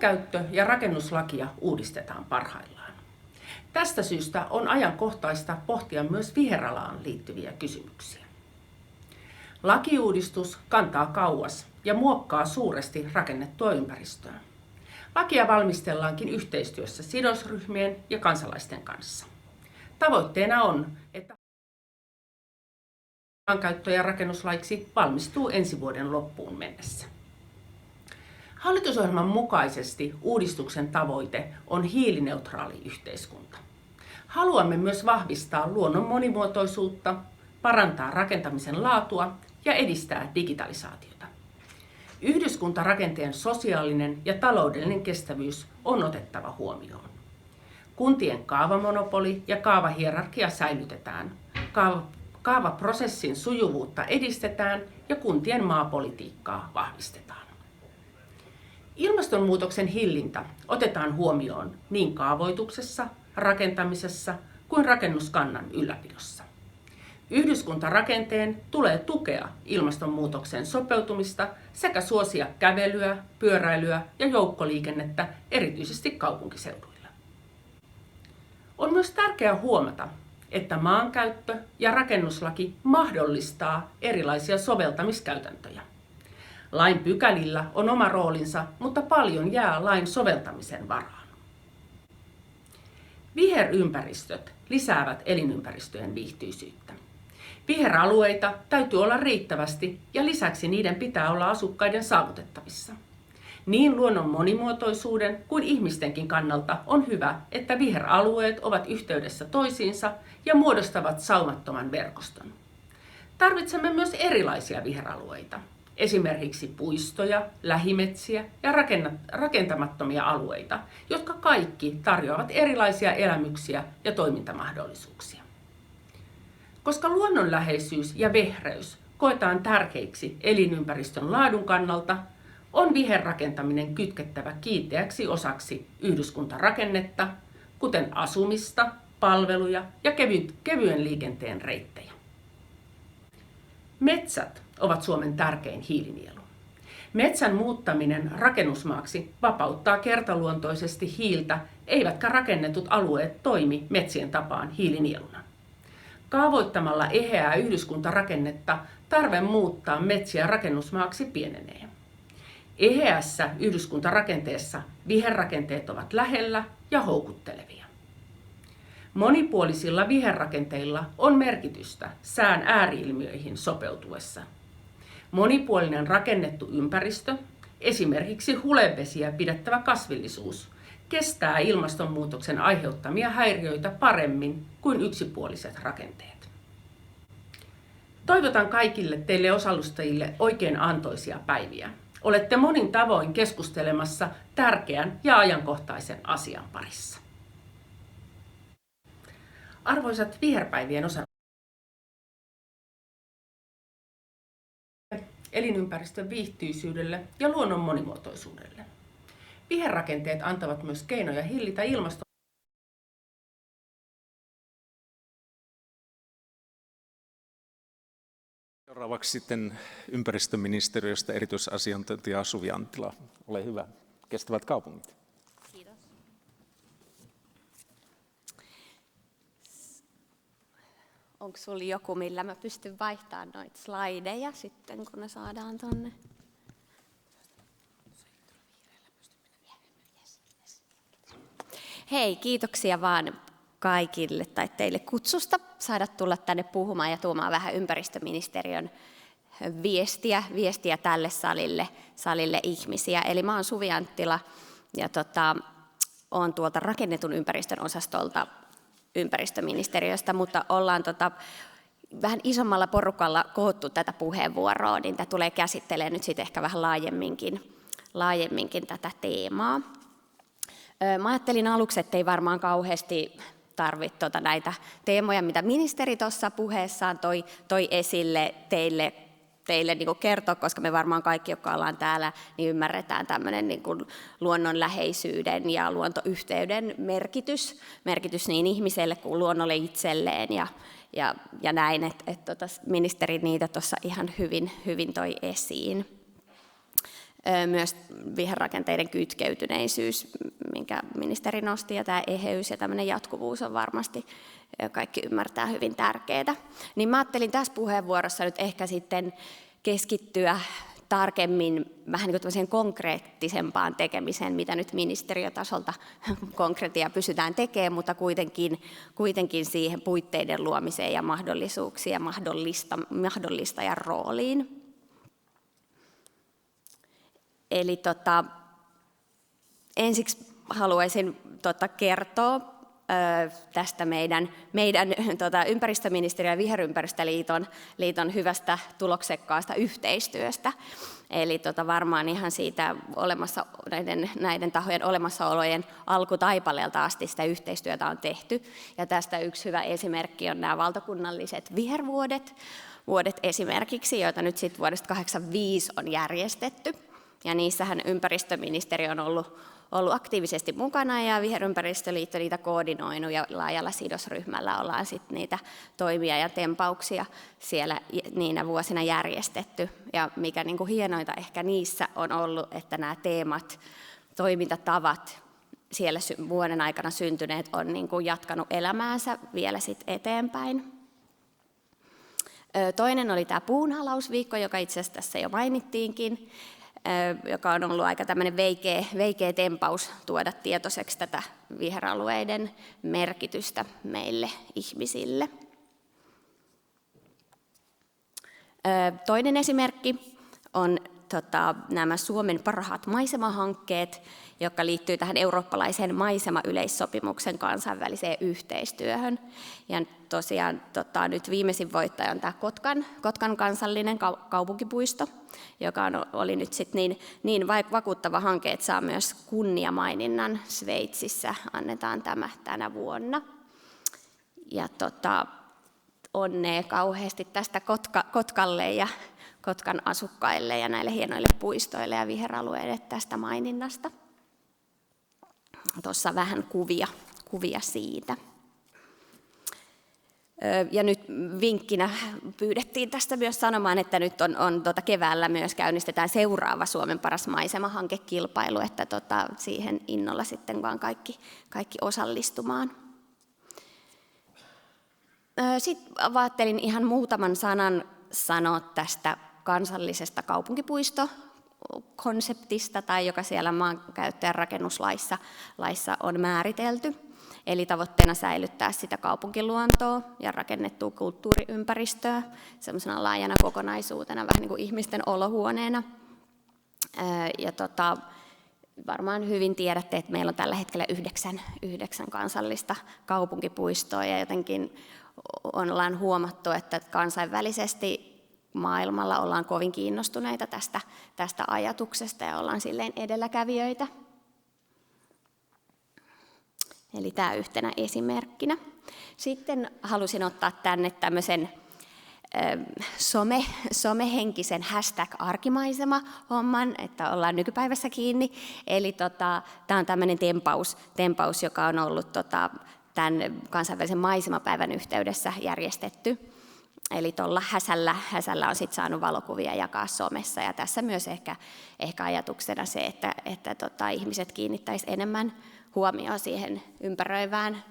Maankäyttö- ja rakennuslakia uudistetaan parhaillaan. Tästä syystä on ajankohtaista pohtia myös viheralaan liittyviä kysymyksiä. Lakiuudistus kantaa kauas ja muokkaa suuresti rakennettua ympäristöä. Lakia valmistellaankin yhteistyössä sidosryhmien ja kansalaisten kanssa. Tavoitteena on, että maankäyttö- ja rakennuslaiksi valmistuu ensi vuoden loppuun mennessä. Hallitusohjelman mukaisesti uudistuksen tavoite on hiilineutraali yhteiskunta. Haluamme myös vahvistaa luonnon monimuotoisuutta, parantaa rakentamisen laatua ja edistää digitalisaatiota. Yhdyskuntarakenteen sosiaalinen ja taloudellinen kestävyys on otettava huomioon. Kuntien kaavamonopoli ja kaavahierarkia säilytetään, kaavaprosessin sujuvuutta edistetään ja kuntien maapolitiikkaa vahvistetaan. Ilmastonmuutoksen hillintä otetaan huomioon niin kaavoituksessa, rakentamisessa kuin rakennuskannan ylläpidossa. Yhdyskuntarakenteen tulee tukea ilmastonmuutoksen sopeutumista sekä suosia kävelyä, pyöräilyä ja joukkoliikennettä erityisesti kaupunkiseuduilla. On myös tärkeää huomata, että maankäyttö- ja rakennuslaki mahdollistaa erilaisia soveltamiskäytäntöjä. Lain pykälillä on oma roolinsa, mutta paljon jää lain soveltamisen varaan. Viherympäristöt lisäävät elinympäristöjen viihtyisyyttä. Viheralueita täytyy olla riittävästi ja lisäksi niiden pitää olla asukkaiden saavutettavissa. Niin luonnon monimuotoisuuden kuin ihmistenkin kannalta on hyvä, että viheralueet ovat yhteydessä toisiinsa ja muodostavat saumattoman verkoston. Tarvitsemme myös erilaisia viheralueita, esimerkiksi puistoja, lähimetsiä ja rakentamattomia alueita, jotka kaikki tarjoavat erilaisia elämyksiä ja toimintamahdollisuuksia. Koska luonnonläheisyys ja vehreys koetaan tärkeiksi elinympäristön laadun kannalta, on viherrakentaminen kytkettävä kiinteäksi osaksi yhdyskuntarakennetta, kuten asumista, palveluja ja kevyen liikenteen reittejä. Metsät ovat Suomen tärkein hiilinielu. Metsän muuttaminen rakennusmaaksi vapauttaa kertaluontoisesti hiiltä, eivätkä rakennetut alueet toimi metsien tapaan hiilinieluna. Kaavoittamalla eheää yhdyskuntarakennetta tarve muuttaa metsiä rakennusmaaksi pienenee. Eheässä yhdyskuntarakenteessa viherrakenteet ovat lähellä ja houkuttelevia. Monipuolisilla viherrakenteilla on merkitystä sään ääriilmiöihin sopeutuessa. Monipuolinen rakennettu ympäristö, esimerkiksi hulevesiä pidättävä kasvillisuus, kestää ilmastonmuutoksen aiheuttamia häiriöitä paremmin kuin yksipuoliset rakenteet. Toivotan kaikille teille osallistujille oikein antoisia päiviä. Olette monin tavoin keskustelemassa tärkeän ja ajankohtaisen asian parissa. Arvoisat viherpäivien osallistujat, elinympäristön viihtyisyydelle ja luonnon monimuotoisuudelle. Viherrakenteet antavat myös keinoja hillitä ilmaston. Seuraavaksi sitten ympäristöministeriöstä erityisasiantuntija Suvi Anttila. Ole hyvä. Kestävät kaupungit. Kiitos. Onko sulla joku, millä mä pystyn vaihtamaan noita slideja sitten, kun ne saadaan tonne? Hei, kiitoksia vaan kaikille tai teille kutsusta saada tulla tänne puhumaan ja tuomaan vähän ympäristöministeriön viestiä tälle salille ihmisiä. Eli mä oon Suvi Anttila ja oon tuolta rakennetun ympäristön osastolta ympäristöministeriöstä, mutta ollaan vähän isommalla porukalla koottu tätä puheenvuoroa, niin tämä tulee käsittelemään nyt sitten ehkä vähän laajemminkin tätä teemaa. Mä ajattelin aluksi, että ei varmaan kauheasti tarvitse näitä teemoja, mitä ministeri tuossa puheessaan toi esille teille niin kuin kertoa, koska me varmaan kaikki, jotka ollaan täällä, niin ymmärretään tämmöinen niin kuin luonnonläheisyyden ja luontoyhteyden merkitys niin ihmiselle kuin luonnolle itselleen ja näin, että ministeri niitä tuossa ihan hyvin toi esiin. Myös viherrakenteiden kytkeytyneisyys, minkä ministeri nosti, ja tämä eheys ja tämmöinen jatkuvuus on varmasti kaikki ymmärtää hyvin tärkeää. Niin mä ajattelin tässä puheenvuorossa nyt ehkä sitten keskittyä tarkemmin vähän niin kuin konkreettisempaan tekemiseen, mitä nyt ministeriötasolta konkreettia pysytään tekemään, mutta kuitenkin siihen puitteiden luomiseen ja mahdollisuuksiin ja mahdollistajan rooliin. Eli ensiksi haluaisin kertoa tästä meidän ympäristöministeriön ja Viherympäristöliiton hyvästä tuloksekkaasta yhteistyöstä. Eli varmaan ihan siitä näiden tahojen olemassaolojen alkutaipaleelta asti sitä yhteistyötä on tehty. Ja tästä yksi hyvä esimerkki on nämä valtakunnalliset vihervuodet esimerkiksi, joita nyt sitten vuodesta 1985 on järjestetty. Ja niissähän ympäristöministeriö on ollut aktiivisesti mukana ja Viherympäristöliitto niitä koordinoinut ja laajalla sidosryhmällä ollaan sitten niitä toimia ja tempauksia siellä niinä vuosina järjestetty. Ja mikä niin kuin hienointa ehkä niissä on ollut, että nämä teemat, toimintatavat, siellä vuoden aikana syntyneet on niin kuin jatkanut elämäänsä vielä sitten eteenpäin. Toinen oli tämä puunhalausviikko, joka itse asiassa tässä jo mainittiinkin, joka on ollut aika tämmöinen veikeä tempaus tuoda tietoiseksi tätä viheralueiden merkitystä meille ihmisille. Toinen esimerkki on nämä Suomen parhaat maisemahankkeet, jotka liittyy tähän eurooppalaiseen maisemayleissopimuksen kansainväliseen yhteistyöhön. Ja tosiaan nyt viimeisin voittaja on tämä Kotkan kansallinen kaupunkipuisto, joka oli nyt sitten niin vakuuttava hanke, että saa myös kunniamaininnan Sveitsissä, annetaan tämä tänä vuonna. Ja onnea kauheasti tästä Kotkalle ja Kotkan asukkaille ja näille hienoille puistoille ja viheralueille tästä maininnasta. Tuossa vähän kuvia siitä. Ja nyt vinkkinä pyydettiin tästä myös sanomaan, että nyt on keväällä myös käynnistetään seuraava Suomen paras maisemahankekilpailu, että siihen innolla sitten vaan kaikki osallistumaan. Sitten ajattelin ihan muutaman sanan sanoa tästä kansallisesta kaupunkipuistokonseptista, tai joka siellä maankäyttö- ja rakennuslaissa on määritelty. Eli tavoitteena säilyttää sitä kaupunkiluontoa ja rakennettua kulttuuriympäristöä semmoisena laajana kokonaisuutena, vähän niin kuin ihmisten olohuoneena. Ja varmaan hyvin tiedätte, että meillä on tällä hetkellä 9 kansallista kaupunkipuistoa, ja jotenkin ollaan huomattu, että kansainvälisesti maailmalla ollaan kovin kiinnostuneita tästä ajatuksesta ja ollaan silleen edelläkävijöitä. Eli tämä yhtenä esimerkkinä. Sitten halusin ottaa tänne tämmöisen somehenkisen #arkimaisema-homman, että ollaan nykypäivässä kiinni. Eli tämä on tämmöinen tempaus, joka on ollut tämän kansainvälisen maisemapäivän yhteydessä järjestetty. Eli tuolla häsällä on sitten saanut valokuvia jakaa somessa. Ja tässä myös ehkä ajatuksena se, että ihmiset kiinnittäisivät enemmän huomioon siihen ympäröivään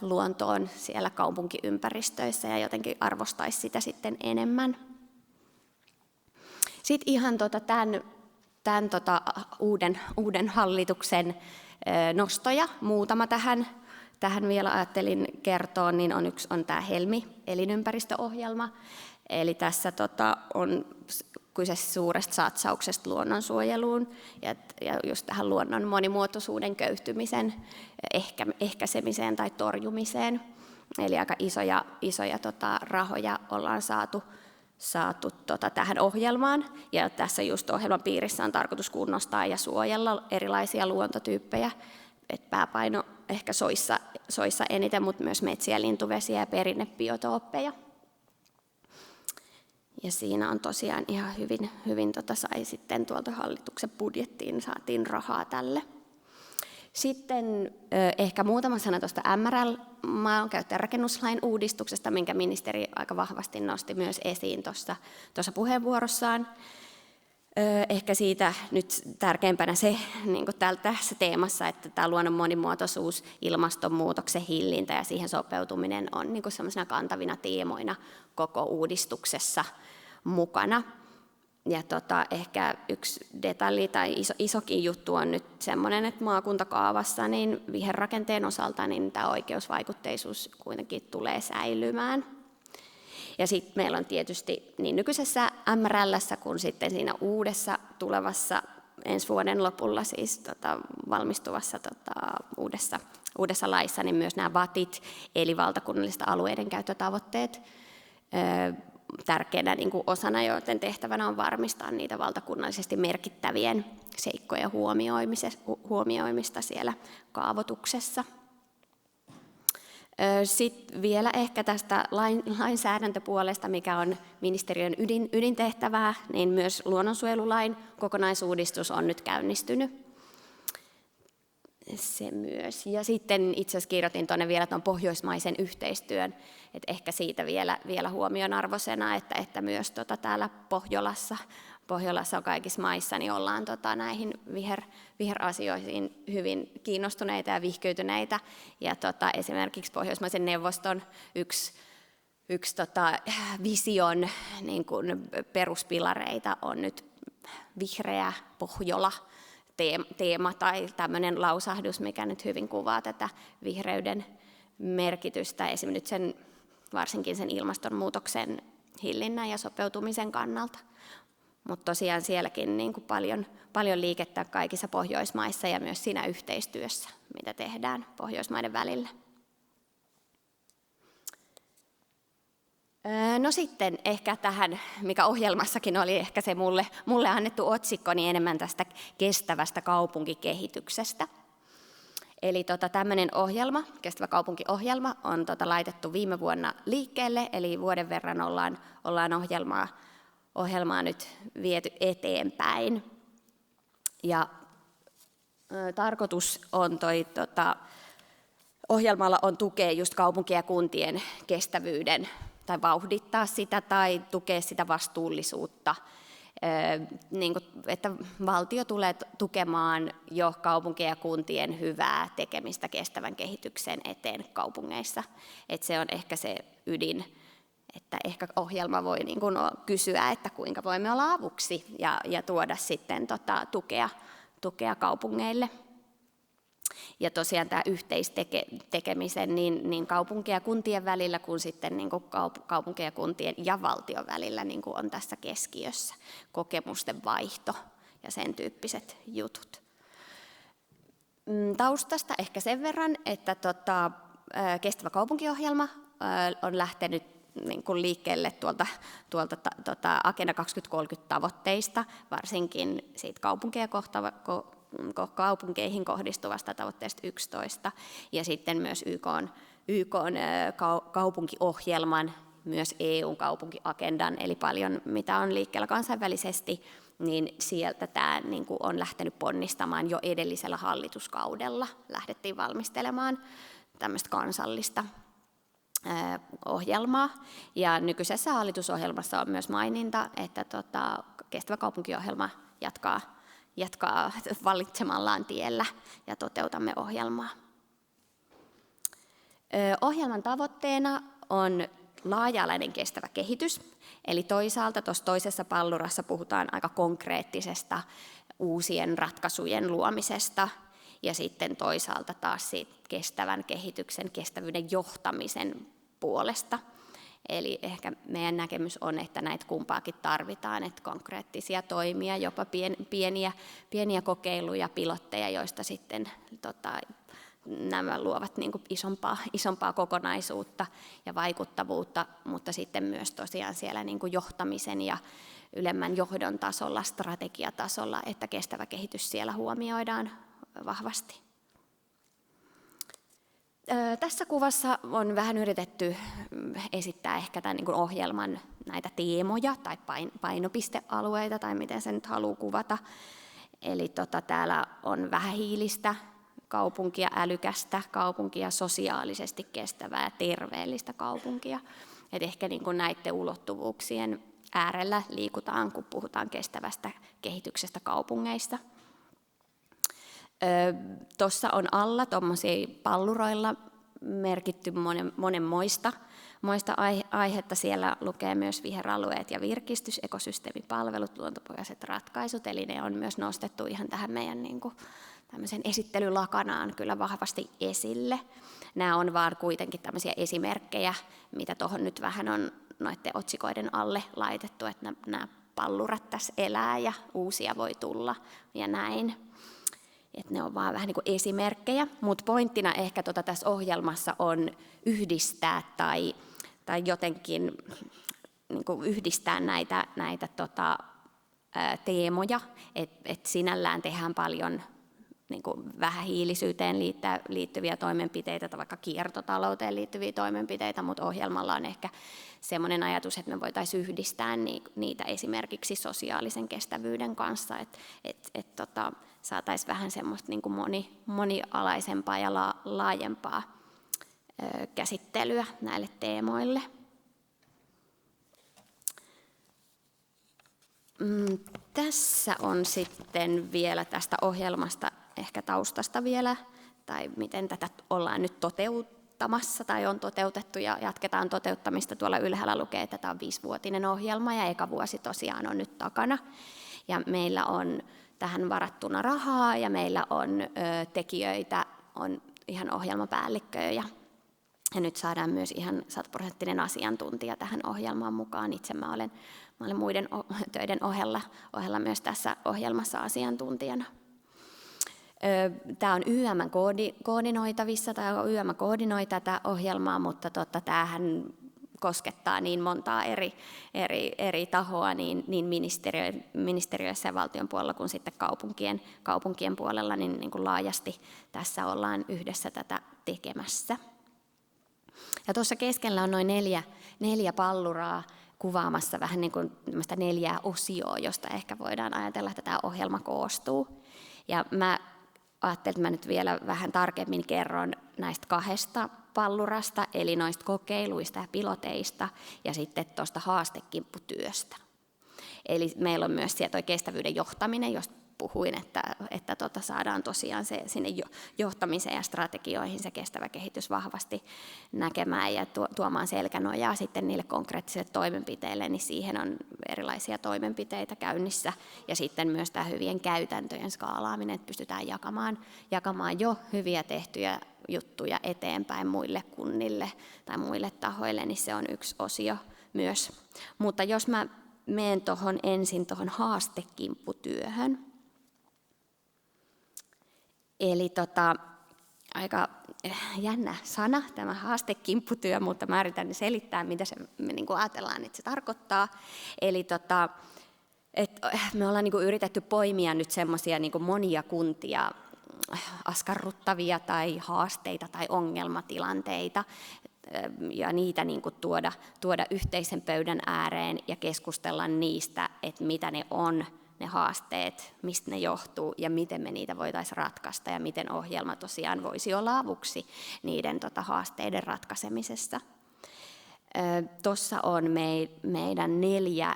luontoon siellä kaupunkiympäristöissä ja jotenkin arvostaisi sitä sitten enemmän. Sitten ihan tämän uuden hallituksen nostoja, muutama tähän vielä ajattelin kertoa, niin on tämä Helmi-elinympäristöohjelma. Eli tässä on kyse suuresta satsauksesta luonnonsuojeluun ja just tähän luonnon monimuotoisuuden köyhtymisen ehkäisemiseen tai torjumiseen. Eli aika isoja rahoja ollaan saatu tähän ohjelmaan. Ja tässä just ohjelman piirissä on tarkoitus kunnostaa ja suojella erilaisia luontotyyppejä. Et pääpaino ehkä soissa eniten, mutta myös metsiä, lintuvesiä ja perinnebiotooppeja. Ja siinä on tosiaan ihan hyvin sai sitten tuolta hallituksen budjettiin saatiin rahaa tälle. Sitten ehkä muutama sana tuosta MRL, maankäyttö- ja rakennuslain uudistuksesta, minkä ministeri aika vahvasti nosti myös esiin tuossa puheenvuorossaan. Ehkä siitä nyt tärkeimpänä se niin kuin tässä teemassa, että tämä luonnon monimuotoisuus, ilmastonmuutoksen hillintä ja siihen sopeutuminen on niin kuin sellaisena kantavina teemoina koko uudistuksessa mukana. Ja ehkä yksi detalji tai isokin juttu on nyt semmoinen, että maakuntakaavassa niin viherrakenteen osalta niin tämä oikeusvaikutteisuus kuitenkin tulee säilymään. Ja sitten meillä on tietysti niin nykyisessä MRL:ssä kuin sitten siinä uudessa tulevassa ensi vuoden lopulla siis valmistuvassa uudessa laissa niin myös nämä VATit eli valtakunnalliset alueiden käyttötavoitteet tärkeänä niin kuin osana, joiden tehtävänä on varmistaa niitä valtakunnallisesti merkittävien seikkojen huomioimista siellä kaavoituksessa. Sitten vielä ehkä tästä lainsäädäntöpuolesta, mikä on ministeriön ydintehtävää, niin myös luonnonsuojelulain kokonaisuudistus on nyt käynnistynyt. Se myös. Ja sitten itse asiassa kirjoitin tuonne vielä tuon pohjoismaisen yhteistyön, että ehkä siitä vielä huomionarvoisena, että myös täällä Pohjolassa on kaikissa maissa, niin ollaan näihin viherasioihin hyvin kiinnostuneita ja vihkyytyneitä. Ja esimerkiksi Pohjoismaisen neuvoston yksi vision niin kuin peruspilareita on nyt vihreä Pohjola teema tai tämmöinen lausahdus, mikä nyt hyvin kuvaa tätä vihreyden merkitystä esimerkiksi varsinkin sen ilmastonmuutoksen hillinnän ja sopeutumisen kannalta. Mutta tosiaan sielläkin niin kuin paljon liikettä kaikissa Pohjoismaissa ja myös siinä yhteistyössä, mitä tehdään Pohjoismaiden välillä. No sitten ehkä tähän, mikä ohjelmassakin oli ehkä se mulle annettu otsikko, niin enemmän tästä kestävästä kaupunkikehityksestä. Eli tämmöinen ohjelma, kestävä kaupunkiohjelma, on laitettu viime vuonna liikkeelle, eli vuoden verran ollaan ohjelmaa nyt viety eteenpäin. Ja tarkoitus on ohjelmalla on tukea just kaupunkien ja kuntien kestävyyden tai vauhdittaa sitä tai tukea sitä vastuullisuutta, niin kuin, että valtio tulee tukemaan jo kaupunkien ja kuntien hyvää tekemistä kestävän kehityksen eteen kaupungeissa. Että se on ehkä se ydin, että ehkä ohjelma voi niin kuin kysyä, että kuinka voimme olla avuksi ja tuoda sitten tukea kaupungeille. Ja tosiaan tämä yhteistekemisen niin kaupunkien ja kuntien välillä kuin sitten niin kuin kaupunkien ja kuntien ja valtion välillä niin kuin on tässä keskiössä kokemusten vaihto ja sen tyyppiset jutut. Taustasta ehkä sen verran, että kestävä kaupunkiohjelma on lähtenyt niin kuin liikkeelle tuolta Agenda 2030 tavoitteista, varsinkin siitä kaupunkeihin kohdistuvasta tavoitteesta 11 ja sitten myös YK:n kaupunkiohjelman, myös EU:n kaupunkiagendan, eli paljon mitä on liikkeellä kansainvälisesti, niin sieltä tämä niin kuin on lähtenyt ponnistamaan jo edellisellä hallituskaudella. Lähdettiin valmistelemaan tämmöistä kansallista ohjelmaa. Ja nykyisessä hallitusohjelmassa on myös maininta, että kestävä kaupunkiohjelma jatkaa valitsemallaan tiellä ja toteutamme ohjelmaa. Ohjelman tavoitteena on laaja-alainen kestävä kehitys, eli toisaalta tuossa toisessa pallurassa puhutaan aika konkreettisesta uusien ratkaisujen luomisesta, ja sitten toisaalta taas siitä kestävän kehityksen, kestävyyden johtamisen puolesta. Eli ehkä meidän näkemys on, että näitä kumpaakin tarvitaan, että konkreettisia toimia, jopa pieniä kokeiluja, pilotteja, joista sitten nämä luovat niin kuin isompaa kokonaisuutta ja vaikuttavuutta, mutta sitten myös tosiaan siellä niin kuin johtamisen ja ylemmän johdon tasolla, strategiatasolla, että kestävä kehitys siellä huomioidaan vahvasti. Tässä kuvassa on vähän yritetty esittää ehkä tämän niin kuin ohjelman näitä teemoja tai painopistealueita tai miten se nyt haluaa kuvata. Eli täällä on vähähiilistä kaupunkia, älykästä kaupunkia, sosiaalisesti kestävää ja terveellistä kaupunkia. Et ehkä niin kuin näiden ulottuvuuksien äärellä liikutaan, kun puhutaan kestävästä kehityksestä kaupungeissa. Tuossa on alla tuommoisia palluroilla merkitty monenmoista aihetta. Siellä lukee myös viheralueet ja virkistys, ekosysteemipalvelut, luontopohjaiset ratkaisut, eli ne on myös nostettu ihan tähän meidän niin kuin tämmöisen esittelylakanaan kyllä vahvasti esille. Nämä on vaan kuitenkin tämmöisiä esimerkkejä, mitä tuohon nyt vähän on noiden otsikoiden alle laitettu, että nämä pallurat tässä elää ja uusia voi tulla ja näin. Että ne on vaan vähän niin kuin esimerkkejä, mutta pointtina ehkä tässä ohjelmassa on yhdistää tai jotenkin niin kuin yhdistää näitä teemoja, että sinällään tehdään paljon niin kuin vähähiilisyyteen liittyviä toimenpiteitä tai vaikka kiertotalouteen liittyviä toimenpiteitä, mutta ohjelmalla on ehkä semmoinen ajatus, että me voitaisiin yhdistää niitä esimerkiksi sosiaalisen kestävyyden kanssa, että saataisiin vähän semmoista niin kuin monialaisempaa ja laajempaa käsittelyä näille teemoille. Tässä on sitten vielä tästä ohjelmasta ehkä taustasta vielä, tai miten tätä ollaan nyt toteuttamassa tai on toteutettu ja jatketaan toteuttamista. Tuolla ylhäällä lukee, että tämä on 5-vuotinen ohjelma ja eka vuosi tosiaan on nyt takana. Ja meillä on tähän varattuna rahaa ja meillä on tekijöitä, on ihan ohjelmapäällikköjä ja nyt saadaan myös ihan 100% asiantuntija tähän ohjelmaan mukaan. Itse mä olen muiden töiden ohella myös tässä ohjelmassa asiantuntijana. Tämä on YM koordinoitavissa, tai YM koordinoi tätä ohjelmaa, mutta tämähän koskettaa niin montaa eri tahoa niin ministeriöissä ja valtion puolella kuin sitten kaupunkien puolella, niin kuin laajasti tässä ollaan yhdessä tätä tekemässä. Ja tuossa keskellä on noin neljä palluraa kuvaamassa vähän niin kuin 4 osioa, josta ehkä voidaan ajatella, että tämä ohjelma koostuu. Ja mä ajattelin, että mä nyt vielä vähän tarkemmin kerron näistä 2 pallurasta, eli noista kokeiluista ja piloteista ja sitten tuosta haastekimpputyöstä. Eli meillä on myös siellä tuo kestävyyden johtaminen, josta puhuin, että saadaan tosiaan se sinne johtamiseen ja strategioihin se kestävä kehitys vahvasti näkemään ja tuomaan selkänojaa sitten niille konkreettisille toimenpiteille, niin siihen on erilaisia toimenpiteitä käynnissä. Ja sitten myös tämä hyvien käytäntöjen skaalaaminen, että pystytään jakamaan jo hyviä tehtyjä juttuja eteenpäin muille kunnille tai muille tahoille, niin se on yksi osio myös. Mutta jos mä menen ensin tuohon haastekimpputyöhön. Eli aika jännä sana tämä haastekimpputyö, mutta mä yritän selittää, mitä se me niin kuin ajatellaan, että se tarkoittaa. Eli me ollaan niin kuin yritetty poimia nyt semmoisia niin kuin monia kuntia askarruttavia tai haasteita tai ongelmatilanteita ja niitä niin kuin tuoda yhteisen pöydän ääreen ja keskustella niistä, että mitä ne on, ne haasteet, mistä ne johtuu ja miten me niitä voitaisiin ratkaista ja miten ohjelma tosiaan voisi olla avuksi niiden haasteiden ratkaisemisessa. Tuossa on meidän 4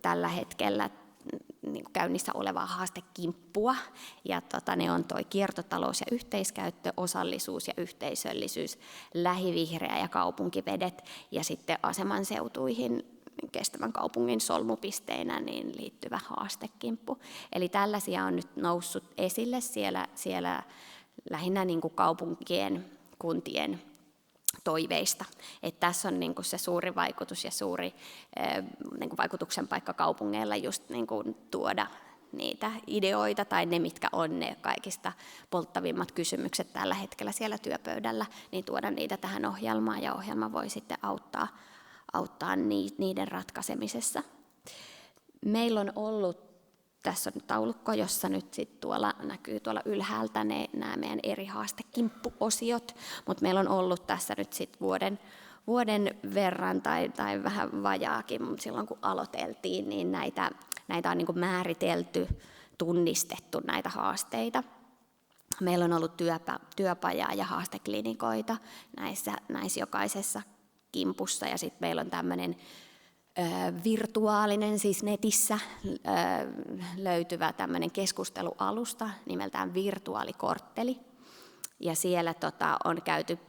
tällä hetkellä niin käynnissä olevaa haastekimppua, ja ne on toi kiertotalous ja yhteiskäyttö, osallisuus ja yhteisöllisyys, lähivihreä ja kaupunkivedet, ja sitten asemanseutuihin kestävän kaupungin solmupisteinä niin liittyvä haastekimppu. Eli tällaisia on nyt noussut esille siellä lähinnä niin kuin kaupunkien, kuntien toiveista. Että tässä on niin kuin se suuri vaikutus ja suuri niin kuin vaikutuksen paikka kaupungeilla just niin kuin tuoda niitä ideoita tai ne, mitkä on ne kaikista polttavimmat kysymykset tällä hetkellä siellä työpöydällä, niin tuoda niitä tähän ohjelmaan ja ohjelma voi sitten auttaa niiden ratkaisemisessa. Meillä on ollut, tässä on taulukko, jossa nyt sit näkyy tuolla ylhäältä nämä meidän eri haastekimppuosiot, mutta meillä on ollut tässä nyt sit vuoden verran tai vähän vajaakin, silloin kun aloiteltiin, niin näitä on niin kuin määritelty, tunnistettu näitä haasteita. Meillä on ollut työpajaa ja haasteklinikoita näissä jokaisessa kimpussa, ja sitten meillä on tämmöinen virtuaalinen, siis netissä löytyvä tämmöinen keskustelualusta nimeltään Virtuaalikortteli. Ja siellä on käyty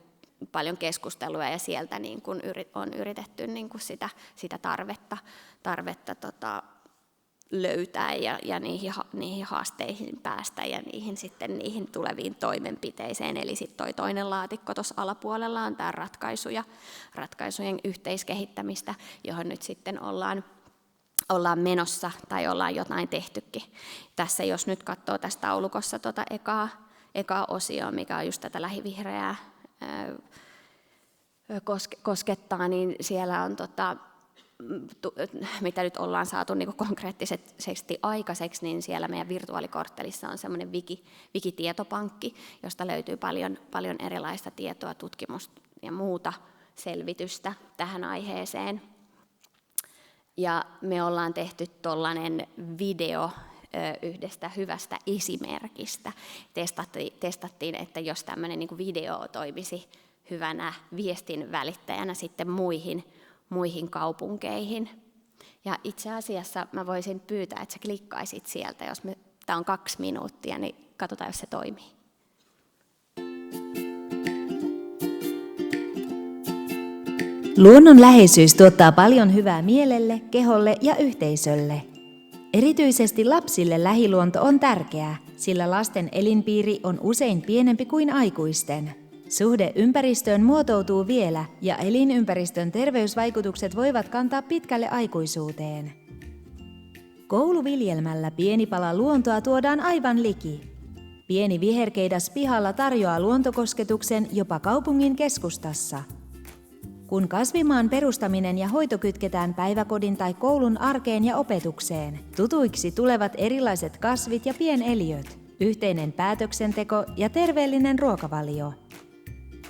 paljon keskustelua ja sieltä niin kun on yritetty niin kun sitä tarvetta löytää ja niihin haasteihin päästä ja niihin tuleviin toimenpiteisiin. Eli sitten toi toinen laatikko tuossa alapuolella on tämä ratkaisujen yhteiskehittämistä, johon nyt sitten ollaan menossa tai ollaan jotain tehtykin. Tässä jos nyt katsoo tässä taulukossa ekaa osioa, mikä on just tätä lähivihreää koskettaa, niin siellä on mitä nyt ollaan saatu niin konkreettisesti aikaiseksi, niin siellä meidän virtuaalikorttelissa on semmoinen wikitietopankki, josta löytyy paljon erilaista tietoa, tutkimusta ja muuta selvitystä tähän aiheeseen. Ja me ollaan tehty tuollainen video yhdestä hyvästä esimerkistä. Testattiin, että jos tämmöinen niin kuin video toimisi hyvänä viestin välittäjänä sitten muihin kaupunkeihin. Ja itse asiassa mä voisin pyytää, että sä klikkaisit sieltä, tämä on 2 minuuttia, niin katsotaan, jos se toimii. Luonnonläheisyys tuottaa paljon hyvää mielelle, keholle ja yhteisölle. Erityisesti lapsille lähiluonto on tärkeää, sillä lasten elinpiiri on usein pienempi kuin aikuisten. Suhde ympäristöön muotoutuu vielä ja elinympäristön terveysvaikutukset voivat kantaa pitkälle aikuisuuteen. Kouluviljelmällä pieni pala luontoa tuodaan aivan liki. Pieni viherkeidas pihalla tarjoaa luontokosketuksen jopa kaupungin keskustassa. Kun kasvimaan perustaminen ja hoito kytketään päiväkodin tai koulun arkeen ja opetukseen, tutuiksi tulevat erilaiset kasvit ja pieneliöt, yhteinen päätöksenteko ja terveellinen ruokavalio.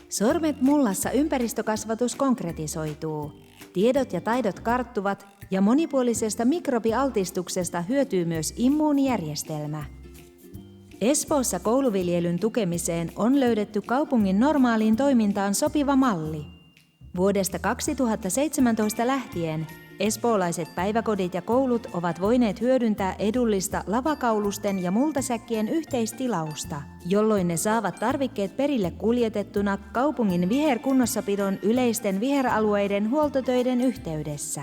Sormet mullassa ympäristökasvatus konkretisoituu. Tiedot ja taidot karttuvat ja monipuolisesta mikrobialtistuksesta hyötyy myös immuunijärjestelmä. Espoossa kouluviljelyn tukemiseen on löydetty kaupungin normaaliin toimintaan sopiva malli. Vuodesta 2017 lähtien espoolaiset päiväkodit ja koulut ovat voineet hyödyntää edullista lavakaulusten ja multasäkkien yhteistilausta, jolloin ne saavat tarvikkeet perille kuljetettuna kaupungin viherkunnossapidon yleisten viheralueiden huoltotöiden yhteydessä.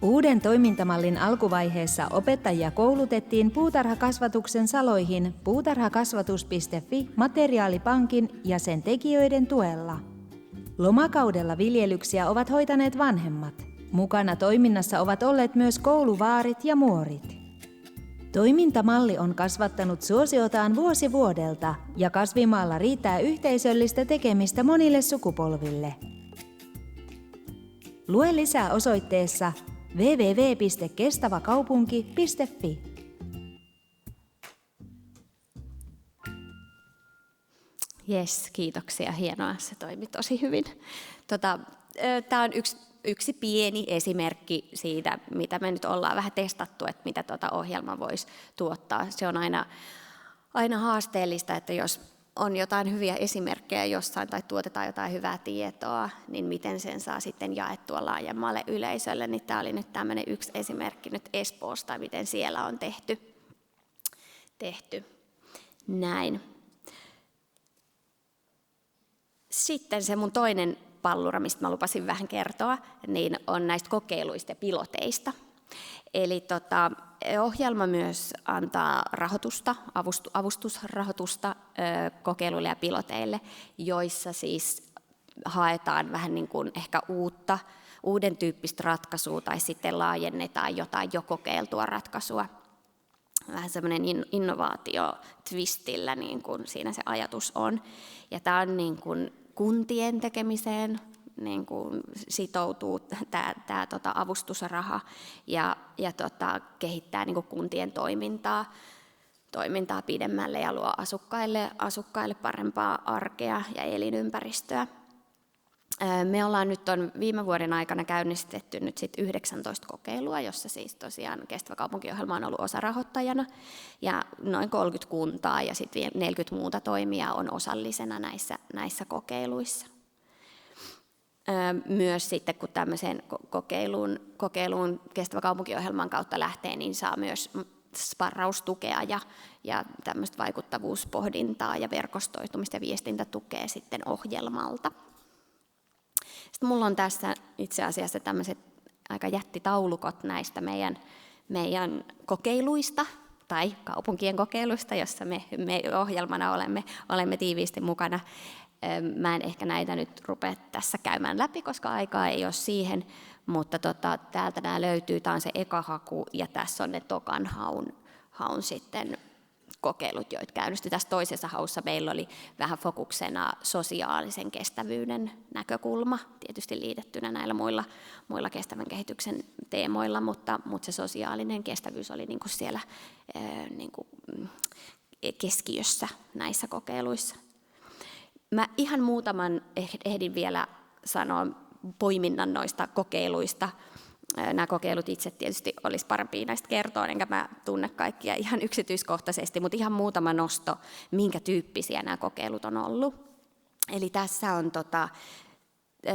Uuden toimintamallin alkuvaiheessa opettajia koulutettiin puutarhakasvatuksen saloihin puutarhakasvatus.fi materiaalipankin ja sen tekijöiden tuella. Lomakaudella viljelyksiä ovat hoitaneet vanhemmat. Mukana toiminnassa ovat olleet myös kouluvaarit ja muorit. Toimintamalli on kasvattanut suosiotaan vuosi vuodelta ja kasvimaalla riittää yhteisöllistä tekemistä monille sukupolville. Lue lisää osoitteessa www.kestavakaupunki.fi. Jes, kiitoksia. Hienoa, se toimi tosi hyvin. Tämä on yksi pieni esimerkki siitä, mitä me nyt ollaan vähän testattu, että mitä ohjelma voisi tuottaa. Se on aina haasteellista, että jos on jotain hyviä esimerkkejä jossain tai tuotetaan jotain hyvää tietoa, niin miten sen saa sitten jaettua laajemmalle yleisölle. Niin tämä oli nyt tämmöinen yksi esimerkki nyt Espoosta, miten siellä on tehty näin. Sitten se mun toinen pallura, mistä mä lupasin vähän kertoa, niin on näistä kokeiluista ja piloteista. Eli ohjelma myös antaa rahoitusta, avustusrahoitusta kokeiluille ja piloteille, joissa siis haetaan vähän niin kuin ehkä uuden tyyppistä ratkaisua tai sitten laajennetaan jotain jo kokeiltua ratkaisua. Vähän semmoinen innovaatio-twistillä, niin kuin siinä se ajatus on. Ja tämä on niin kuin kuntien tekemiseen niin kuin sitoutuu tämä avustusraha ja kehittää niin kuin kuntien toimintaa pidemmälle ja luo asukkaille parempaa arkea ja elinympäristöä. Me ollaan nyt viime vuoden aikana käynnistetty nyt sit 19 kokeilua, jossa siis tosiaan Kestävä kaupunkiohjelma on ollut osarahoittajana ja noin 30 kuntaa ja sitten 40 muuta toimijaa on osallisena näissä kokeiluissa. Myös sitten, kun tämmöiseen kokeiluun kestävä kaupunkiohjelman kautta lähtee, niin saa myös sparraustukea ja tämmöistä vaikuttavuuspohdintaa ja verkostoitumista ja viestintätukea sitten ohjelmalta. Sitten mulla on tässä itse asiassa tämmöiset aika jättitaulukot näistä meidän kokeiluista tai kaupunkien kokeiluista, jossa me ohjelmana olemme tiiviisti mukana. Mä en ehkä näitä nyt rupea tässä käymään läpi, koska aikaa ei ole siihen, mutta täältä nämä löytyy. Tämä on se eka haku ja tässä on ne tokan haun sitten kokeilut, joita käynnistyi. Tässä toisessa haussa meillä oli vähän fokuksena sosiaalisen kestävyyden näkökulma, tietysti liitettynä näillä muilla kestävän kehityksen teemoilla, mutta se sosiaalinen kestävyys oli niin kuin siellä niin kuin keskiössä näissä kokeiluissa. Mä ihan muutaman ehdin vielä sanoa poiminnan noista kokeiluista. Nämä kokeilut itse tietysti olisi parempi näistä kertoa, enkä mä tunne kaikkia ihan yksityiskohtaisesti, mutta ihan muutama nosto, minkä tyyppisiä nämä kokeilut on ollut. Eli tässä on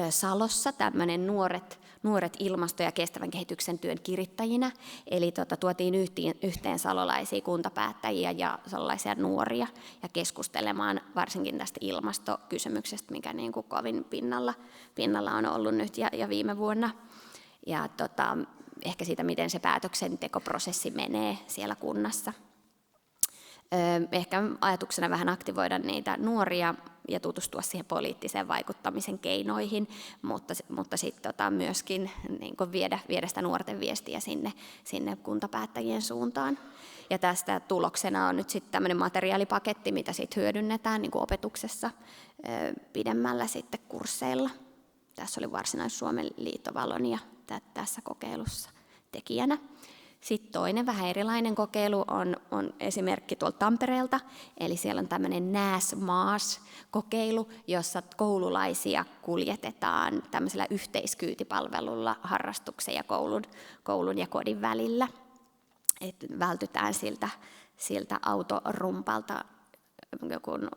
Salossa tämmöinen nuoret ilmasto- ja kestävän kehityksen työn kirittäjinä, eli tuotiin yhteen salolaisia kuntapäättäjiä ja sellaisia nuoria ja keskustelemaan varsinkin tästä ilmastokysymyksestä, mikä niin kuin kovin pinnalla on ollut nyt ja viime vuonna. Ja ehkä siitä, miten se päätöksentekoprosessi menee siellä kunnassa. Ehkä ajatuksena vähän aktivoida niitä nuoria ja tutustua siihen poliittiseen vaikuttamisen keinoihin, mutta sitten myöskin niin viedä sitä nuorten viestiä sinne kuntapäättäjien suuntaan. Ja tästä tuloksena on nyt sitten tämmöinen materiaalipaketti, mitä sitten hyödynnetään niin kuin opetuksessa pidemmällä sitten kursseilla. Tässä oli Varsinais-Suomen liittovalon ja tässä kokeilussa tekijänä. Sitten toinen vähän erilainen kokeilu on esimerkki tuolta Tampereelta, eli siellä on tämmöinen NÄS-MAAS-kokeilu, jossa koululaisia kuljetetaan tämmöisellä yhteiskyytipalvelulla harrastuksen ja koulun ja kodin välillä. Et vältytään siltä autorumpalta, kun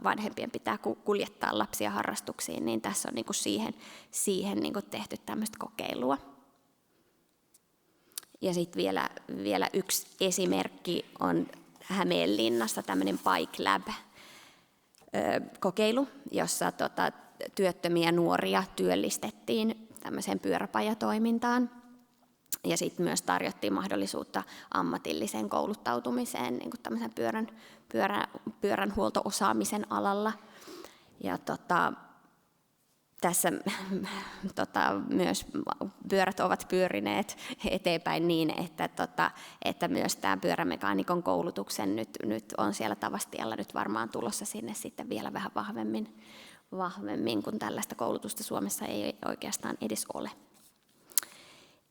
vanhempien pitää kuljettaa lapsia harrastuksiin, niin tässä on niinku siihen niinku tehty tämmöistä kokeilua. Ja sitten vielä yksi esimerkki on Hämeenlinnassa tämmöinen Bike Lab-kokeilu, jossa työttömiä nuoria työllistettiin tämmöiseen pyöräpajatoimintaan. Ja sitten myös tarjottiin mahdollisuutta ammatilliseen kouluttautumiseen niin kuin tämmöisen pyöränhuolto-osaamisen alalla. Ja tässä myös pyörät ovat pyörineet eteenpäin niin, että myös tämä pyörämekaanikon koulutuksen nyt on siellä Tavastialla nyt varmaan tulossa sinne sitten vielä vähän vahvemmin, kun tällaista koulutusta Suomessa ei oikeastaan edes ole.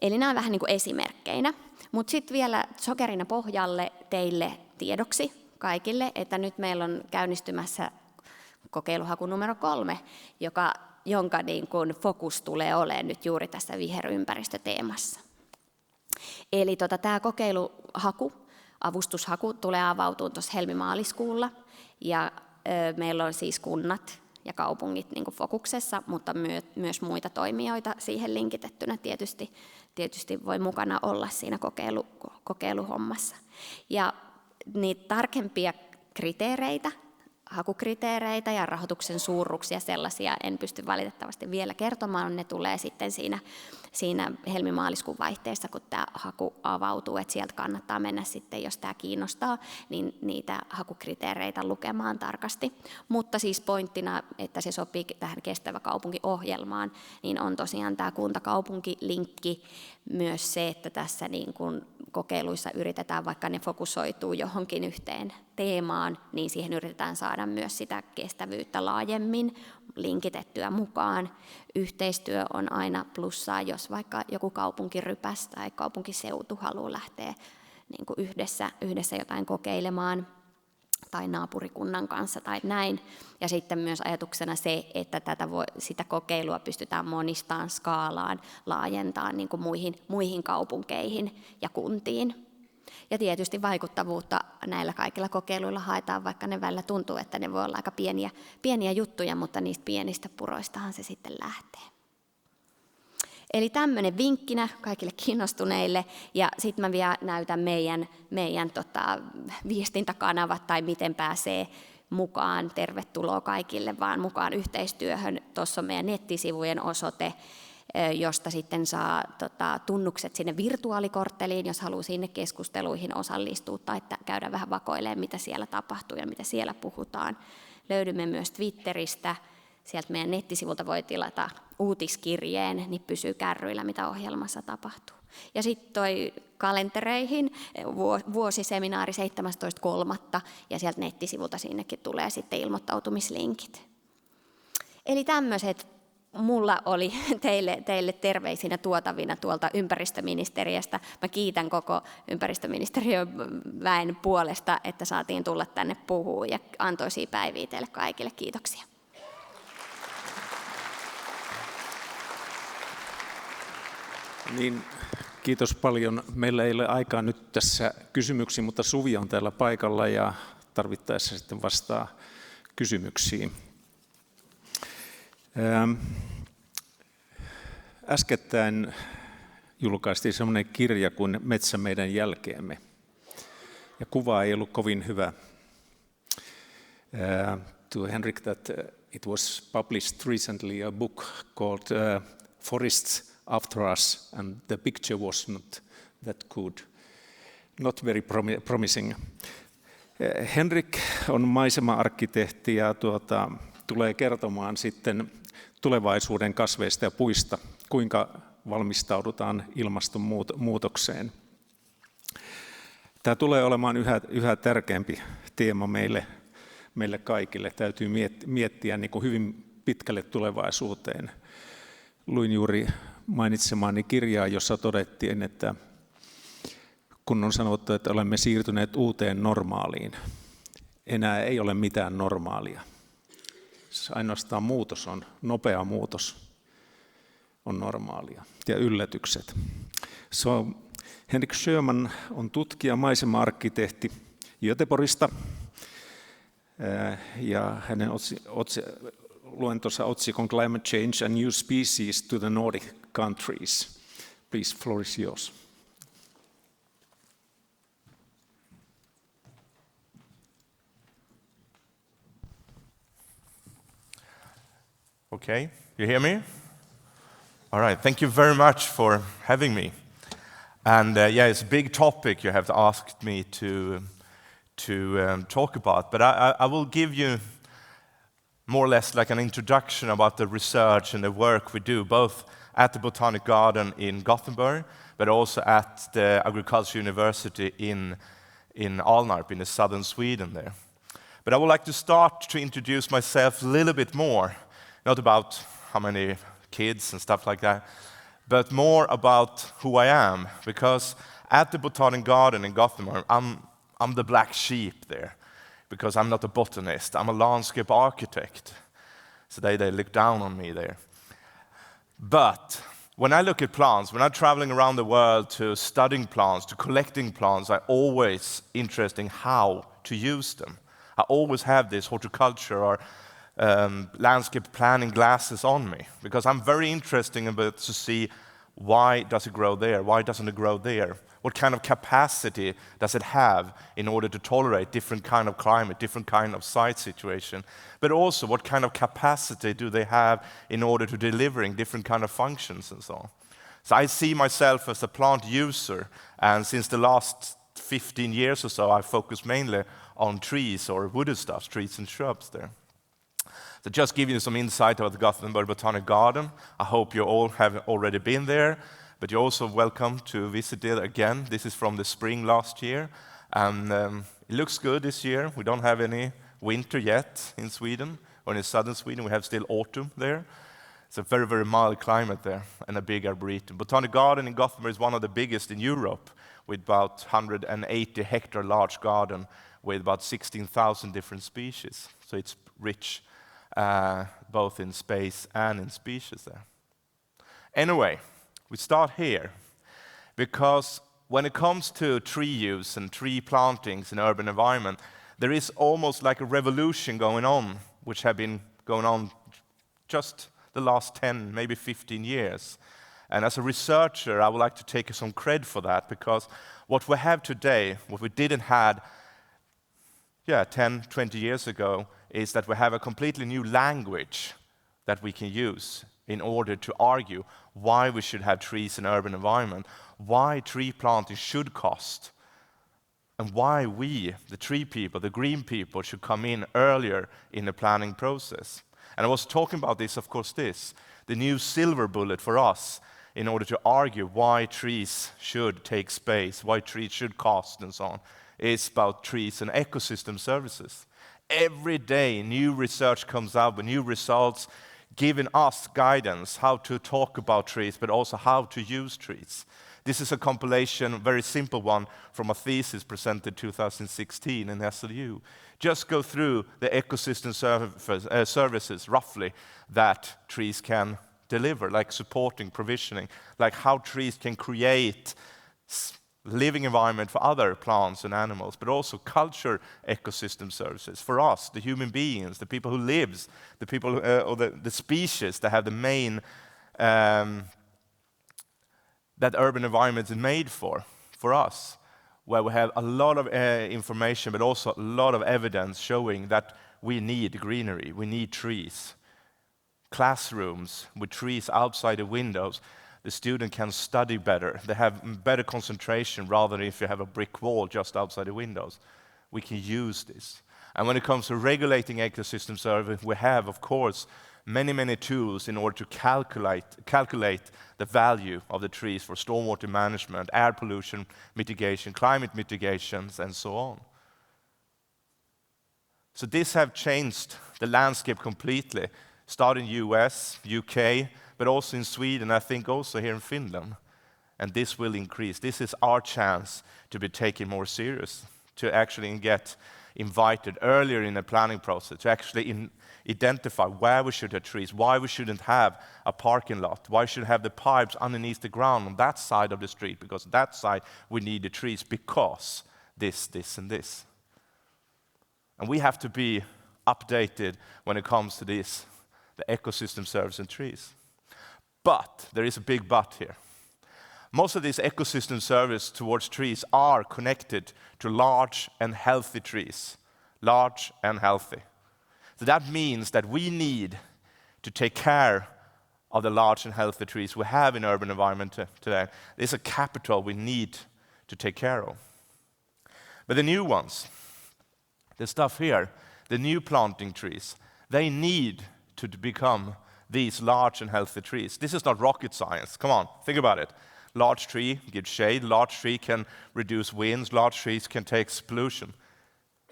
Eli nämä vähän niin kuin esimerkkeinä, mutta sitten vielä sokerina pohjalle teille tiedoksi kaikille, että nyt meillä on käynnistymässä kokeiluhaku numero 3, jonka niin kuin fokus tulee olemaan nyt juuri tässä viherympäristöteemassa. Eli tämä kokeiluhaku, avustushaku tulee avautumaan tuossa helmimaaliskuulla ja meillä on siis kunnat ja kaupungit niin kuin fokuksessa, mutta myös muita toimijoita siihen linkitettynä tietysti voi mukana olla siinä kokeiluhommassa. Ja niitä tarkempia kriteereitä, hakukriteereitä ja rahoituksen suuruuksia sellaisia en pysty valitettavasti vielä kertomaan. Ne tulee sitten siinä helmimaaliskuun vaihteessa, kun tämä haku avautuu, että sieltä kannattaa mennä sitten, jos tämä kiinnostaa, niin niitä hakukriteereitä lukemaan tarkasti. Mutta siis pointtina, että se sopii tähän kestävä kaupunki-ohjelmaan, niin on tosiaan tämä kuntakaupunki-linkki, myös se, että tässä niin kuin kokeiluissa yritetään, vaikka ne fokusoituu johonkin yhteen teemaan, niin siihen yritetään saada myös sitä kestävyyttä laajemmin linkitettyä mukaan. Yhteistyö on aina plussaa, jos vaikka joku kaupunkirypäs tai kaupunkiseutu haluaa lähteä niin kuin yhdessä jotain kokeilemaan tai naapurikunnan kanssa tai näin. Ja sitten myös ajatuksena se, että sitä kokeilua pystytään monistaan skaalaan, laajentamaan niin kuin muihin kaupunkeihin ja kuntiin. Ja tietysti vaikuttavuutta näillä kaikilla kokeiluilla haetaan, vaikka ne välillä tuntuu, että ne voi olla aika pieniä juttuja, mutta niistä pienistä puroistahan se sitten lähtee. Eli tämmöinen vinkkinä kaikille kiinnostuneille, ja sitten mä vielä näytän meidän viestintäkanavat tai miten pääsee mukaan. Tervetuloa kaikille vaan mukaan yhteistyöhön. Tuossa on meidän nettisivujen osoite, josta sitten saa tunnukset sinne virtuaalikortteliin, jos haluaa sinne keskusteluihin osallistua tai käydä vähän vakoilemaan, mitä siellä tapahtuu ja mitä siellä puhutaan. Löydymme myös Twitteristä. Sieltä meidän nettisivulta voi tilata uutiskirjeen, niin pysyy kärryillä, mitä ohjelmassa tapahtuu. Ja sitten toi kalentereihin vuosiseminaari 17.3. ja sieltä nettisivulta sinnekin tulee sitten ilmoittautumislinkit. Eli tämmöiset mulla oli teille terveisinä tuotavina tuolta ympäristöministeriöstä. Mä kiitän koko ympäristöministeriön väen puolesta, että saatiin tulla tänne puhumaan ja antoisia päiviä teille kaikille. Kiitoksia. Niin, kiitos paljon. Meillä ei ole aikaa nyt tässä kysymyksiin, mutta Suvi on täällä paikalla ja tarvittaessa sitten vastaa kysymyksiin. Äskettäin julkaistiin semmoinen kirja kuin Metsä meidän jälkeemme. Ja kuva ei ollut kovin hyvä. To Henrik that it was published recently a book called Forests After Us, and the picture was not that good, not very promising. Henrik on maisema-arkkitehti ja tulee kertomaan sitten tulevaisuuden kasveista ja puista, kuinka valmistaudutaan ilmastonmuutokseen. Tämä tulee olemaan yhä tärkeämpi teema meille kaikille. Täytyy miettiä niin kuin hyvin pitkälle tulevaisuuteen. Luin juuri mainitsemaani kirjaa, jossa todettiin, että kun on sanottu, että olemme siirtyneet uuteen normaaliin, enää ei ole mitään normaalia. Ainoastaan muutos on, nopea muutos on normaalia ja yllätykset. Henrik Sjöman on tutkija, maisema-arkkitehti Göteborgista ja hänen luentonsa otsikon Climate Change and New Species to the Nordic Countries. Please, floor is yours. Okay, you hear me? All right, thank you very much for having me. And yeah, it's a big topic you have asked me to talk about, but I will give you more or less like an introduction about the research and the work we do, both at the Botanic Garden in Gothenburg, but also at the Agriculture University in Alnarp, in the southern Sweden there. But I would like to start to introduce myself a little bit more, not about how many kids and stuff like that, but more about who I am, because at the Botanic Garden in Gothenburg, I'm the black sheep there, because I'm not a botanist, I'm a landscape architect. So they look down on me there. But when I look at plants, when I'm traveling around the world to studying plants, to collecting plants, I'm always interested in how to use them. I always have this horticulture or landscape planning glasses on me, because I'm very interested about to see why does it grow there, why doesn't it grow there? What kind of capacity does it have in order to tolerate different kind of climate, different kind of site situation? But also, what kind of capacity do they have in order to delivering different kind of functions and so on? So I see myself as a plant user, and since the last 15 years or so, I focus mainly on trees or wooded stuff, trees and shrubs there. So just give you some insight about the Gothenburg Botanic Garden. I hope you all have already been there, but you're also welcome to visit it again. This is from the spring last year, and it looks good this year. We don't have any winter yet in Sweden, or in southern Sweden. We have still autumn there. It's a very, very mild climate there, and a big arboretum. Botanic Garden in Gothenburg is one of the biggest in Europe, with about 180 hectare large garden with about 16,000 different species. So it's rich both in space and in species there. Anyway, we start here because when it comes to tree use and tree plantings in urban environment, there is almost like a revolution going on, which have been going on just the last 10, maybe 15 years. And as a researcher, I would like to take some credit for that, because what we have today, what we didn't have 10, 20 years ago, is that we have a completely new language that we can use in order to argue why we should have trees in urban environment, why tree planting should cost, and why we, the tree people, the green people, should come in earlier in the planning process. And I was talking about this, of course, the new silver bullet for us in order to argue why trees should take space, why trees should cost, and so on, is about trees and ecosystem services. Every day, new research comes out with new results, giving us guidance how to talk about trees, but also how to use trees. This is a compilation, a very simple one, from a thesis presented 2016 in SLU. Just go through the ecosystem services, roughly, that trees can deliver, like supporting, provisioning, like how trees can create living environment for other plants and animals, but also culture ecosystem services for us, the human beings, the people who live, the people or the species that have the main that urban environment is made for us, where we have a lot of information, but also a lot of evidence showing that we need greenery, we need trees. Classrooms with trees outside the windows, the student can study better. They have better concentration rather than if you have a brick wall just outside the windows. We can use this. And when it comes to regulating ecosystem service, we have, of course, many tools in order to calculate the value of the trees for stormwater management, air pollution mitigation, climate mitigations, and so on. So this have changed the landscape completely, starting in US, UK, but also in Sweden, I think also here in Finland. And this will increase. This is our chance to be taken more serious, to actually get invited earlier in the planning process, to actually identify where we should have trees, why we shouldn't have a parking lot, why we should have the pipes underneath the ground on that side of the street, because that side we need the trees because this, and this. And we have to be updated when it comes to this, the ecosystem service and trees. But there is a big but here. Most of these ecosystem service towards trees are connected to large and healthy trees. Large and healthy. So that means that we need to take care of the large and healthy trees we have in urban environment today. There's a capital we need to take care of. But the new ones, the stuff here, the new planting trees, they need to become these large and healthy trees. This is not rocket science. Come on, think about it. Large tree gives shade, large tree can reduce winds, large trees can take pollution.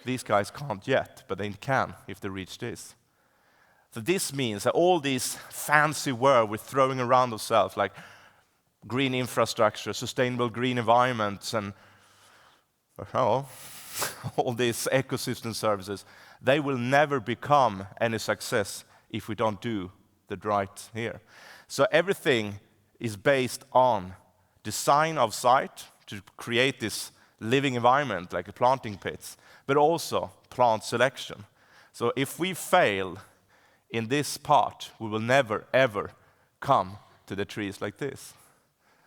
These guys can't yet, but they can if they reach this. So this means that all these fancy words we're throwing around ourselves, like green infrastructure, sustainable green environments, and all these ecosystem services, they will never become any success if we don't do the right here. So everything is based on design of site to create this living environment like a planting pits, but also plant selection. So if we fail in this part, we will never ever come to the trees like this.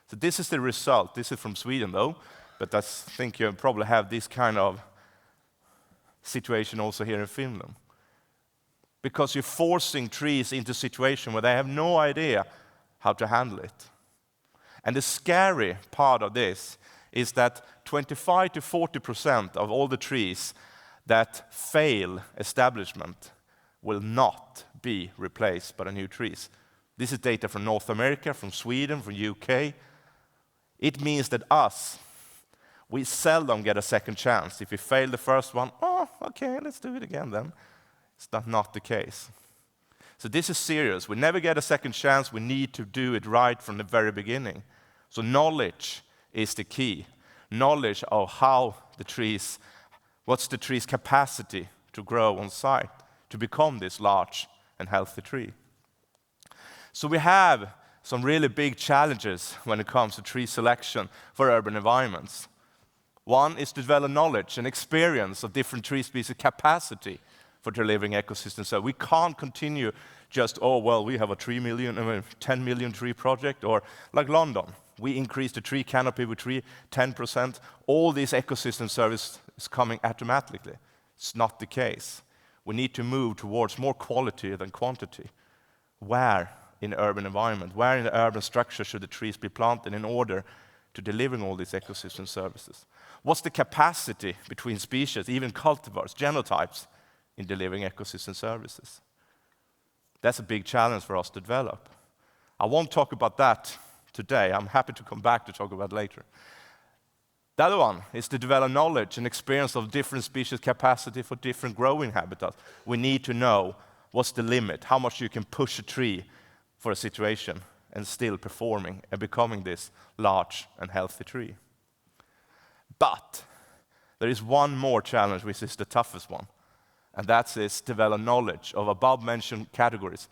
So this is the result. This is from Sweden though, but I think you probably have this kind of situation also here in Finland. Because you're forcing trees into a situation where they have no idea how to handle it. And the scary part of this is that 25 to 40% of all the trees that fail establishment will not be replaced by the new trees. This is data from North America, from Sweden, from UK. It means that we seldom get a second chance. If we fail the first one, okay, let's do it again then. It's not the case. So this is serious. We never get a second chance. We need to do it right from the very beginning. So knowledge is the key. Knowledge of how the trees, what's the tree's capacity to grow on site, to become this large and healthy tree. So we have some really big challenges when it comes to tree selection for urban environments. One is to develop knowledge and experience of different tree species capacity for delivering ecosystems. So we can't continue just, oh, well, we have a 10 million tree project, or like London, we increased the tree canopy with 10%. All these ecosystem service is coming automatically. It's not the case. We need to move towards more quality than quantity. Where in the urban environment, where in the urban structure should the trees be planted in order to deliver all these ecosystem services? What's the capacity between species, even cultivars, genotypes, in delivering ecosystem services? That's a big challenge for us to develop. I won't talk about that today. I'm happy to come back to talk about it later. The other one is to develop knowledge and experience of different species capacity for different growing habitats. We need to know what's the limit, how much you can push a tree for a situation and still performing and becoming this large and healthy tree. But there is one more challenge, which is the toughest one, and that is develop knowledge of above-mentioned categories,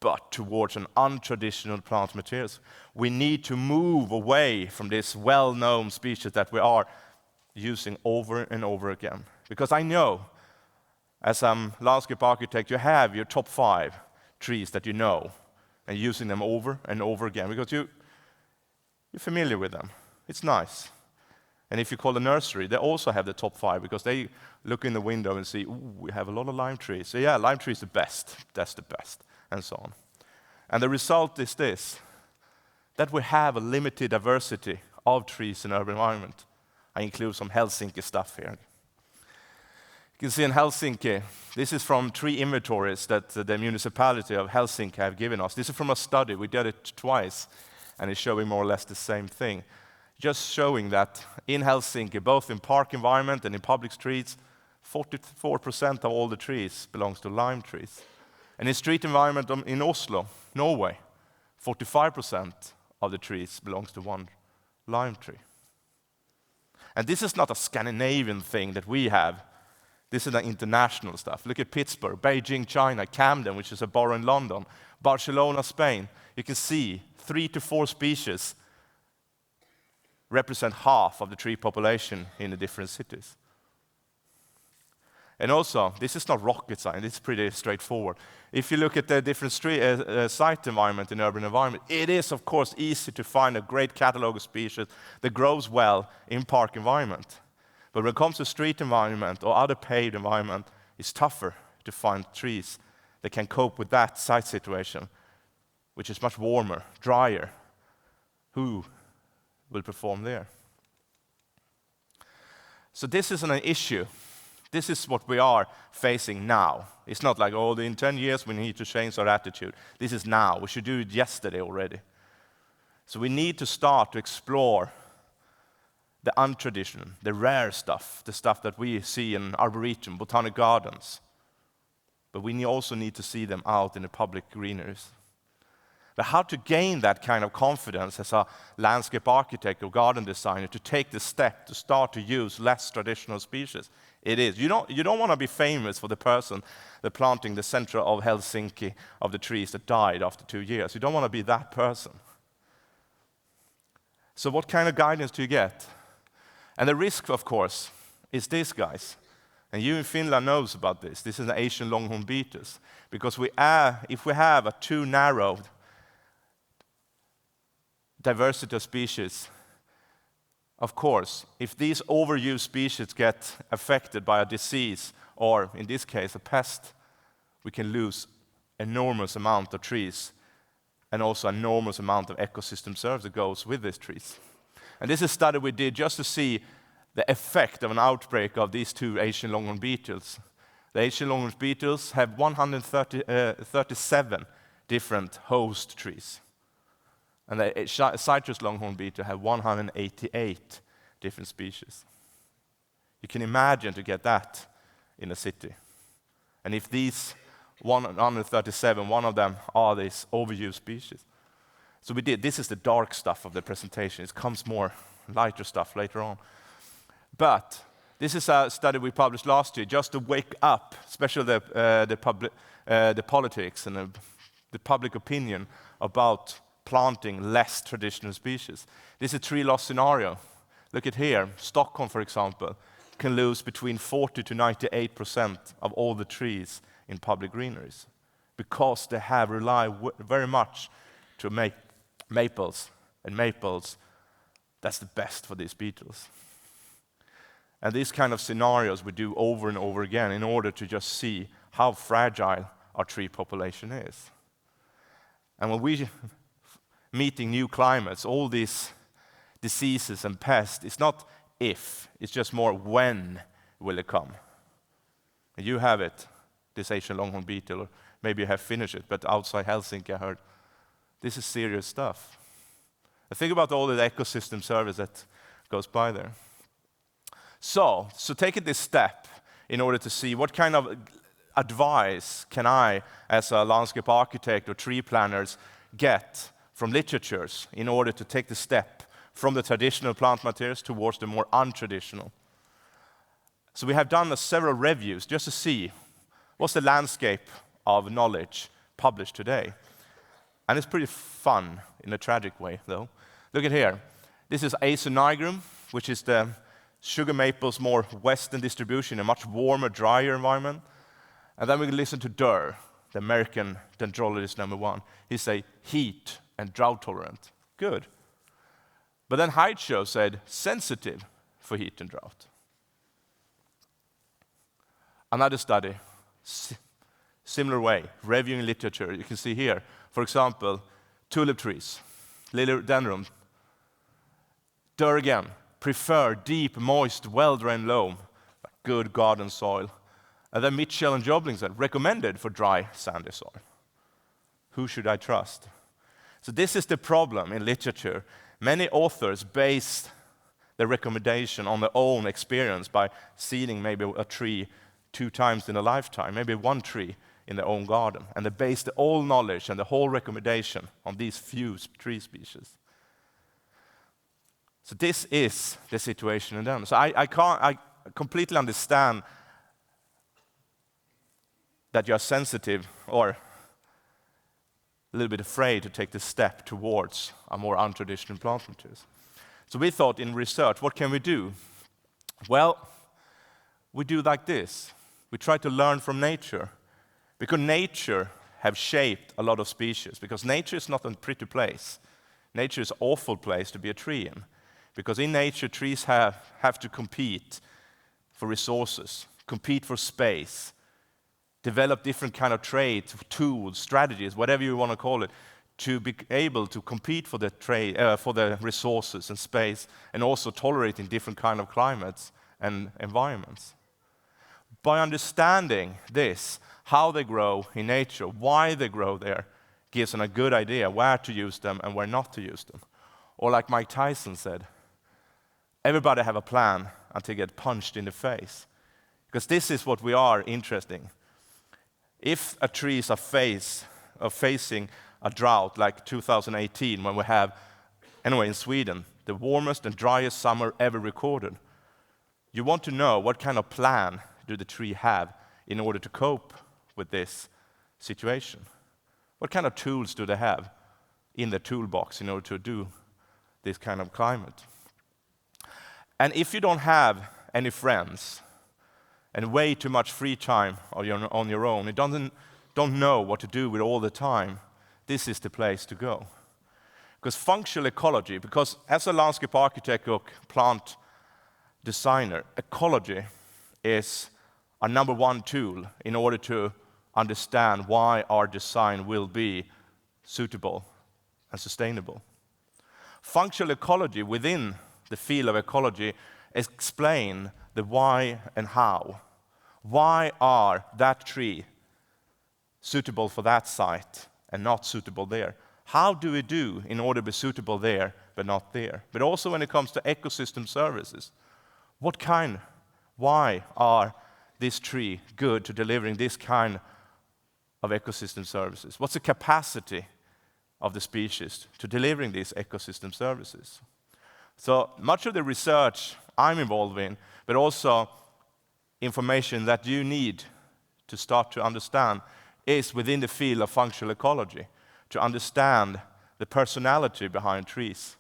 but towards an untraditional plant materials. We need to move away from this well-known species that we are using over and over again. Because I know, as a landscape architect, you have your top 5 trees that you know, and using them over and over again, because you're familiar with them. It's nice. And if you call a nursery, they also have the top 5, because they look in the window and see, ooh, we have a lot of lime trees. So yeah, lime tree is the best. That's the best, and so on. And the result is this, that we have a limited diversity of trees in urban environment. I include some Helsinki stuff here. You can see in Helsinki, this is from tree inventories that the municipality of Helsinki have given us. This is from a study, we did it twice, and it's showing more or less the same thing. Just showing that in Helsinki, both in park environment and in public streets, 44% of all the trees belongs to lime trees. And in street environment in Oslo, Norway, 45% of the trees belongs to one lime tree. And this is not a Scandinavian thing that we have. This is the international stuff. Look at Pittsburgh, Beijing, China, Camden, which is a borough in London, Barcelona, Spain. You can see 3 to 4 species represent half of the tree population in the different cities. And also, this is not rocket science, it's pretty straightforward. If you look at the different site environment in urban environment, it is of course easy to find a great catalog of species that grows well in park environment. But when it comes to street environment or other paved environment, it's tougher to find trees that can cope with that site situation, which is much warmer, drier. Who will perform there? So this isn't an issue. This is what we are facing now. It's not like, oh, in 10 years we need to change our attitude. This is now. We should do it yesterday already. So we need to start to explore the untraditional, the rare stuff, the stuff that we see in arboretum, botanic gardens. But we also need to see them out in the public greeneries. But how to gain that kind of confidence as a landscape architect or garden designer to take the step to start to use less traditional species? It is. You don't want to be famous for the person that planting the center of Helsinki of the trees that died after 2 years. You don't want to be that person. So what kind of guidance do you get? And the risk, of course, is this, guys. And you in Finland knows about this. This is the Asian longhorn beetles. Because if we have a too narrow diversity of species, of course, if these overused species get affected by a disease, or in this case, a pest, we can lose enormous amount of trees and also enormous amount of ecosystem service that goes with these trees. And this is a study we did just to see the effect of an outbreak of these 2 Asian longhorn beetles. The Asian longhorn beetles have 137 different host trees. And the citrus longhorn beetle have 188 different species. You can imagine to get that in a city. And if these 137, one of them are these overused species. So we did, this is the dark stuff of the presentation. It comes more lighter stuff later on. But this is a study we published last year just to wake up, especially the politics and the public opinion about planting less traditional species. This is a tree loss scenario. Look at here, Stockholm, for example, can lose between 40 to 98% of all the trees in public greeneries because they have relied very much to make maples, and maples, that's the best for these beetles. And these kind of scenarios we do over and over again in order to just see how fragile our tree population is. And when we meeting new climates, all these diseases and pests, it's not if, it's just more when will it come. And you have it, this Asian longhorn beetle, or maybe you have finished it, but outside Helsinki I heard, this is serious stuff. I think about all the ecosystem service that goes by there. So take this step in order to see what kind of advice can I, as a landscape architect or tree planners, get from literatures in order to take the step from the traditional plant materials towards the more untraditional. So we have done several reviews just to see what's the landscape of knowledge published today. And it's pretty fun in a tragic way, though. Look at here. This is Acer nigrum, which is the sugar maple's more western distribution, a much warmer, drier environment. And then we listen to Durr, the American dendrologist #1. He's a heat and drought tolerant. Good. But then Heitschow said sensitive for heat and drought. Another study, similar way, reviewing literature. You can see here, for example, tulip trees, Lilodendron. Durr again, prefer deep, moist, well-drained loam, good garden soil. And then Mitchell and Jobling said, recommended for dry, sandy soil. Who should I trust? So this is the problem in literature. Many authors base their recommendation on their own experience by seeding maybe a tree 2 times in a lifetime, maybe 1 tree in their own garden. And they base the whole knowledge and the whole recommendation on these few tree species. So this is the situation in them. So I completely understand that you're sensitive or a little bit afraid to take the step towards a more untraditional plant materials. So we thought in research, what can we do? Well, we do like this. We try to learn from nature, because nature have shaped a lot of species, because nature is not a pretty place. Nature is an awful place to be a tree in, because in nature, trees have to compete for resources, compete for space, develop different kind of traits, tools, strategies, whatever you want to call it, to be able to compete for the resources and space, and also tolerating different kind of climates and environments. By understanding this, how they grow in nature, why they grow there, gives them a good idea where to use them and where not to use them. Or like Mike Tyson said, everybody have a plan until you get punched in the face. Because this is what we are interested in. If a tree is facing a drought like 2018, when we have, anyway in Sweden, the warmest and driest summer ever recorded, you want to know what kind of plan do the tree have in order to cope with this situation. What kind of tools do they have in the toolbox in order to do this kind of climate? And if you don't have any friends and way too much free time on your own, you don't know what to do with all the time, this is the place to go. Because functional ecology, because as a landscape architect or plant designer, ecology is our #1 tool in order to understand why our design will be suitable and sustainable. Functional ecology within the field of ecology explain the why and how. Why are that tree suitable for that site and not suitable there? How do we do in order to be suitable there but not there? But also when it comes to ecosystem services, why are this tree good to delivering this kind of ecosystem services? What's the capacity of the species to delivering these ecosystem services? So much of the research I'm involved in, but also information that you need to start to understand, is within the field of functional ecology, to understand the personality behind trees,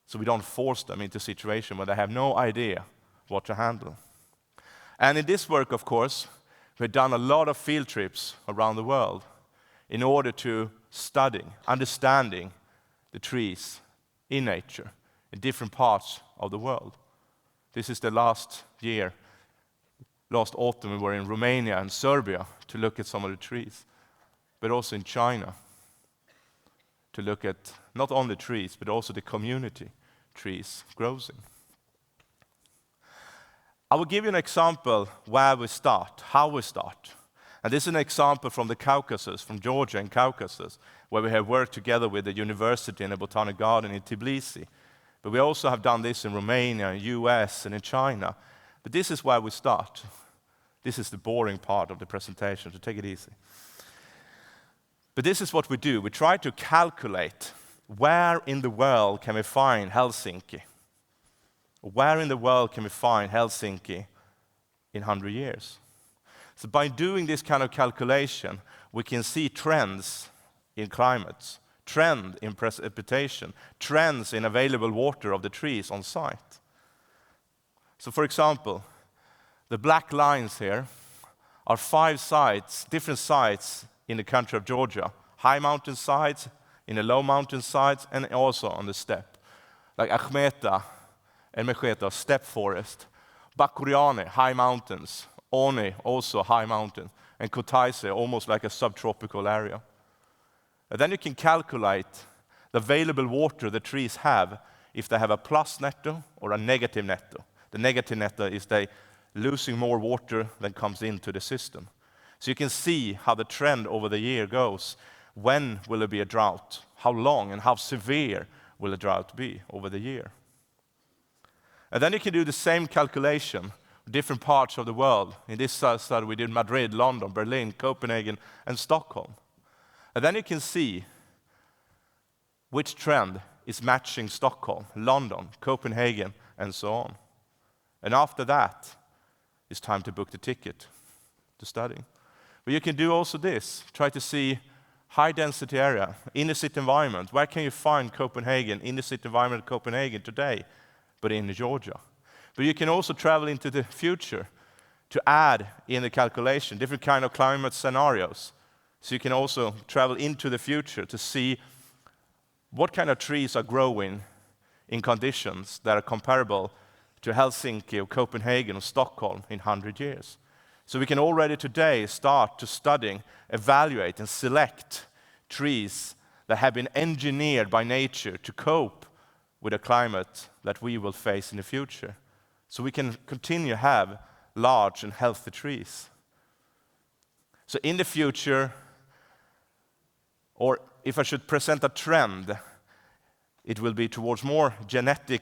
so we don't force them into a situation where they have no idea what to handle. And in this work, of course, we've done a lot of field trips around the world in order to understanding the trees in nature in different parts of the world. This is the last autumn, we were in Romania and Serbia to look at some of the trees, but also in China to look at not only trees, but also the community trees growing. I will give you an example where we start, how we start. And this is an example from the Caucasus, from Georgia and Caucasus, where we have worked together with the university and the Botanic garden in Tbilisi. But we also have done this in Romania, US, and in China. But this is where we start. This is the boring part of the presentation, so take it easy. But this is what we do. We try to calculate where in the world can we find Helsinki? Where in the world can we find Helsinki in 100 years? So by doing this kind of calculation, we can see trends in climates, trend in precipitation, trends in available water of the trees on site. So for example, the black lines here are 5 sites, different sites in the country of Georgia. High mountain sites, in the low mountain sites, and also on the steppe. Like Akhmeta and Mecheta, steppe forest. Bakuriane, high mountains. Oni, also high mountain. And Kutaisi, almost like a subtropical area. And then you can calculate the available water the trees have if they have a plus netto or a negative netto. The negative netto is they losing more water than comes into the system. So you can see how the trend over the year goes. When will there be a drought? How long and how severe will a drought be over the year? And then you can do the same calculation in different parts of the world. In this study we did Madrid, London, Berlin, Copenhagen, and Stockholm. And then you can see which trend is matching Stockholm, London, Copenhagen, and so on. And after that, it's time to book the ticket to study. But you can do also this, try to see high density area, inner city environment. Where can you find Copenhagen, inner city environment Copenhagen today, but in Georgia? But you can also travel into the future to add in the calculation different kind of climate scenarios. So you can also travel into the future to see what kind of trees are growing in conditions that are comparable to Helsinki or Copenhagen or Stockholm in 100 years. So we can already today start to studying, evaluate, and select trees that have been engineered by nature to cope with a climate that we will face in the future. So we can continue to have large and healthy trees. So in the future, or if I should present a trend, it will be towards more genetic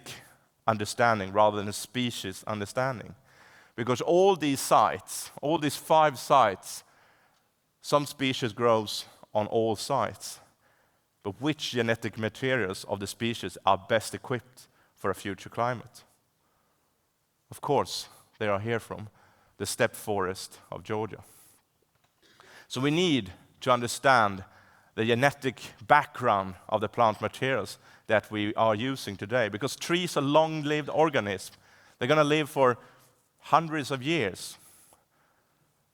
understanding rather than a species understanding. Because all these sites, all these 5 sites, some species grows on all sites. But which genetic materials of the species are best equipped for a future climate? Of course, they are here from the steppe forest of Georgia. So we need to understand the genetic background of the plant materials that we are using today. Because trees are long-lived organisms. They're going to live for hundreds of years.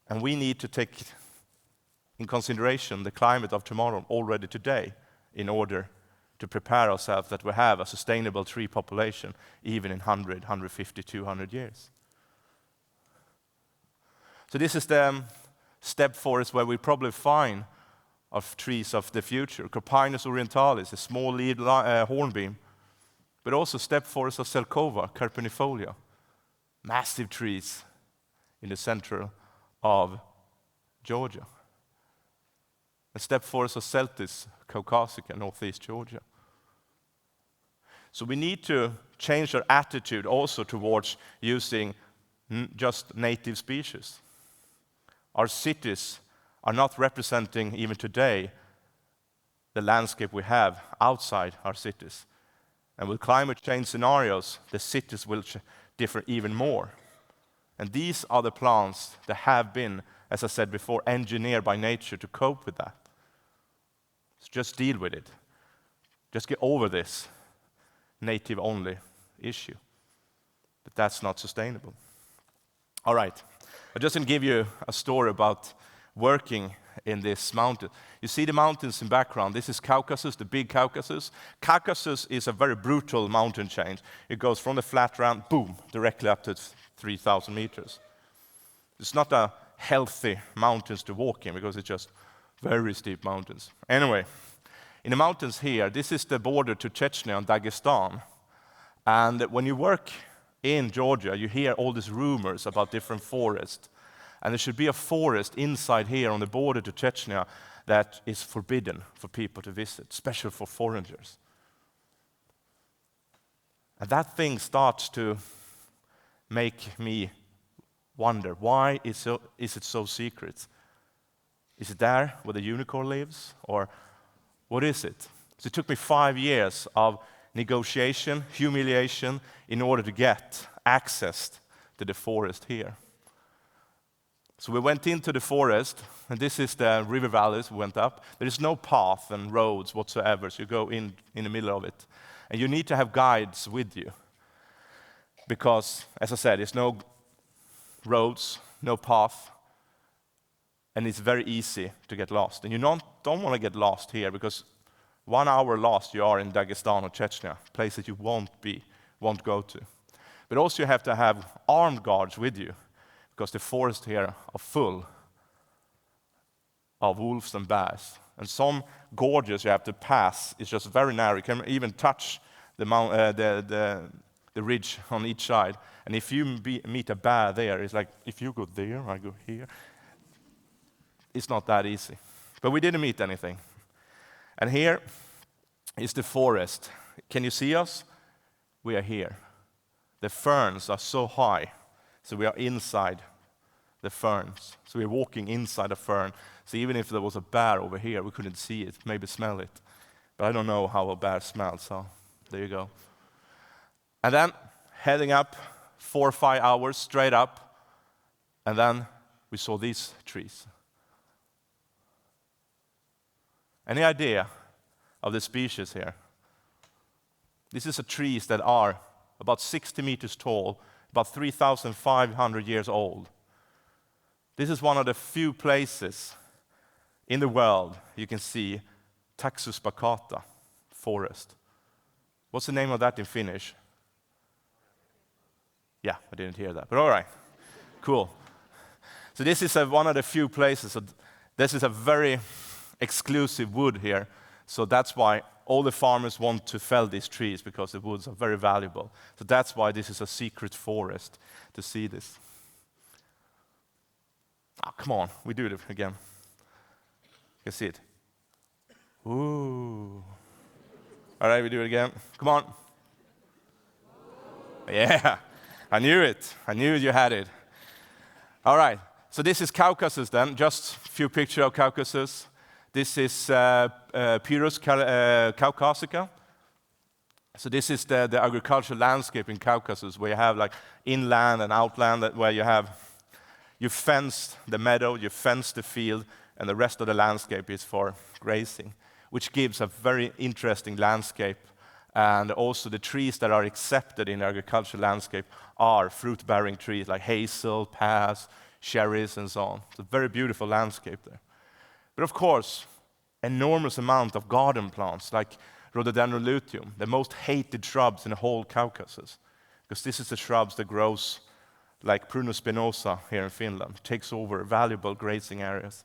And we need to take in consideration the climate of tomorrow already today in order to prepare ourselves that we have a sustainable tree population even in 100, 150, 200 years. So this is the steppe forest where we probably find of trees of the future. Copinus orientalis, a small-leaved hornbeam, but also steppe forest of Selkova, carpinifolia. Massive trees in the center of Georgia. A steppe forest of Celtis, Caucasica, northeast Georgia. So we need to change our attitude also towards using just native species. Our cities are not representing, even today, the landscape we have outside our cities. And with climate change scenarios, the cities will differ even more. And these are the plants that have been, as I said before, engineered by nature to cope with that. So just deal with it. just get over this native-only issue. But that's not sustainable. All right, I just want to give you a story about working in this mountain. You see the mountains in background. This is Caucasus, the big Caucasus. Caucasus is a very brutal mountain chain. It goes from the flat land, boom, directly up to 3,000 meters. It's not a healthy mountains to walk in because it's just very steep mountains. Anyway, in the mountains here, this is the border to Chechnya and Dagestan. And when you work in Georgia, you hear all these rumors about different forests. And there should be a forest inside here on the border to Chechnya that is forbidden for people to visit, especially for foreigners. And that thing starts to make me wonder, why is it so secret? Is it there where the unicorn lives? Or what is it? So it took me 5 years of negotiation, humiliation, in order to get access to the forest here. So we went into the forest, and this is the river valleys we went up. There is no path and roads whatsoever, so you go in the middle of it. And you need to have guides with you. Because, as I said, there's no roads, no path, and it's very easy to get lost. And you don't want to get lost here, because 1 hour lost you are in Dagestan or Chechnya, place that you won't go to. But also you have to have armed guards with you, because the forests here are full of wolves and bears. And some gorges you have to pass is just very narrow. You can even touch the ridge on each side. And if you meet a bear there, it's like, if you go there, I go here. It's not that easy. But we didn't meet anything. And here is the forest. Can you see us? We are here. The ferns are so high, so we are inside the ferns. So we're walking inside a fern. So even if there was a bear over here, we couldn't see it, maybe smell it. But I don't know how a bear smells, so there you go. And then heading up 4 or 5 hours straight up, and then we saw these trees. Any idea of the species here? This is trees that are about 60 meters tall, about 3,500 years old. This is one of the few places in the world you can see Taxus baccata forest. What's the name of that in Finnish? Yeah, I didn't hear that, but all right, cool. So this is one of the few places. This is a very exclusive wood here, so that's why all the farmers want to fell these trees, because the woods are very valuable. So that's why this is a secret forest, to see this. Oh, come on, we do it again. You can see it. Ooh. All right, we do it again. Come on. Yeah, I knew it. I knew you had it. All right, so this is Caucasus then, just a few pictures of Caucasus. This is Pyrrhus caucasica. So this is the agricultural landscape in Caucasus, where you have like inland and outland, where you fence the meadow, you fence the field, and the rest of the landscape is for grazing, which gives a very interesting landscape. And also the trees that are accepted in the agricultural landscape are fruit-bearing trees like hazel, pears, cherries, and so on. It's a very beautiful landscape there. But of course, enormous amount of garden plants like Rhododendron luteum, the most hated shrubs in the whole Caucasus, because this is the shrubs that grows like Prunus spinosa here in Finland, takes over valuable grazing areas.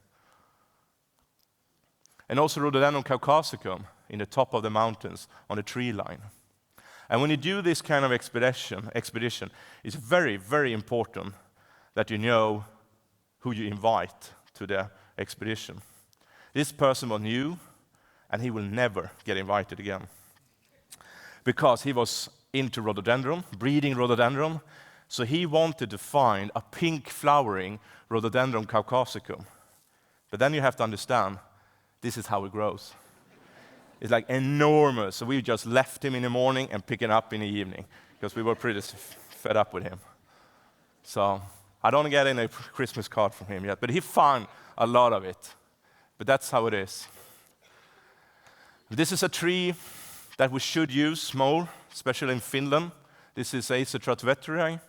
And also Rhododendron caucasicum in the top of the mountains on the tree line. And when you do this kind of expedition, it's very, very important that you know who you invite to the expedition. This person was new, and he will never get invited again, because he was into rhododendron, breeding rhododendron, so he wanted to find a pink flowering Rhododendron caucasicum. But then you have to understand, this is how it grows. It's like enormous, so we just left him in the morning and picked it up in the evening, because we were pretty fed up with him. So I don't get any Christmas card from him yet, but he found a lot of it. But that's how it is. This is a tree that we should use more, especially in Finland. This is Acer veterai,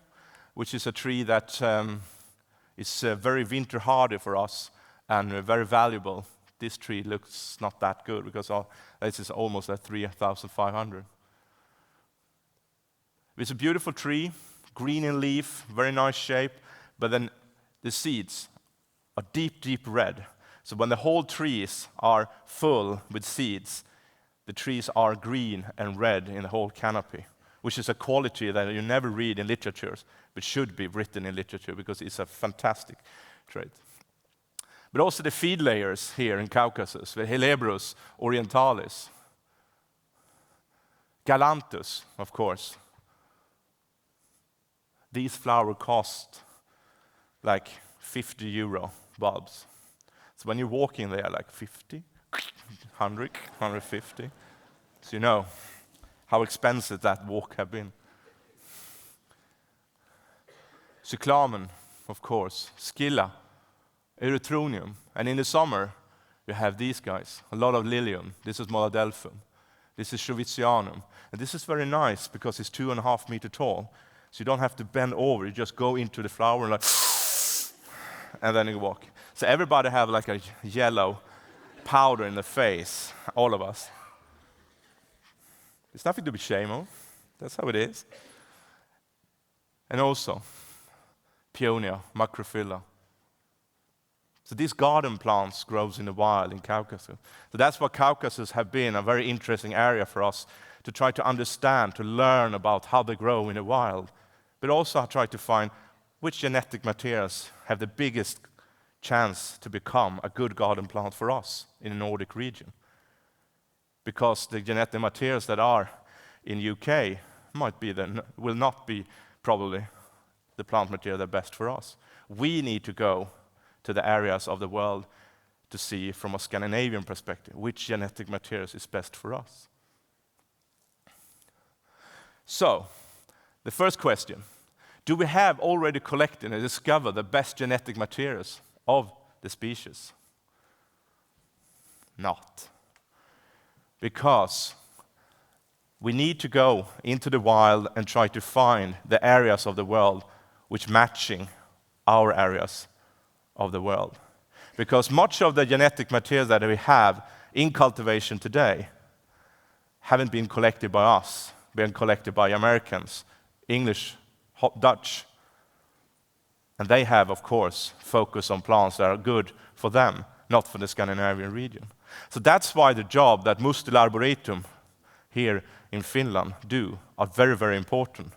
which is a tree that is very winter hardy for us and very valuable. This tree looks not that good because this is almost at 3,500. It's a beautiful tree, green in leaf, very nice shape, but then the seeds are deep, deep red. So when the whole trees are full with seeds, the trees are green and red in the whole canopy, which is a quality that you never read in literatures, but should be written in literature because it's a fantastic trait. But also the feed layers here in Caucasus, the Hellebrus orientalis, Galanthus, of course. These flowers cost like 50 euro bulbs. So when you walk in there, like 50, 100, 150. So you know how expensive that walk have been. Cyclamen, of course, Scilla, Erythronium. And in the summer, you have these guys, a lot of Lilium. This is Monadelphum. This is Shovitianum. And this is very nice because it's 2.5 meters tall. So you don't have to bend over, you just go into the flower and like, and then you walk. So everybody have like a yellow powder in the face, all of us. It's nothing to be ashamed of, that's how it is. And also, Peonia, Macrophylla. So these garden plants grows in the wild in Caucasus. So that's what Caucasus have been a very interesting area for us to try to understand, to learn about how they grow in the wild, but also try to find which genetic materials have the biggest chance to become a good garden plant for us in the Nordic region. Because the genetic materials that are in UK will not be probably the plant material that are best for us. We need to go to the areas of the world to see from a Scandinavian perspective which genetic materials is best for us. So, the first question, do we have already collected and discovered the best genetic materials of the species? Not. Because we need to go into the wild and try to find the areas of the world which matching our areas of the world. Because much of the genetic materials that we have in cultivation today haven't been collected by us, been collected by Americans, English, Dutch. And they have, of course, focused on plants that are good for them, not for the Scandinavian region. So that's why the job that Mustela Arboretum here in Finland do are very, very important.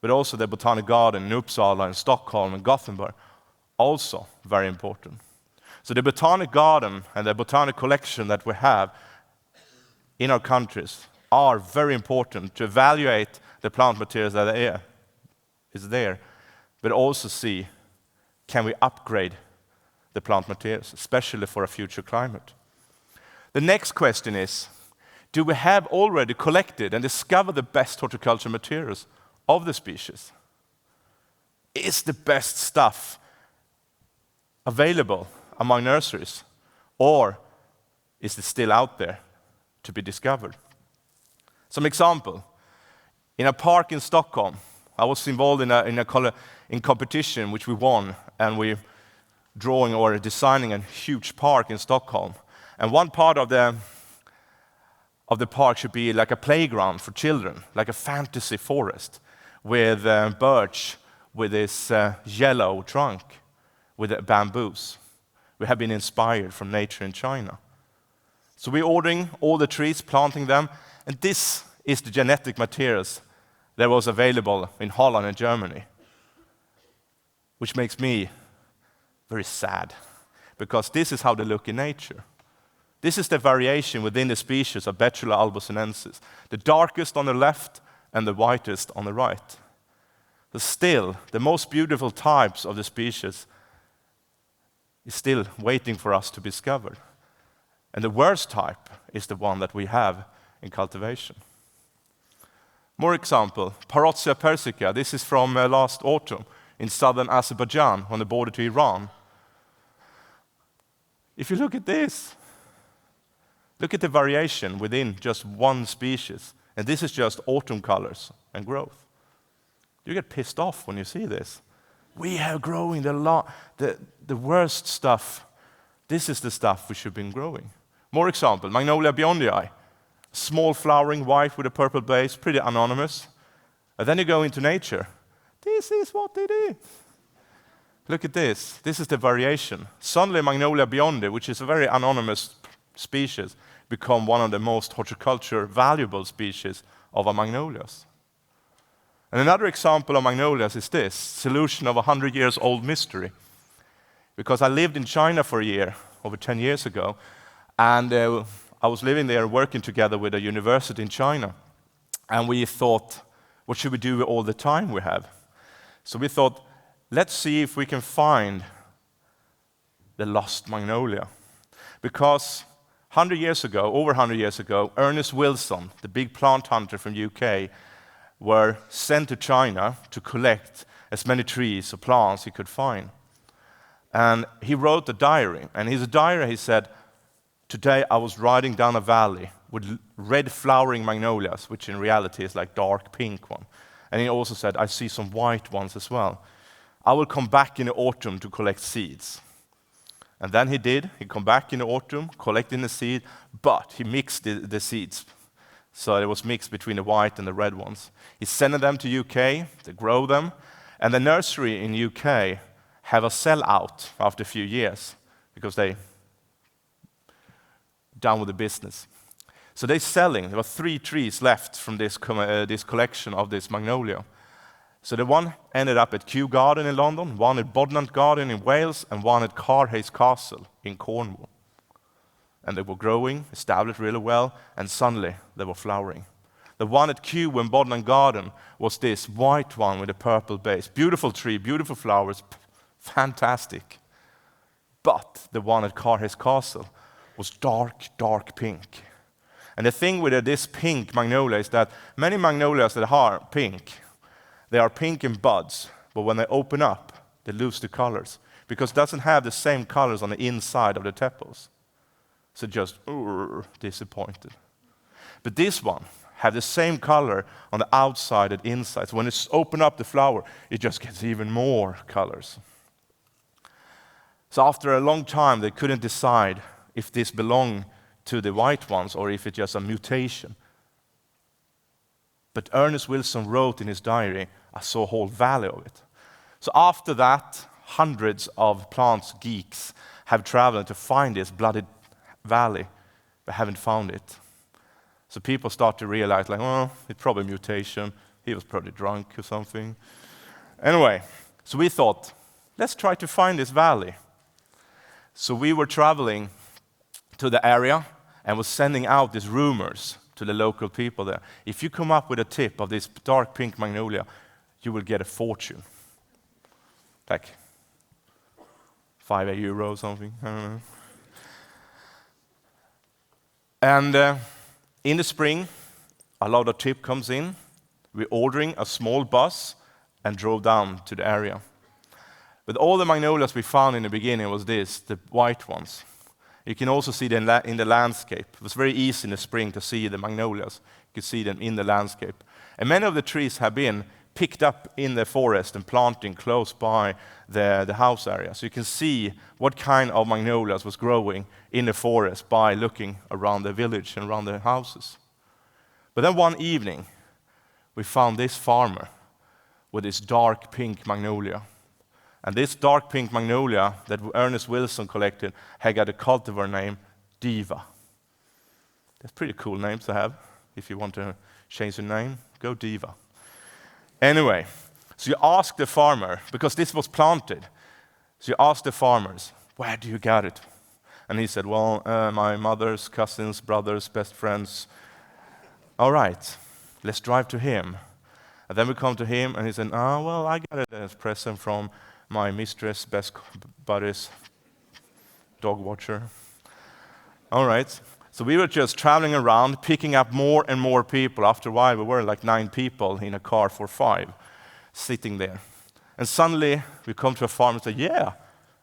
But also the Botanic Garden in Uppsala and Stockholm and Gothenburg, also very important. So the Botanic Garden and the botanic collection that we have in our countries are very important to evaluate the plant materials that is there, but also see, can we upgrade the plant materials, especially for a future climate. The next question is, do we have already collected and discovered the best horticulture materials of the species? Is the best stuff available among nurseries, or is it still out there to be discovered? Some example, in a park in Stockholm, I was involved in competition which we won, and we drawing or designing a huge park in Stockholm. And one part of the park should be like a playground for children, like a fantasy forest with birch with this yellow trunk with bamboos. We have been inspired from nature in China. So we're ordering all the trees, planting them, and this is the genetic materials that was available in Holland and Germany, which makes me very sad, because this is how they look in nature. This is the variation within the species of Betula albocinensis, the darkest on the left and the whitest on the right. But still, the most beautiful types of the species is still waiting for us to be discovered. And the worst type is the one that we have in cultivation. More example, Parotia persica. This is from last autumn in southern Azerbaijan on the border to Iran. If you look at this, Look at the variation within just one species. And this is just autumn colors and growth. You get pissed off when you see this. We are growing the worst stuff. This is the stuff we should have been growing. More example, Magnolia beyondii. Small flowering white with a purple base, pretty anonymous. And then you go into nature. This is what they do. Look at this. This is the variation. Suddenly Magnolia beyondii, which is a very anonymous species, become one of the most horticulture valuable species of our magnolias. And another example of magnolias is this, solution of a 100 years old mystery. Because I lived in China for a year, over 10 years ago, and I was living there working together with a university in China. And we thought, what should we do with all the time we have? So we thought, let's see if we can find the lost magnolia. Because 100 years ago, over 100 years ago, Ernest Wilson, the big plant hunter from UK, were sent to China to collect as many trees or plants he could find. And he wrote a diary. And in his diary he said, today I was riding down a valley with red flowering magnolias, which in reality is like dark pink one. And he also said, I see some white ones as well. I will come back in the autumn to collect seeds. And then he did. He come back in the autumn, collecting the seed, but he mixed the seeds. So it was mixed between the white and the red ones. He sent them to UK, to grow them. And the nursery in UK have a sell-out after a few years because they done with the business. So they're selling. There were 3 trees left from this collection of this magnolia. So the one ended up at Kew Garden in London, one at Botanic Garden in Wales, and one at Carhays Castle in Cornwall. And they were growing, established really well, and suddenly they were flowering. The one at Kew in Botanic Garden was this white one with a purple base. Beautiful tree, beautiful flowers, fantastic. But the one at Carhays Castle was dark, dark pink. And the thing with this pink magnolia is that many magnolias that are pink, they are pink in buds, but when they open up, they lose the colors because it doesn't have the same colors on the inside of the tepals. So just disappointed. But this one have the same color on the outside and inside. So when it's open up the flower, it just gets even more colors. So after a long time, they couldn't decide if this belonged to the white ones or if it's just a mutation. But Ernest Wilson wrote in his diary, I saw a whole valley of it. So after that, hundreds of plants geeks have traveled to find this bloody valley, but haven't found it. So people start to realize, like, oh, it's probably a mutation. He was probably drunk or something. Anyway, so we thought, let's try to find this valley. So we were traveling to the area and was sending out these rumors to the local people there. If you come up with a tip of this dark pink magnolia, you will get a fortune. Like €5 or something, I don't know. And in the spring, a lot of tip comes in. We're ordering a small bus and drove down to the area. But all the magnolias we found in the beginning was this, the white ones. You can also see them in the landscape. It was very easy in the spring to see the magnolias. You could see them in the landscape. And many of the trees have been picked up in the forest and planted close by the house area. So you can see what kind of magnolias was growing in the forest by looking around the village and around the houses. But then one evening, we found this farmer with this dark pink magnolia. And this dark pink magnolia that Ernest Wilson collected had got a cultivar name, Diva. That's a pretty cool name to have. If you want to change the name, go Diva. Anyway, so you ask the farmer, because this was planted, so you ask the farmers, where do you get it? And he said, well, my mother's cousins, brothers, best friends. All right, let's drive to him. And then we come to him, and he said, oh, well, I got it as a present from my mistress, best buddies, dog watcher. All right. So we were just traveling around, picking up more and more people. After a while, we were like 9 people in a car for 5, sitting there. And suddenly, we come to a farm and say, yeah,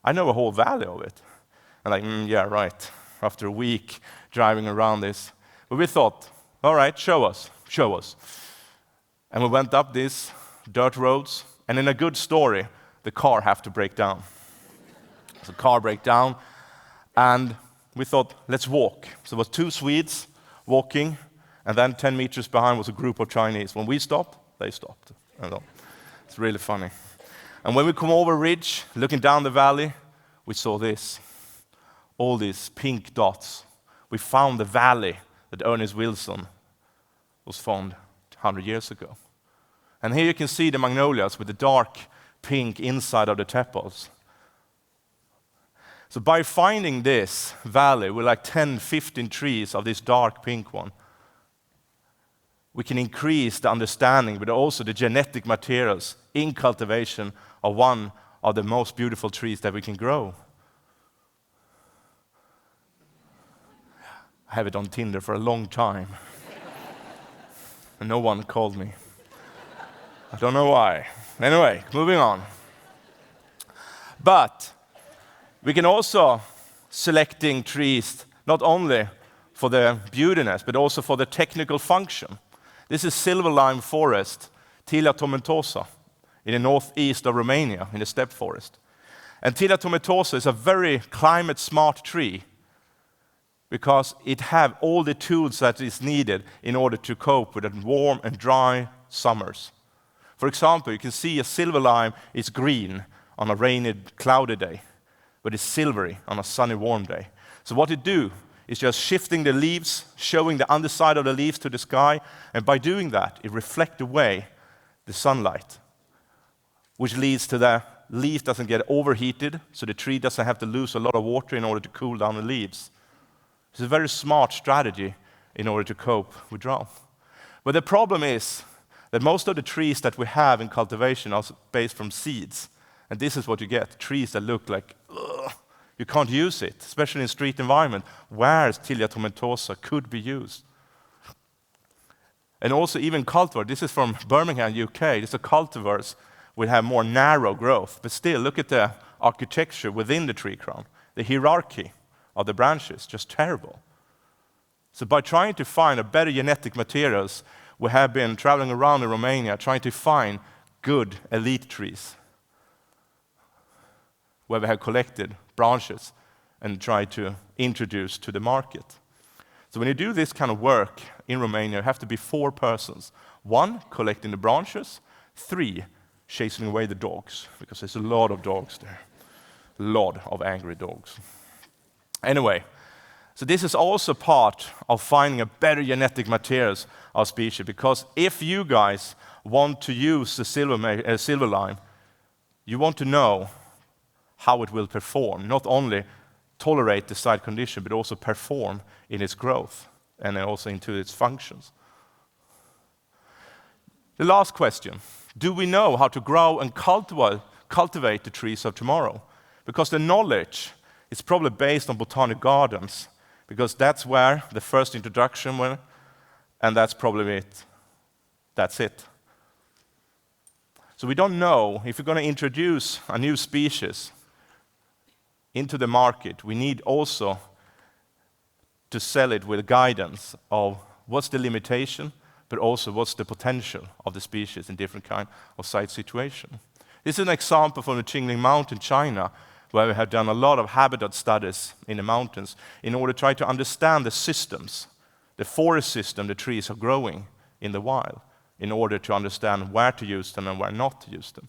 I know a whole valley of it. And like, yeah, right. after a week driving around this. But we thought, all right, show us. And we went up these dirt roads, and in a good story, the car have to break down. So the car break down, and we thought, let's walk. So it was 2 Swedes walking, and then 10 meters behind was a group of Chinese. When we stopped, they stopped. It's really funny. And when we come over a ridge, looking down the valley, we saw this. All these pink dots. We found the valley that Ernest Wilson was found 100 years ago. And here you can see the magnolias with the dark pink inside of the tepals. So by finding this valley with like 10, 15 trees of this dark pink one, we can increase the understanding, but also the genetic materials in cultivation of one of the most beautiful trees that we can grow. I have it on Tinder for a long time. And no one called me. I don't know why. Anyway, moving on. But we can also selecting trees not only for their beautiness, but also for the technical function. This is silver lime forest, Tilia tomentosa, in the northeast of Romania, in the steppe forest. And Tilia tomentosa is a very climate-smart tree because it has all the tools that is needed in order to cope with the warm and dry summers. For example, you can see a silver lime is green on a rainy, cloudy day, but it's silvery on a sunny, warm day. So what it do is just shifting the leaves, showing the underside of the leaves to the sky, and by doing that, it reflects away the sunlight, which leads to the leaf doesn't get overheated, so the tree doesn't have to lose a lot of water in order to cool down the leaves. It's a very smart strategy in order to cope with drought. But the problem is that most of the trees that we have in cultivation are based from seeds, and this is what you get, trees that look like, ugh. You can't use it, especially in street environment, where Tilia tomentosa could be used. And also even cultivar, this is from Birmingham, UK, these are cultivars will have more narrow growth, but still look at the architecture within the tree crown, the hierarchy of the branches, just terrible. So by trying to find a better genetic materials, we have been traveling around in Romania trying to find good elite trees, where we have collected branches and tried to introduce to the market. So when you do this kind of work in Romania, you have to be 4 persons. 1, collecting the branches. 3, chasing away the dogs, because there's a lot of dogs there. A lot of angry dogs. Anyway, so this is also part of finding a better genetic materials of species, because if you guys want to use the silver lime, you want to know how it will perform, not only tolerate the site condition, but also perform in its growth and also into its functions. The last question, do we know how to grow and cultivate the trees of tomorrow? Because the knowledge is probably based on botanic gardens, because that's where the first introduction went, and that's probably it. That's it. So we don't know if we're going to introduce a new species into the market, we need also to sell it with guidance of what's the limitation, but also what's the potential of the species in different kind of site situation. This is an example from the Qingling Mountain, China, where we have done a lot of habitat studies in the mountains in order to try to understand the systems, the forest system the trees are growing in the wild, in order to understand where to use them and where not to use them.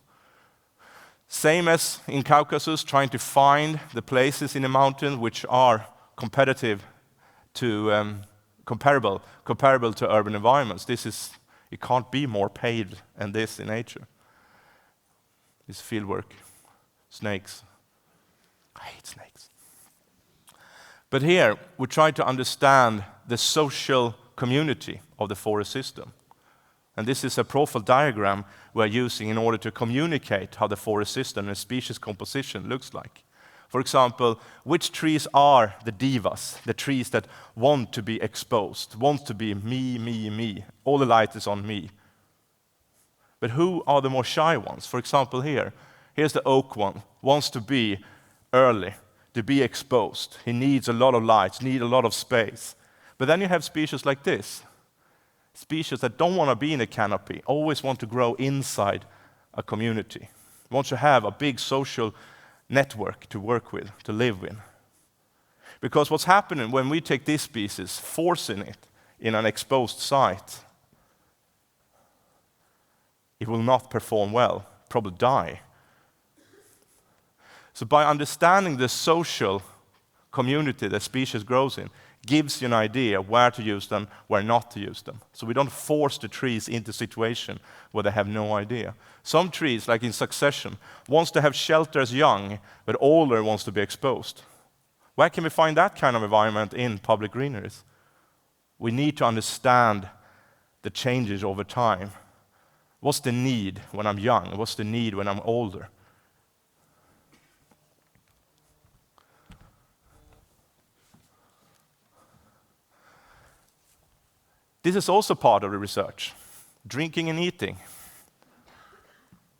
Same as in Caucasus, trying to find the places in the mountain which are comparable to urban environments. It can't be more paved than this in nature. This fieldwork, snakes. I hate snakes. But here, we try to understand the social community of the forest system. And this is a profile diagram we're using in order to communicate how the forest system and species composition looks like. For example, which trees are the divas, the trees that want to be exposed, want to be me, me, me. All the light is on me. But who are the more shy ones? For example, here's the oak one, wants to be early. to be exposed. He needs a lot of lights, need a lot of space. But then you have species like this. Species that don't want to be in a canopy, always want to grow inside a community, want to have a big social network to work with, to live with. Because what's happening when we take this species, forcing it in an exposed site, it will not perform well, probably die. So by understanding the social community that species grows in, gives you an idea where to use them, where not to use them. So we don't force the trees into a situation where they have no idea. Some trees, like in succession, wants to have shelter as young, but older wants to be exposed. Where can we find that kind of environment in public greeneries? We need to understand the changes over time. What's the need when I'm young? What's the need when I'm older? This is also part of the research. Drinking and eating.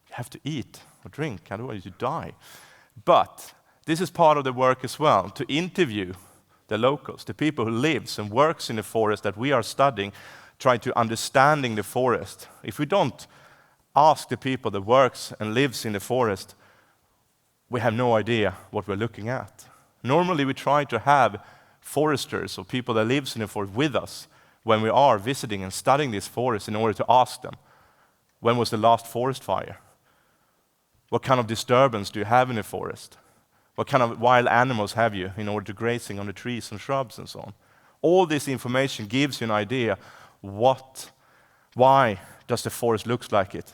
You have to eat or drink, otherwise you die. But this is part of the work as well, to interview the locals, the people who lives and works in the forest that we are studying, try to understanding the forest. If we don't ask the people that works and lives in the forest, we have no idea what we're looking at. Normally we try to have foresters or people that lives in the forest with us when we are visiting and studying this forest in order to ask them, when was the last forest fire? What kind of disturbance do you have in the forest? What kind of wild animals have you in order to grazing on the trees and shrubs and so on? All this information gives you an idea why does the forest look like it?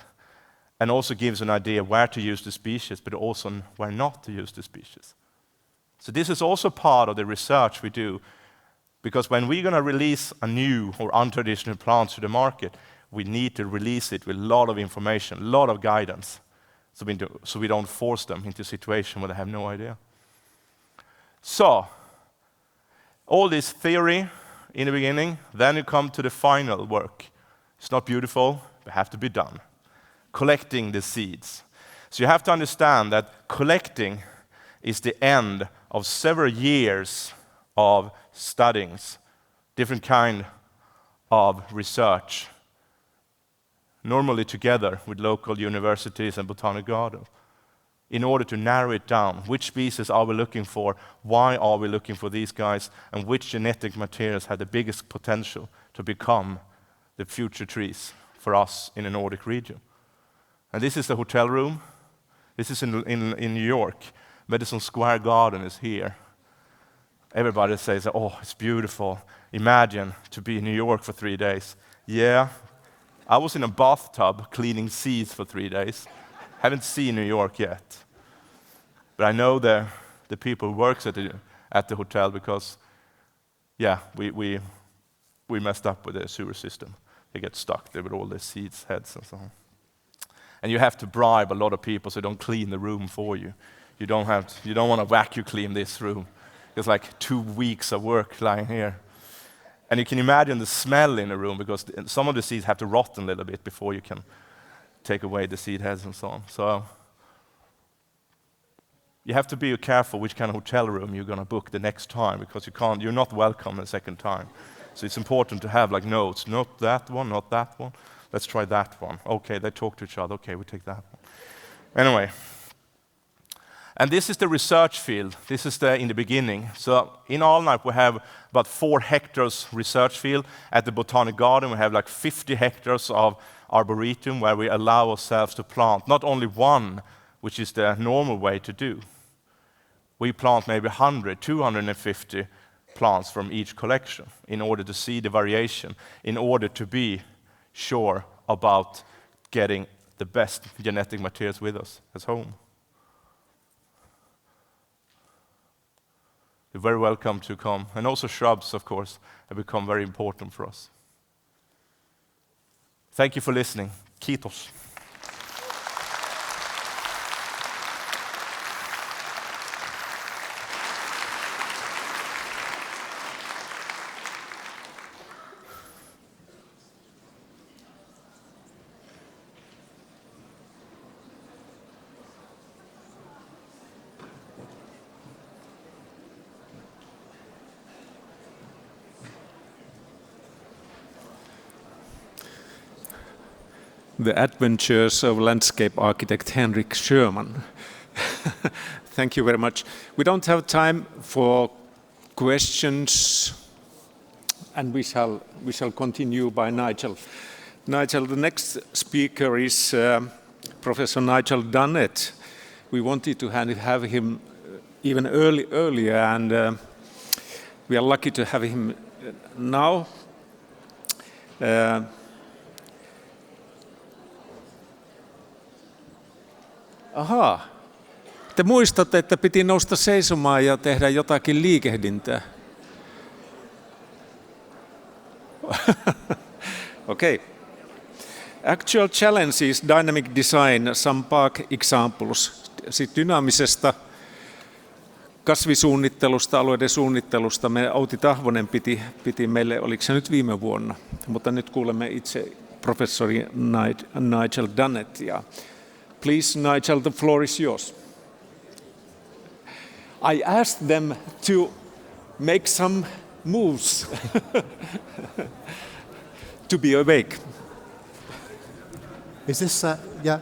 And also gives an idea where to use the species, but also where not to use the species. So this is also part of the research we do, because when we're going to release a new or untraditional plant to the market, we need to release it with a lot of information, a lot of guidance, so we don't force them into a situation where they have no idea. So, all this theory in the beginning, then you come to the final work. It's not beautiful, but have to be done. Collecting the seeds. So you have to understand that collecting is the end of several years of studies, different kind of research, normally together with local universities and botanic gardens, in order to narrow it down. Which species are we looking for? Why are we looking for these guys? And which genetic materials have the biggest potential to become the future trees for us in the Nordic region? And this is the hotel room. This is in New York. Madison Square Garden is here. Everybody says, oh, it's beautiful. Imagine to be in New York for 3 days. Yeah, I was in a bathtub cleaning seeds for 3 days. Haven't seen New York yet. But I know the people who works at the hotel because, yeah, we messed up with the sewer system. They get stuck there with all the seeds, heads and so on. And you have to bribe a lot of people so they don't clean the room for you. You don't want to vacuum clean this room. It's like 2 weeks of work lying here. And you can imagine the smell in the room because some of the seeds have to rot a little bit before you can take away the seed heads and so on. So you have to be careful which kind of hotel room you're going to book the next time because you're not welcome the second time. So it's important to have like notes, not that one, not that one. Let's try that one. Okay, they talk to each other. Okay, we take that one. Anyway. And this is the research field. This is in the beginning. So in Alnarp we have about 4 hectares research field. At the Botanic Garden we have like 50 hectares of arboretum where we allow ourselves to plant not only one, which is the normal way to do. We plant maybe 100, 250 plants from each collection in order to see the variation, in order to be sure about getting the best genetic materials with us as home. You're very welcome to come. And also shrubs, of course, have become very important for us. Thank you for listening. Kiitos. The Adventures of Landscape Architect Henrik Sjöman. Thank you very much. We don't have time for questions, and we shall continue by Nigel. Nigel, the next speaker is Professor Nigel Dunnett. We wanted to have him even earlier, and we are lucky to have him now. Ahaa. Te muistatte, että piti nousta seisomaan ja tehdä jotakin liikehdintää. Okay. Actual challenge is dynamic design, some park examples. Sitten dynaamisesta kasvisuunnittelusta, alueiden suunnittelusta. Outi Tahvonen piti meille, oliko se nyt viime vuonna, mutta nyt kuulemme itse professori Nigel Dunnett. Please, Nigel, the floor is yours. I asked them to make some moves to be awake. Is this, yeah?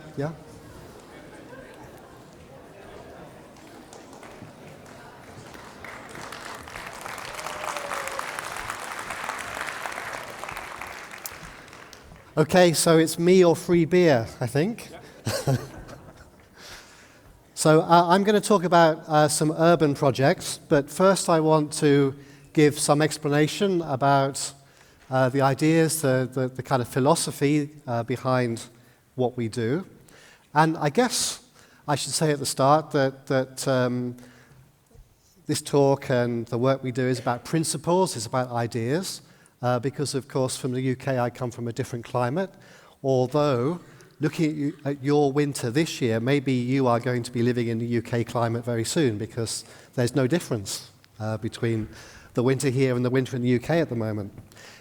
Okay, so it's me or free beer, I think. Yeah. So I'm going to talk about some urban projects, but first I want to give some explanation about the ideas, the kind of philosophy behind what we do. And I guess I should say at the start that this talk and the work we do is about principles, it's about ideas, because of course from the UK I come from a different climate, although looking at your winter this year, maybe you are going to be living in the UK climate very soon, because there's no difference between the winter here and the winter in the UK at the moment.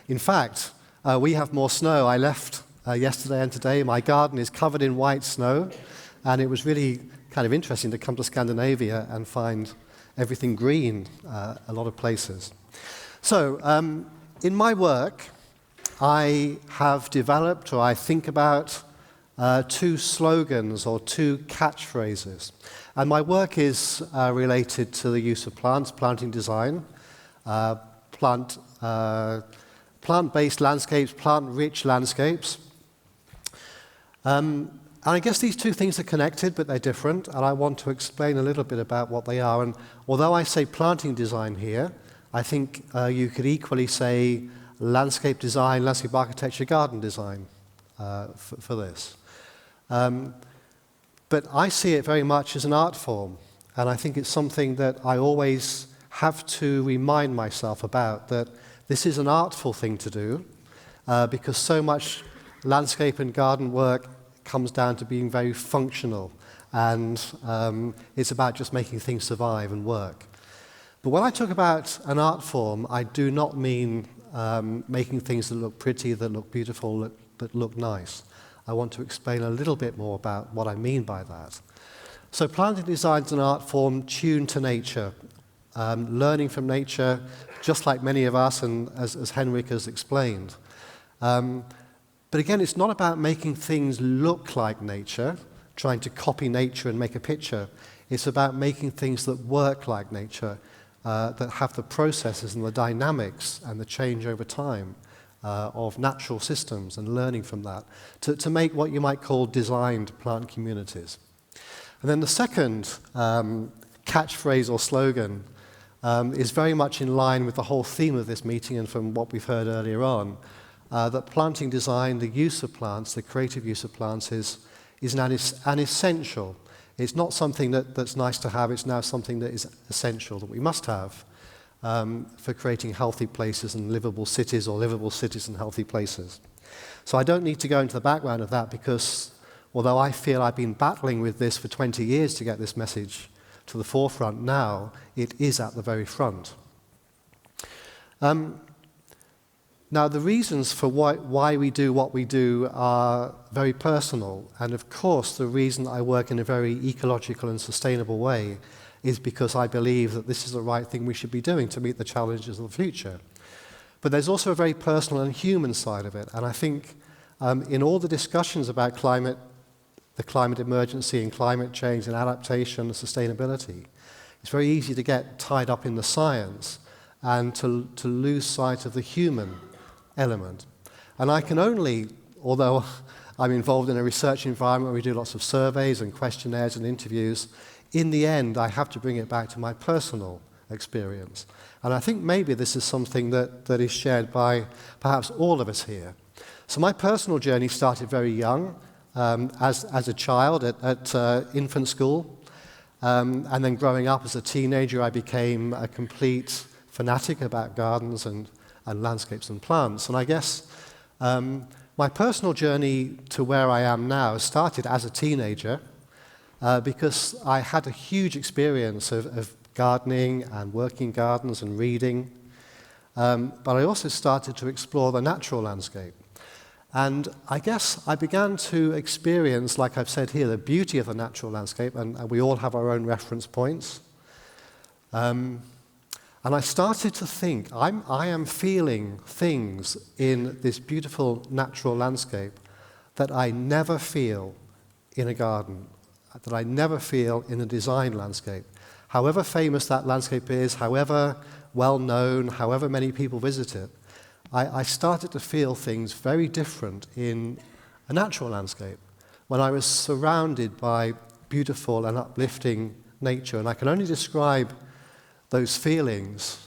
In fact, we have more snow. I left yesterday and today. My garden is covered in white snow, and it was really kind of interesting to come to Scandinavia and find everything green a lot of places. So, in my work, I have developed, or I think about, two slogans or two catchphrases. And my work is related to the use of plants, planting design, plant-based landscapes, plant-rich landscapes. And I guess these two things are connected, but they're different, and I want to explain a little bit about what they are. And although I say planting design here, I think you could equally say landscape design, landscape architecture, garden design for this. But I see it very much as an art form, and I think it's something that I always have to remind myself about, that this is an artful thing to do, because so much landscape and garden work comes down to being very functional, and it's about just making things survive and work. But when I talk about an art form, I do not mean making things that look pretty, that look beautiful, that look nice. I want to explain a little bit more about what I mean by that. So planting design is an art form tuned to nature, learning from nature, just like many of us, and as Henrik has explained. But again, it's not about making things look like nature, trying to copy nature and make a picture. It's about making things that work like nature, that have the processes and the dynamics and the change over time of natural systems, and learning from that to make what you might call designed plant communities. And then the second catchphrase or slogan is very much in line with the whole theme of this meeting and from what we've heard earlier on, that planting design, the use of plants, the creative use of plants is an essential. It's not something that's nice to have, it's now something that is essential, that we must have for creating healthy places and livable cities, or livable cities and healthy places. So I don't need to go into the background of that, because although I feel I've been battling with this for 20 years to get this message to the forefront, now it is at the very front. Now, the reasons for why we do what we do are very personal, and of course the reason I work in a very ecological and sustainable way is because I believe that this is the right thing we should be doing to meet the challenges of the future. But there's also a very personal and human side of it, and I think in all the discussions about the climate emergency and climate change and adaptation and sustainability, it's very easy to get tied up in the science and to lose sight of the human element. And I can only, although I'm involved in a research environment where we do lots of surveys and questionnaires and interviews, in the end I have to bring it back to my personal experience. And I think maybe this is something that is shared by perhaps all of us here. So my personal journey started very young, as a child at infant school. And then growing up as a teenager, I became a complete fanatic about gardens and landscapes and plants. And I guess my personal journey to where I am now started as a teenager because I had a huge experience of gardening and working gardens and reading. But I also started to explore the natural landscape. And I guess I began to experience, like I've said here, the beauty of the natural landscape, and we all have our own reference points. And I started to think, I am feeling things in this beautiful natural landscape that I never feel in a garden, that I never feel in a design landscape. However famous that landscape is, however well known, however many people visit it, I started to feel things very different in a natural landscape when I was surrounded by beautiful and uplifting nature. And I can only describe those feelings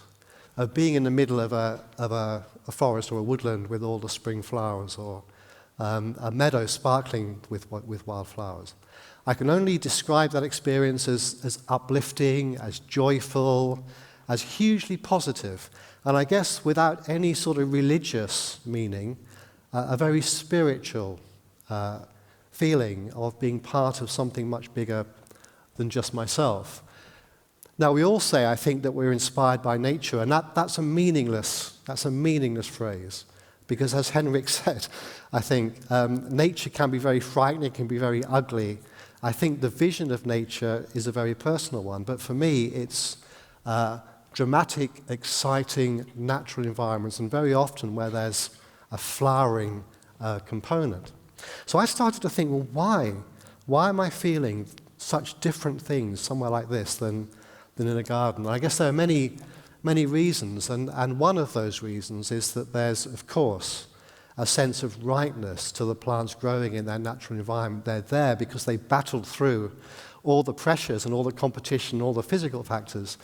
of being in the middle of a forest or a woodland with all the spring flowers, or a meadow sparkling with wildflowers. I can only describe that experience as uplifting, as joyful, as hugely positive. And I guess without any sort of religious meaning, a very spiritual feeling of being part of something much bigger than just myself. Now, we all say, I think, that we're inspired by nature, and that's a meaningless phrase. Because as Henrik said, I think, nature can be very frightening, it can be very ugly. I think the vision of nature is a very personal one, but for me, it's dramatic, exciting, natural environments, and very often where there's a flowering component. So I started to think, well, why? Why am I feeling such different things somewhere like this than in a garden? And I guess there are many reasons, and one of those reasons is that there's, of course, a sense of rightness to the plants growing in their natural environment. They're there because they battled through all the pressures and all the competition, all the physical factors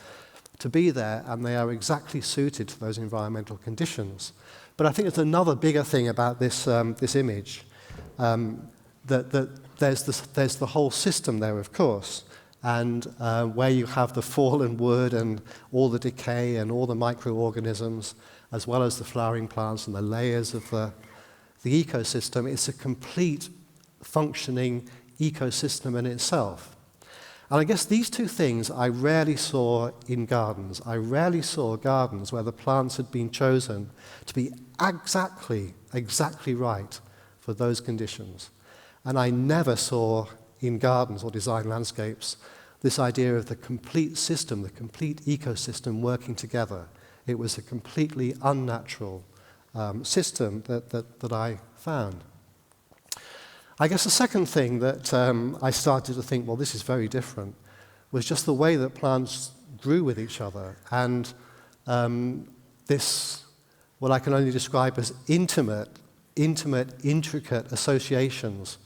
to be there, and they are exactly suited to those environmental conditions. But I think there's another bigger thing about this image, that there's the whole system there, of course, and where you have the fallen wood and all the decay and all the microorganisms, as well as the flowering plants and the layers of the ecosystem. It's a complete functioning ecosystem in itself. And I guess these two things I rarely saw in gardens. I rarely saw gardens where the plants had been chosen to be exactly right for those conditions. And I never saw in gardens or design landscapes this idea of the complete system, the complete ecosystem working together. It was a completely unnatural system that I found. I guess the second thing that I started to think, well, this is very different, was just the way that plants grew with each other. And this, what I can only describe as intimate, intricate associations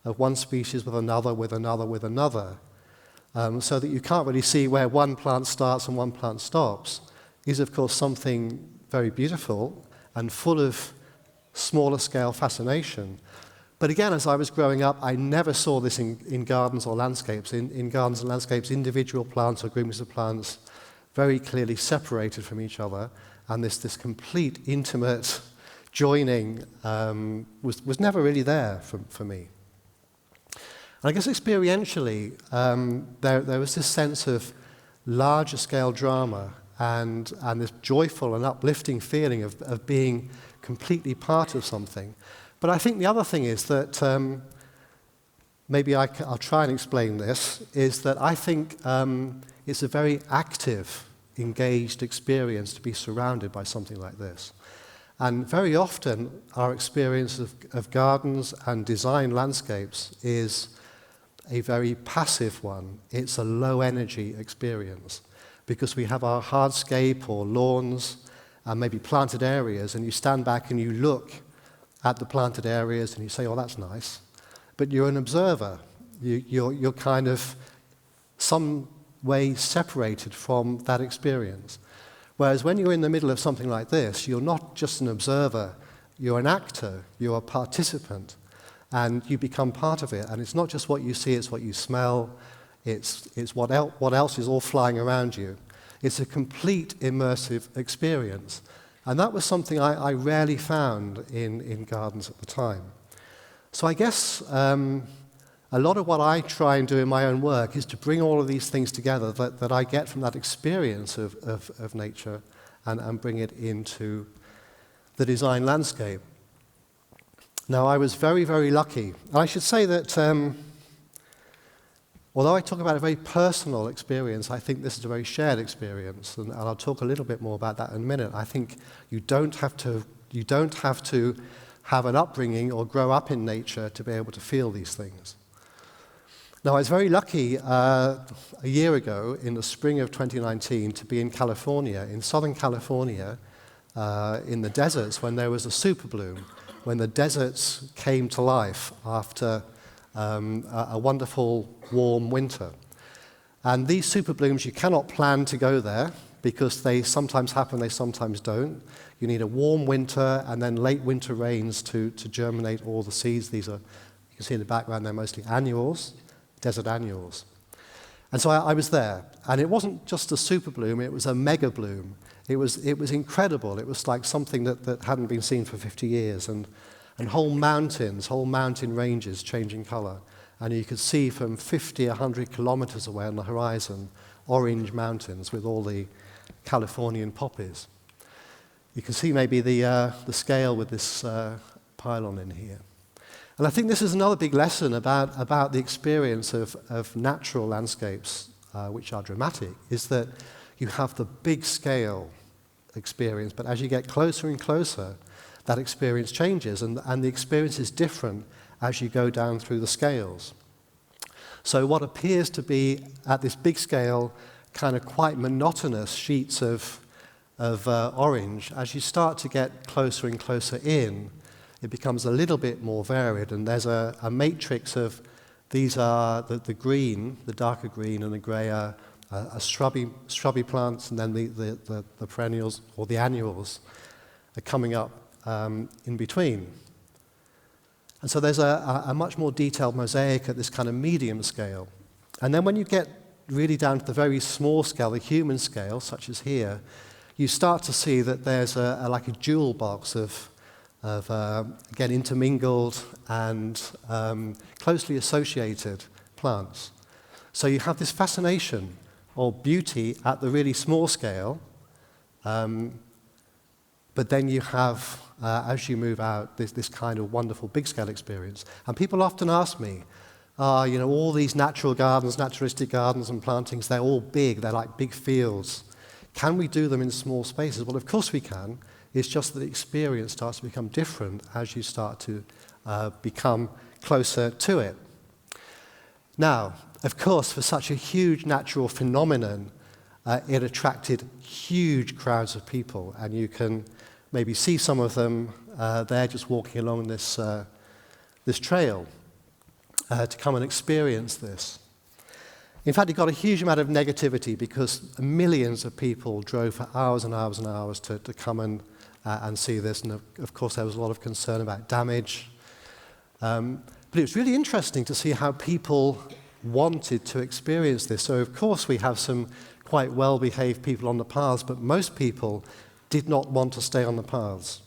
of one species with another, so that you can't really see where one plant starts and one plant stops, is, of course, something very beautiful and full of smaller scale fascination. But again, as I was growing up, I never saw this in gardens or landscapes. In gardens and landscapes, individual plants or groupings of plants very clearly separated from each other, and this complete intimate joining was never really there for me. And I guess experientially, there was this sense of larger scale drama and this joyful and uplifting feeling of being completely part of something. But I think the other thing is that, maybe I'll try and explain this, is that I think it's a very active, engaged experience to be surrounded by something like this. And very often our experience of gardens and design landscapes is a very passive one. It's a low energy experience because we have our hardscape or lawns and maybe planted areas, and you stand back and you look at the planted areas and you say, oh, that's nice. But you're an observer. You're kind of some way separated from that experience. Whereas when you're in the middle of something like this, you're not just an observer, you're an actor, you're a participant, and you become part of it. And it's not just what you see, it's what you smell, it's what else is all flying around you. It's a complete immersive experience. And that was something I rarely found in gardens at the time. So I guess a lot of what I try and do in my own work is to bring all of these things together that I get from that experience of nature and bring it into the design landscape. Now, I was very, very lucky. And I should say that although I talk about a very personal experience, I think this is a very shared experience, and I'll talk a little bit more about that in a minute. I think you don't have to have an upbringing or grow up in nature to be able to feel these things. Now, I was very lucky a year ago, in the spring of 2019, to be in California, in Southern California, in the deserts, when there was a super bloom, when the deserts came to life after a wonderful warm winter. And these super blooms, you cannot plan to go there because they sometimes happen, they sometimes don't. You need a warm winter and then late winter rains to germinate all the seeds. These are, you can see in the background, they're mostly annuals. Desert annuals. And so I was there, and it wasn't just a super bloom, it was a mega bloom. It was incredible. It was like something that hadn't been seen for 50 years, and whole mountain ranges changing color. And you could see from 50, 100 kilometers away on the horizon, orange mountains with all the Californian poppies. You can see maybe the scale with this pylon in here. And I think this is another big lesson about the experience of natural landscapes, which are dramatic, is that you have the big scale experience, but as you get closer and closer, that experience changes, and the experience is different as you go down through the scales. So what appears to be, at this big scale, kind of quite monotonous sheets of orange, as you start to get closer and closer in, it becomes a little bit more varied, and there's a matrix of, these are the green, the darker green, and the grey are shrubby plants, and then the perennials, or the annuals, are coming up in between. And so there's a much more detailed mosaic at this kind of medium scale. And then when you get really down to the very small scale, the human scale, such as here, you start to see that there's like a jewel box of again, intermingled and closely associated plants. So you have this fascination or beauty at the really small scale, but then you have, as you move out, this kind of wonderful big-scale experience. And people often ask me, all these natural gardens, naturalistic gardens and plantings, they're all big, they're like big fields. Can we do them in small spaces? Well, of course we can. It's just that the experience starts to become different as you start to become closer to it. Now, of course, for such a huge natural phenomenon, it attracted huge crowds of people, and you can maybe see some of them there just walking along this trail to come and experience this. In fact, it got a huge amount of negativity because millions of people drove for hours and hours and hours to come and see this, and of course there was a lot of concern about damage. But it was really interesting to see how people wanted to experience this. So of course we have some quite well-behaved people on the paths, but most people did not want to stay on the paths.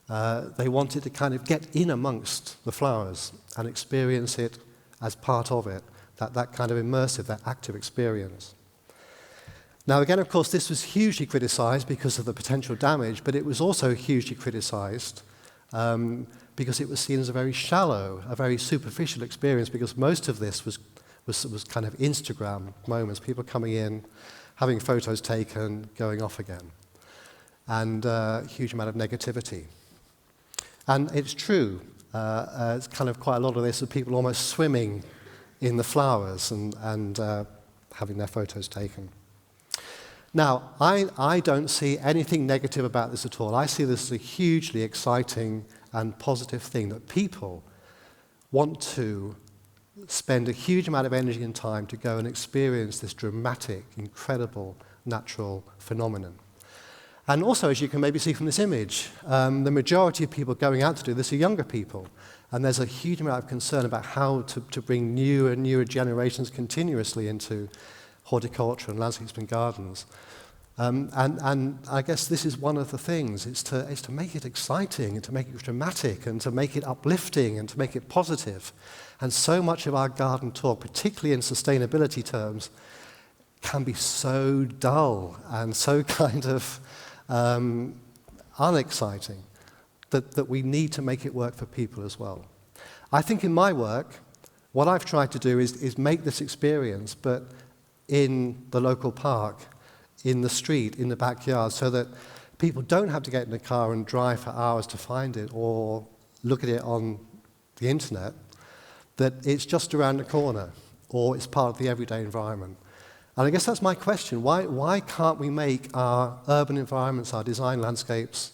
They wanted to kind of get in amongst the flowers and experience it as part of it, that kind of immersive, that active experience. Now, again, of course, this was hugely criticized because of the potential damage, but it was also hugely criticized because it was seen as a very shallow, a very superficial experience, because most of this was kind of Instagram moments, people coming in, having photos taken, going off again. and a huge amount of negativity. And it's true, it's kind of quite a lot of this of people almost swimming in the flowers and having their photos taken. Now, I don't see anything negative about this at all. I see this as a hugely exciting and positive thing, that people want to spend a huge amount of energy and time to go and experience this dramatic, incredible natural phenomenon. And also, as you can maybe see from this image, the majority of people going out to do this are younger people. And there's a huge amount of concern about how to bring newer and newer generations continuously into horticulture and landscapes and gardens. And I guess this is one of the things, is to make it exciting and to make it dramatic and to make it uplifting and to make it positive. And so much of our garden talk, particularly in sustainability terms, can be so dull and so kind of unexciting that we need to make it work for people as well. I think in my work, what I've tried to do is make this experience, but in the local park, in the street, in the backyard, so that people don't have to get in the car and drive for hours to find it or look at it on the internet, that it's just around the corner or it's part of the everyday environment. And I guess that's my question. Why can't we make our urban environments, our design landscapes,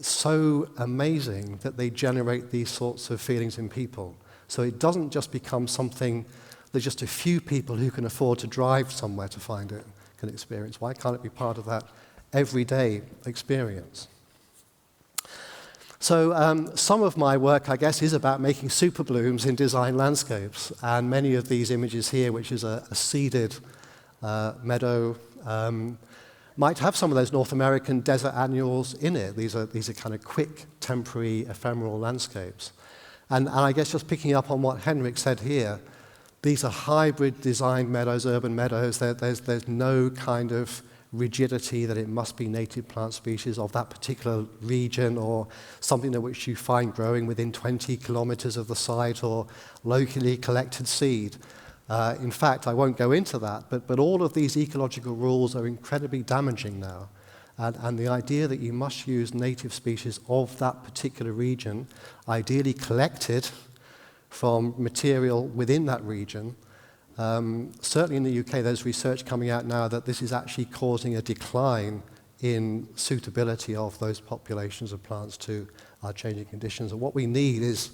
so amazing that they generate these sorts of feelings in people? So it doesn't just become something that just a few people who can afford to drive somewhere to find it can experience. Why can't it be part of that everyday experience? So some of my work, I guess, is about making super blooms in design landscapes. And many of these images here, which is a seeded meadow, might have some of those North American desert annuals in it. These are kind of quick, temporary, ephemeral landscapes. And I guess just picking up on what Henrik said here, these are hybrid designed meadows, urban meadows. There's no kind of rigidity that it must be native plant species of that particular region or something that which you find growing within 20 kilometers of the site or locally collected seed. In fact, I won't go into that, but all of these ecological rules are incredibly damaging now. And the idea that you must use native species of that particular region, ideally collected from material within that region. Certainly in the UK, there's research coming out now that this is actually causing a decline in suitability of those populations of plants to our changing conditions. And what we need is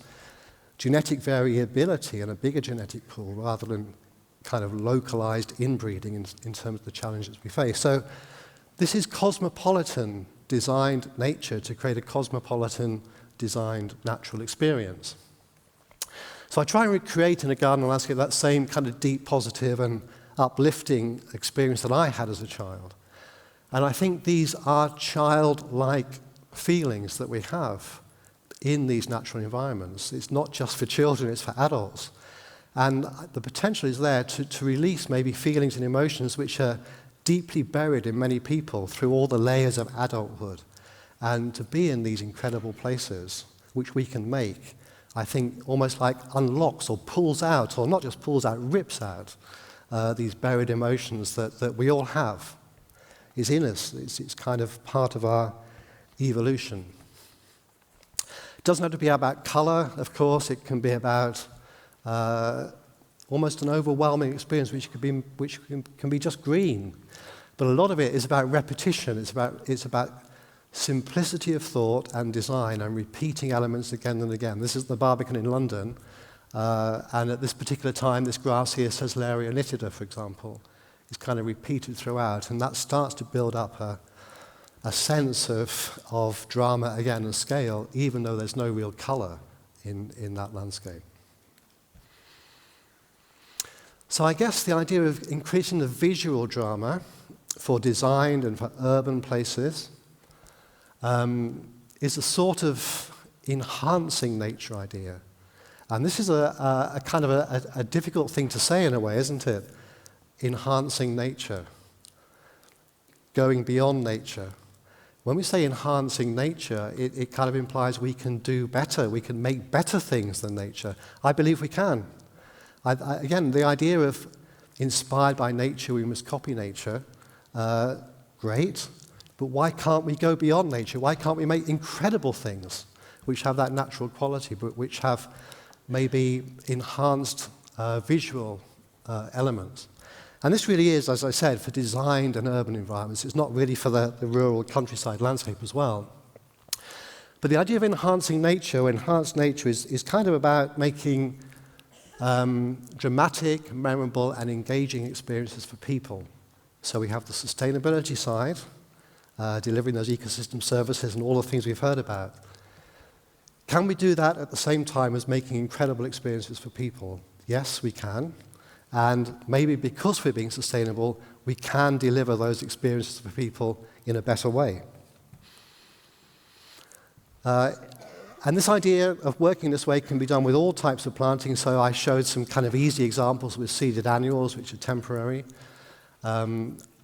genetic variability and a bigger genetic pool rather than kind of localized inbreeding in terms of the challenges we face. So this is cosmopolitan designed nature to create a cosmopolitan designed natural experience. So I try and recreate in a garden and landscape that same kind of deep, positive and uplifting experience that I had as a child. And I think these are childlike feelings that we have in these natural environments. It's not just for children, it's for adults. And the potential is there to release maybe feelings and emotions which are deeply buried in many people through all the layers of adulthood. And to be in these incredible places, which we can make, I think almost like unlocks or pulls out, or not just pulls out, rips out these buried emotions that we all have. It's in us. It's kind of part of our evolution. It doesn't have to be about color, of course. It can be about almost an overwhelming experience, which can be just green. But a lot of it is about repetition. It's about simplicity of thought and design and repeating elements again and again. This is the Barbican in London, and at this particular time, this grass here, Sesleria nitida, for example, is kind of repeated throughout, and that starts to build up a sense of drama again and scale, even though there's no real color in that landscape. So I guess the idea of increasing the visual drama for designed and for urban places is a sort of enhancing nature idea. And this is a kind of a difficult thing to say in a way, isn't it? Enhancing nature, going beyond nature. When we say enhancing nature, it kind of implies we can do better, we can make better things than nature. I believe we can. Again, the idea of inspired by nature, we must copy nature, great. But why can't we go beyond nature? Why can't we make incredible things which have that natural quality, but which have maybe enhanced visual elements? And this really is, as I said, for designed and urban environments. It's not really for the rural countryside landscape as well. But the idea of enhancing nature, or enhanced nature, is kind of about making dramatic, memorable, and engaging experiences for people. So we have the sustainability side, delivering those ecosystem services and all the things we've heard about. Can we do that at the same time as making incredible experiences for people? Yes, we can. And maybe because we're being sustainable, we can deliver those experiences for people in a better way. And this idea of working this way can be done with all types of planting. So I showed some kind of easy examples with seeded annuals, which are temporary.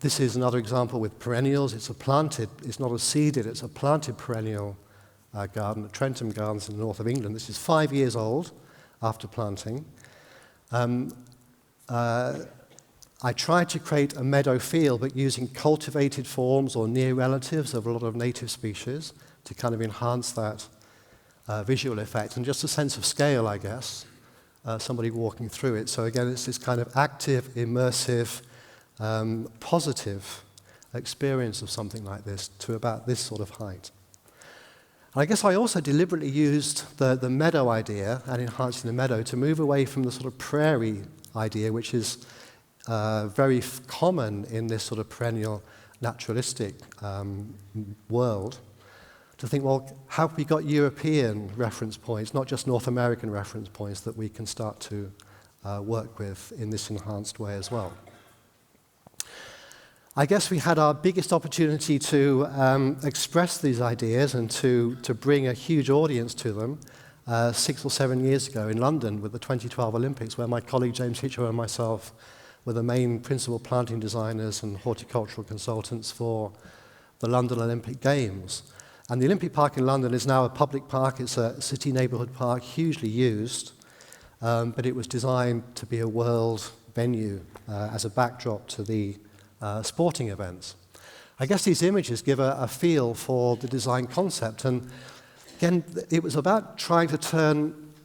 This is another example with perennials. It's not a seeded, it's a planted perennial garden at Trentham Gardens in the north of England. This is 5 years old after planting. I tried to create a meadow feel, but using cultivated forms or near relatives of a lot of native species to kind of enhance that visual effect, and just a sense of scale, I guess, somebody walking through it. So again, it's this kind of active, immersive, positive experience of something like this to about this sort of height. And I guess I also deliberately used the meadow idea and enhancing the meadow to move away from the sort of prairie idea, which is very common in this sort of perennial naturalistic world, to think, well, have we got European reference points, not just North American reference points, that we can start to work with in this enhanced way as well? I guess we had our biggest opportunity to express these ideas and to bring a huge audience to them 6 or 7 years ago in London with the 2012 Olympics, where my colleague James Hitcher and myself were the main principal planting designers and horticultural consultants for the London Olympic Games. And the Olympic Park in London is now a public park. It's a city neighbourhood park, hugely used, but it was designed to be a world venue as a backdrop to the sporting events. I guess these images give a feel for the design concept, and again, it was about trying to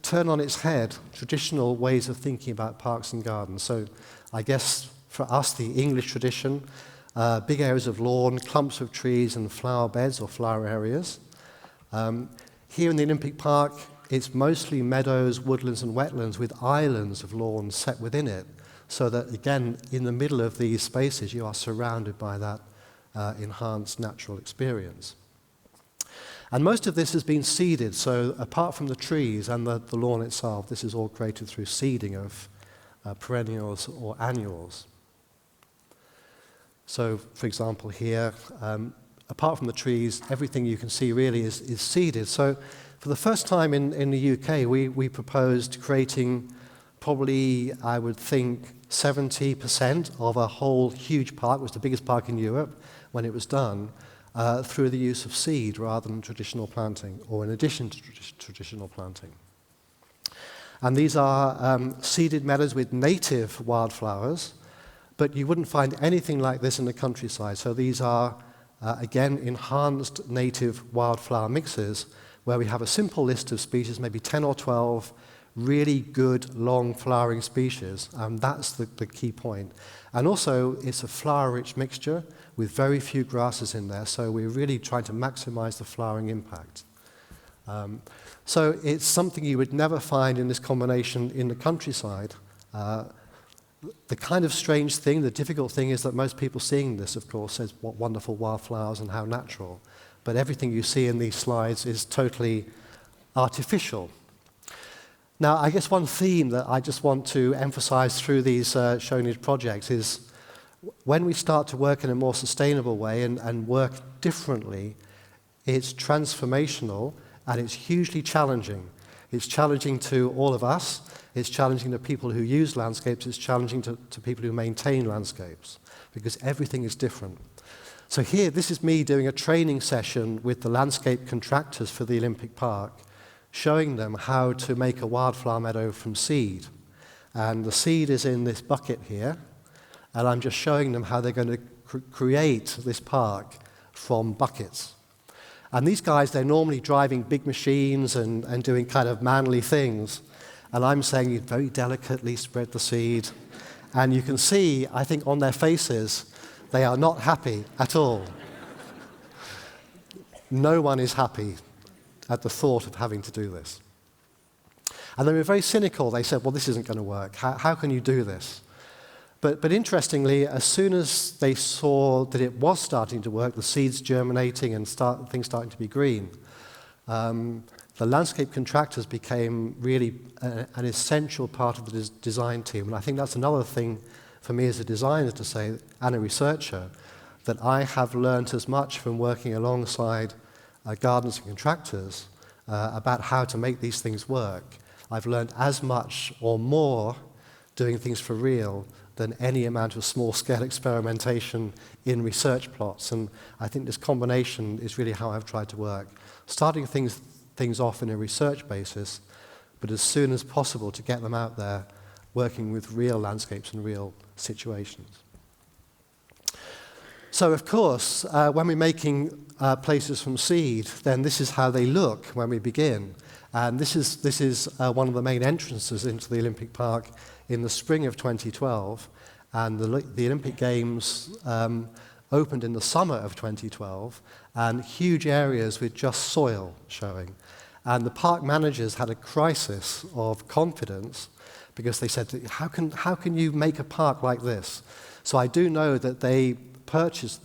turn on its head traditional ways of thinking about parks and gardens. So I guess for us, the English tradition, big areas of lawn, clumps of trees and flower beds or flower areas. Here in the Olympic Park, it's mostly meadows, woodlands and wetlands with islands of lawns set within it, so that, again, in the middle of these spaces, you are surrounded by that enhanced natural experience. And most of this has been seeded, so apart from the trees and the lawn itself, this is all created through seeding of perennials or annuals. So, for example, here, apart from the trees, everything you can see really is seeded. So, for the first time in the UK, we proposed creating probably, I would think, 70% of a whole huge park. It was the biggest park in Europe when it was done, through the use of seed rather than traditional planting, or in addition to traditional planting. And these are seeded meadows with native wildflowers, but you wouldn't find anything like this in the countryside. So these are, again, enhanced native wildflower mixes, where we have a simple list of species, maybe 10 or 12 really good, long flowering species, and that's the key point. And also, it's a flower-rich mixture with very few grasses in there, so we're really trying to maximize the flowering impact. So it's something you would never find in this combination in the countryside. The kind of strange thing, the difficult thing is that most people seeing this, of course, says what wonderful wildflowers and how natural. But everything you see in these slides is totally artificial. Now, I guess one theme that I just want to emphasize through these showing projects is when we start to work in a more sustainable way and work differently, it's transformational and it's hugely challenging. It's challenging to all of us, it's challenging to people who use landscapes, it's challenging to people who maintain landscapes, because everything is different. So here, this is me doing a training session with the landscape contractors for the Olympic Park, showing them how to make a wildflower meadow from seed. And the seed is in this bucket here, and I'm just showing them how they're going to create this park from buckets. And these guys, they're normally driving big machines and doing kind of manly things. And I'm saying you very delicately spread the seed. And you can see, I think, on their faces, they are not happy at all. No one is happy at the thought of having to do this. And they were very cynical. They said, well, this isn't going to work. How can you do this? But interestingly, as soon as they saw that it was starting to work, the seeds germinating and things starting to be green, the landscape contractors became really an essential part of the design team. And I think that's another thing for me as a designer to say, and a researcher, that I have learned as much from working alongside gardeners and contractors about how to make these things work. I've learned as much or more doing things for real than any amount of small-scale experimentation in research plots. And I think this combination is really how I've tried to work. Starting things off in a research basis, but as soon as possible to get them out there, working with real landscapes and real situations. So, of course, when we're making places from seed, then this is how they look when we begin. And this is one of the main entrances into the Olympic Park in the spring of 2012. And the Olympic Games opened in the summer of 2012, and huge areas with just soil showing. And the park managers had a crisis of confidence because they said, how can you make a park like this? So I do know that they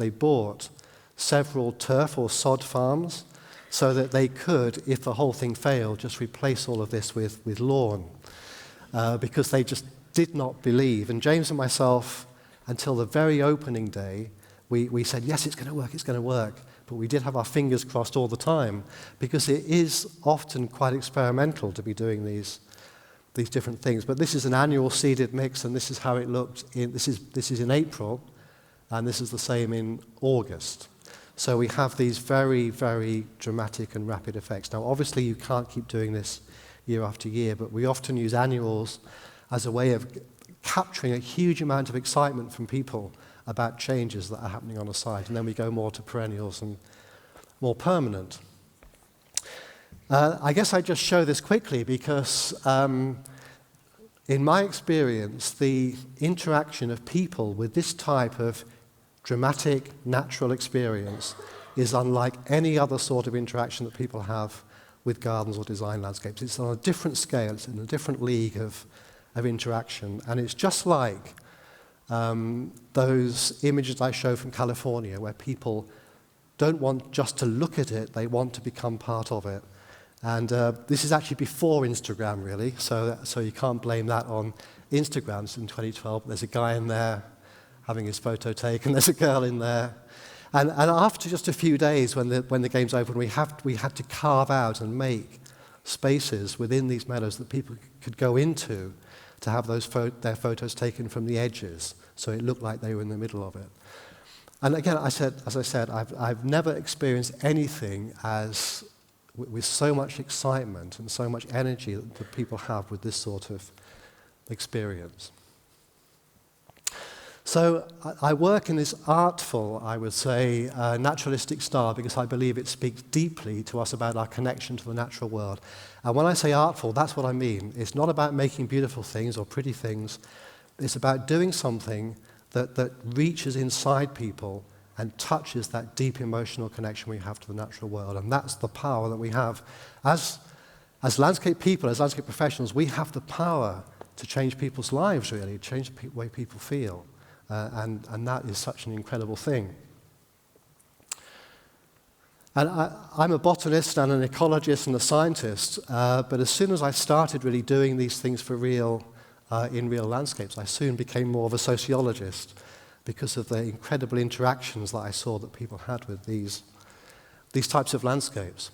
bought several turf or sod farms so that they could, if the whole thing failed, just replace all of this with lawn, because they just did not believe. And James and myself, until the very opening day, we said, yes, it's going to work. But we did have our fingers crossed all the time, because it is often quite experimental to be doing these different things. But this is an annual seeded mix, and this is how it looked. This is in April, and this is the same in August. So we have these very, very dramatic and rapid effects. Now, obviously, you can't keep doing this year after year, but we often use annuals as a way of capturing a huge amount of excitement from people about changes that are happening on a site. And then we go more to perennials and more permanent. I guess I just show this quickly because in my experience, the interaction of people with this type of dramatic, natural experience is unlike any other sort of interaction that people have with gardens or design landscapes. It's on a different scale, it's in a different league of interaction, and it's just like those images I show from California where people don't want just to look at it, they want to become part of it. And this is actually before Instagram, really, so you can't blame that on Instagram. It's in 2012. There's a guy in there having his photo taken. There's a girl in there. And after just a few days, when the games opened, we had to carve out and make spaces within these meadows that people could go into to have their photos taken from the edges, so it looked like they were in the middle of it. And again, as I said, I've never experienced anything with so much excitement and so much energy that people have with this sort of experience. So I work in this artful, I would say, naturalistic style because I believe it speaks deeply to us about our connection to the natural world. And when I say artful, that's what I mean. It's not about making beautiful things or pretty things. It's about doing something that reaches inside people and touches that deep emotional connection we have to the natural world. And that's the power that we have. As landscape people, as landscape professionals, we have the power to change people's lives, really, change the way people feel. And that is such an incredible thing. And I'm a botanist and an ecologist and a scientist, but as soon as I started really doing these things for real, in real landscapes, I soon became more of a sociologist because of the incredible interactions that I saw that people had with these types of landscapes.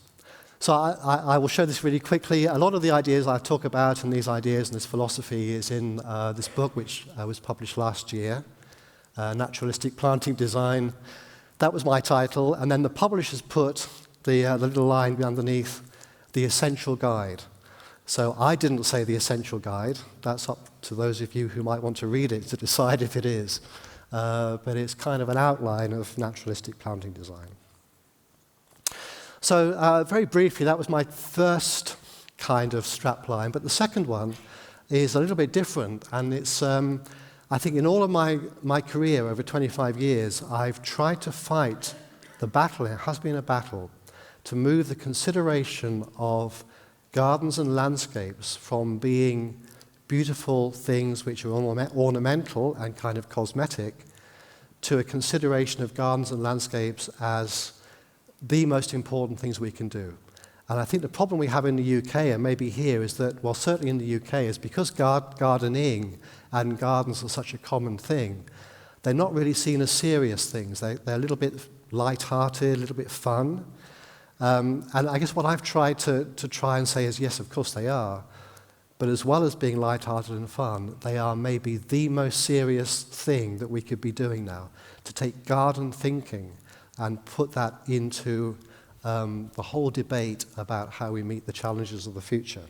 So I will show this really quickly. A lot of the ideas I talk about and these ideas and this philosophy is in this book which was published last year, Naturalistic Planting Design. That was my title, and then the publishers put the little line underneath, the essential guide. So I didn't say the essential guide. That's up to those of you who might want to read it to decide if it is. But it's kind of an outline of naturalistic planting design. So very briefly, that was my first kind of strapline, but the second one is a little bit different, and it's, I think in all of my career over 25 years, I've tried to fight the battle, it has been a battle, to move the consideration of gardens and landscapes from being beautiful things which are ornamental and kind of cosmetic to a consideration of gardens and landscapes as the most important things we can do. And I think the problem we have in the UK, and maybe here, is that, well, certainly in the UK, is because gardening and gardens are such a common thing, they're not really seen as serious things. They're a little bit light-hearted, a little bit fun. And I guess what I've tried to try and say is, yes, of course they are, but as well as being light-hearted and fun, they are maybe the most serious thing that we could be doing now, to take garden thinking and put that into the whole debate about how we meet the challenges of the future.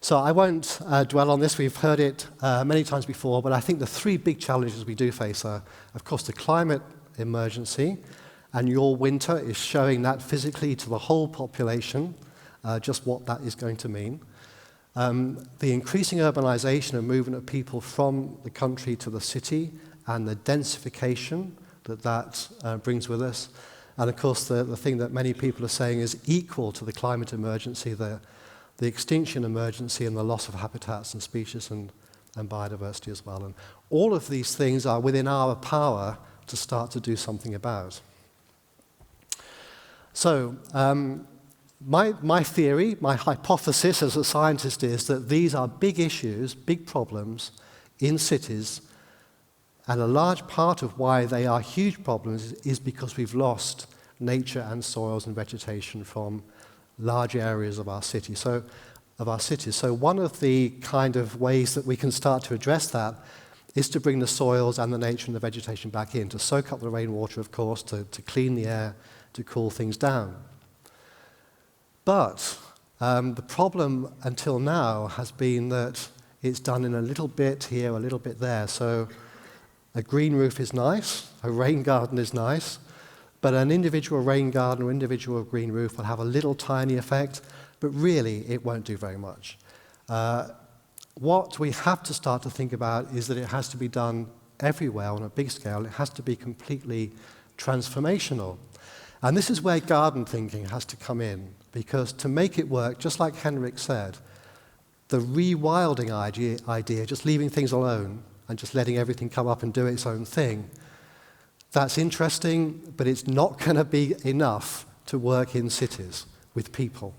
So I won't dwell on this. We've heard it many times before, but I think the three big challenges we do face are, of course, the climate emergency, and your winter is showing that physically to the whole population, just what that is going to mean. The increasing urbanization and movement of people from the country to the city and the densification that brings with us. And of course, the thing that many people are saying is equal to the climate emergency, the extinction emergency and the loss of habitats and species and biodiversity as well. And all of these things are within our power to start to do something about. So, my theory, my hypothesis as a scientist is that these are big issues, big problems in cities, and a large part of why they are huge problems is because we've lost nature and soils and vegetation from large areas of our cities. So one of the kind of ways that we can start to address that is to bring the soils and the nature and the vegetation back in, to soak up the rainwater, of course, to clean the air, to cool things down. But the problem until now has been that it's done in a little bit here, a little bit there. So a green roof is nice, a rain garden is nice, but an individual rain garden or individual green roof will have a little tiny effect, but really it won't do very much. What we have to start to think about is that it has to be done everywhere on a big scale. It has to be completely transformational. And this is where garden thinking has to come in, because to make it work, just like Henrik said, the rewilding idea, just leaving things alone and just letting everything come up and do its own thing, that's interesting, but it's not going to be enough to work in cities with people.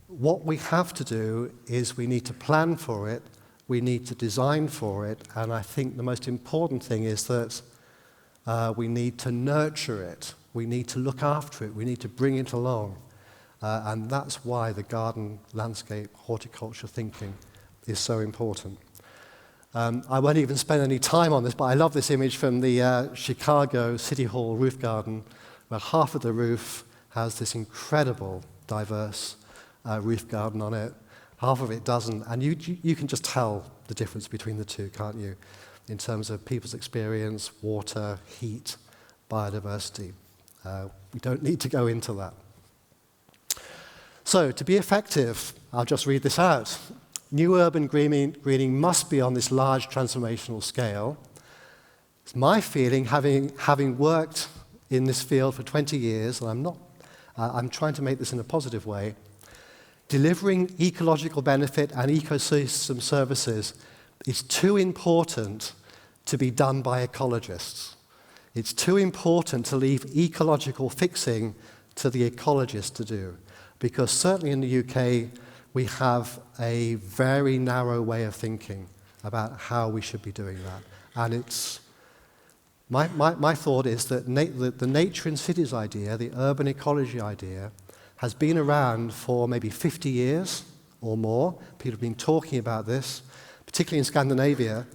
What we have to do is we need to plan for it, we need to design for it, and I think the most important thing is that we need to nurture it, we need to look after it, we need to bring it along. And that's why the garden, landscape, horticulture thinking is so important. I won't even spend any time on this, but I love this image from the Chicago City Hall roof garden, where half of the roof has this incredible, diverse roof garden on it. Half of it doesn't, and you can just tell the difference between the two, can't you? In terms of people's experience, water, heat, biodiversity. We don't need to go into that. So, to be effective, I'll just read this out. New urban greening must be on this large transformational scale. It's my feeling, having worked in this field for 20 years, and I'm trying to make this in a positive way, delivering ecological benefit and ecosystem services is too important to be done by ecologists. It's too important to leave ecological fixing to the ecologists to do, because certainly in the UK, we have a very narrow way of thinking about how we should be doing that. And it's my thought is that the nature in cities idea, the urban ecology idea, has been around for maybe 50 years or more. People have been talking about this, particularly in Scandinavia,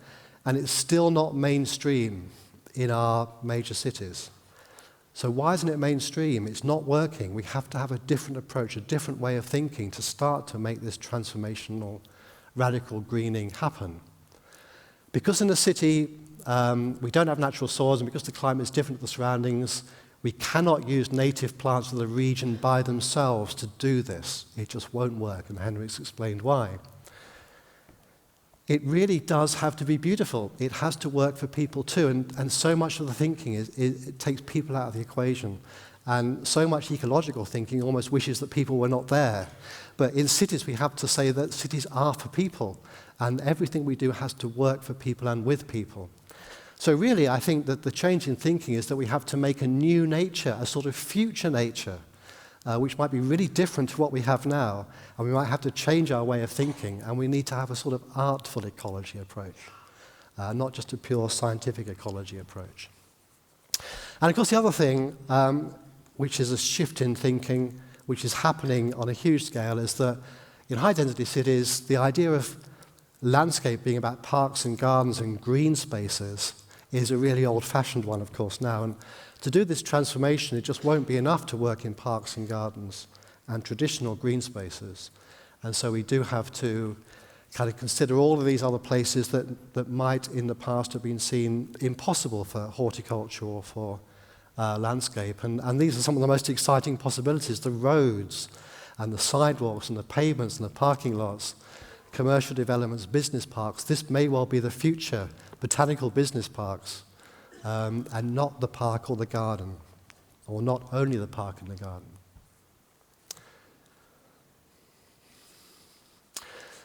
and it's still not mainstream in our major cities. So why isn't it mainstream? It's not working. We have to have a different approach, a different way of thinking to start to make this transformational, radical greening happen. Because in the city, we don't have natural soils, and because the climate is different to the surroundings, We cannot use native plants of the region by themselves to do this. It just won't work, and Henrik's explained why. It really does have to be beautiful. It has to work for people too, and so much of the thinking it takes people out of the equation. And so much ecological thinking almost wishes that people were not there. But in cities, we have to say that cities are for people, and everything we do has to work for people and with people. So really, I think that the change in thinking is that we have to make a new nature, a sort of future nature, which might be really different to what we have now, and we might have to change our way of thinking, and we need to have a sort of artful ecology approach, not just a pure scientific ecology approach. And of course, the other thing, which is a shift in thinking, which is happening on a huge scale, is that in high-density cities, the idea of landscape being about parks and gardens and green spaces is a really old-fashioned one, of course, now. And to do this transformation, it just won't be enough to work in parks and gardens and traditional green spaces. And so we do have to kind of consider all of these other places that might in the past have been seen impossible for horticulture or for landscape. And these are some of the most exciting possibilities: the roads and the sidewalks and the pavements and the parking lots, commercial developments, business parks. This may well be the future botanical business parks, and not the park or the garden, or not only the park and the garden.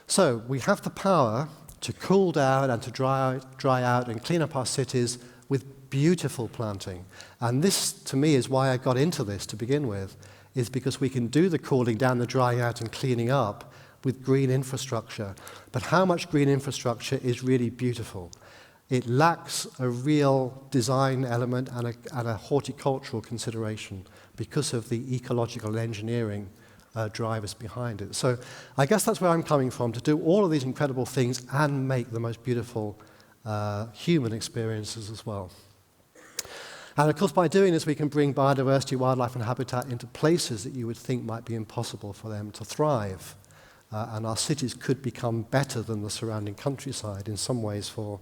So we have the power to cool down and to dry out and clean up our cities with beautiful planting. And this, to me, is why I got into this to begin with, is because we can do the cooling down, the drying out and cleaning up with green infrastructure. But how much green infrastructure is really beautiful? It lacks a real design element and a horticultural consideration because of the ecological and engineering drivers behind it. So I guess that's where I'm coming from, to do all of these incredible things and make the most beautiful human experiences as well. And of course, by doing this, we can bring biodiversity, wildlife and habitat into places that you would think might be impossible for them to thrive. And our cities could become better than the surrounding countryside in some ways for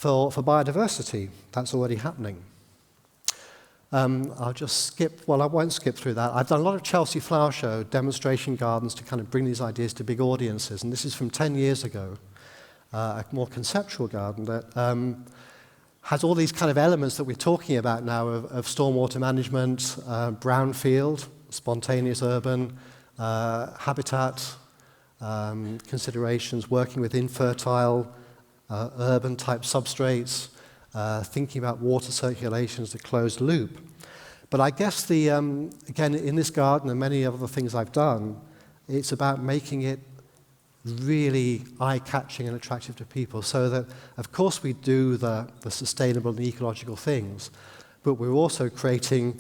biodiversity. That's already happening. I'll just skip, well, I won't skip through that. I've done a lot of Chelsea Flower Show demonstration gardens to kind of bring these ideas to big audiences. And this is from 10 years ago, a more conceptual garden that has all these kind of elements that we're talking about now of stormwater management, brownfield, spontaneous urban, habitat considerations, working with infertile urban type substrates, thinking about water circulation as a closed loop. But I guess again, in this garden and many other things I've done, it's about making it really eye-catching and attractive to people, so that, of course, we do the sustainable and ecological things, but we're also creating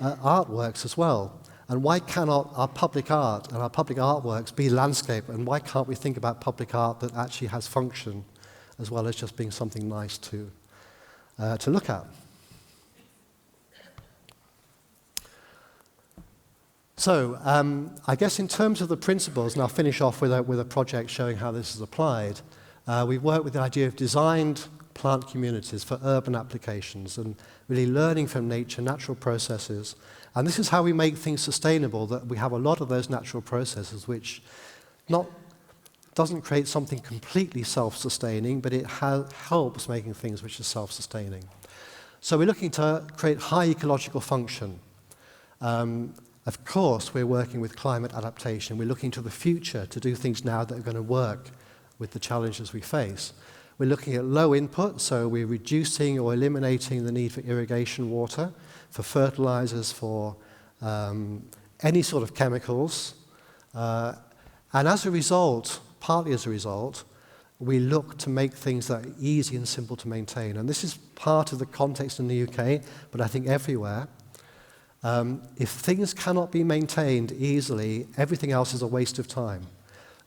artworks as well. And why cannot our public art and our public artworks be landscape? And why can't we think about public art that actually has function as well as just being something nice to look at? So I guess in terms of the principles, and I'll finish off with a project showing how this is applied, we've worked with the idea of designed plant communities for urban applications and really learning from nature, natural processes. And this is how we make things sustainable, that we have a lot of those natural processes which doesn't create something completely self-sustaining, but it helps making things which are self-sustaining. So we're looking to create high ecological function. Of course, we're working with climate adaptation. We're looking to the future to do things now that are going to work with the challenges we face. We're looking at low input, so we're reducing or eliminating the need for irrigation water, for fertilizers, for any sort of chemicals. And as a result, partly as a result, we look to make things that are easy and simple to maintain. And this is part of the context in the UK, but I think everywhere. If things cannot be maintained easily, everything else is a waste of time,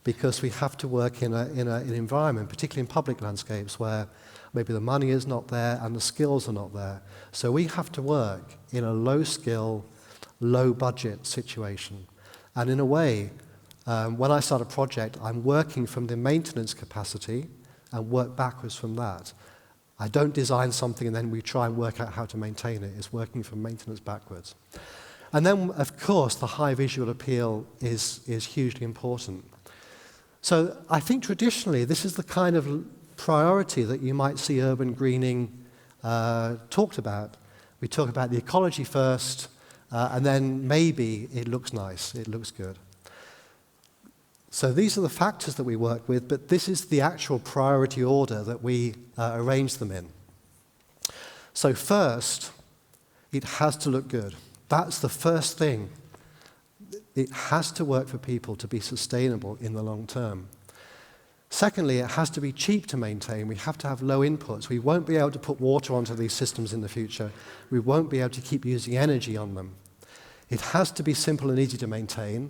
because we have to work in an environment, particularly in public landscapes, where maybe the money is not there and the skills are not there. So we have to work in a low-skill, low-budget situation. And in a way, when I start a project, I'm working from the maintenance capacity and work backwards from that. I don't design something and then we try and work out how to maintain it. It's working from maintenance backwards. And then, of course, the high visual appeal is hugely important. So I think traditionally this is the kind of priority that you might see urban greening talked about. We talk about the ecology first, and then maybe it looks nice, it looks good. So these are the factors that we work with, but this is the actual priority order that we arrange them in. So first, it has to look good. That's the first thing. It has to work for people to be sustainable in the long term. Secondly, it has to be cheap to maintain. We have to have low inputs. We won't be able to put water onto these systems in the future. We won't be able to keep using energy on them. It has to be simple and easy to maintain.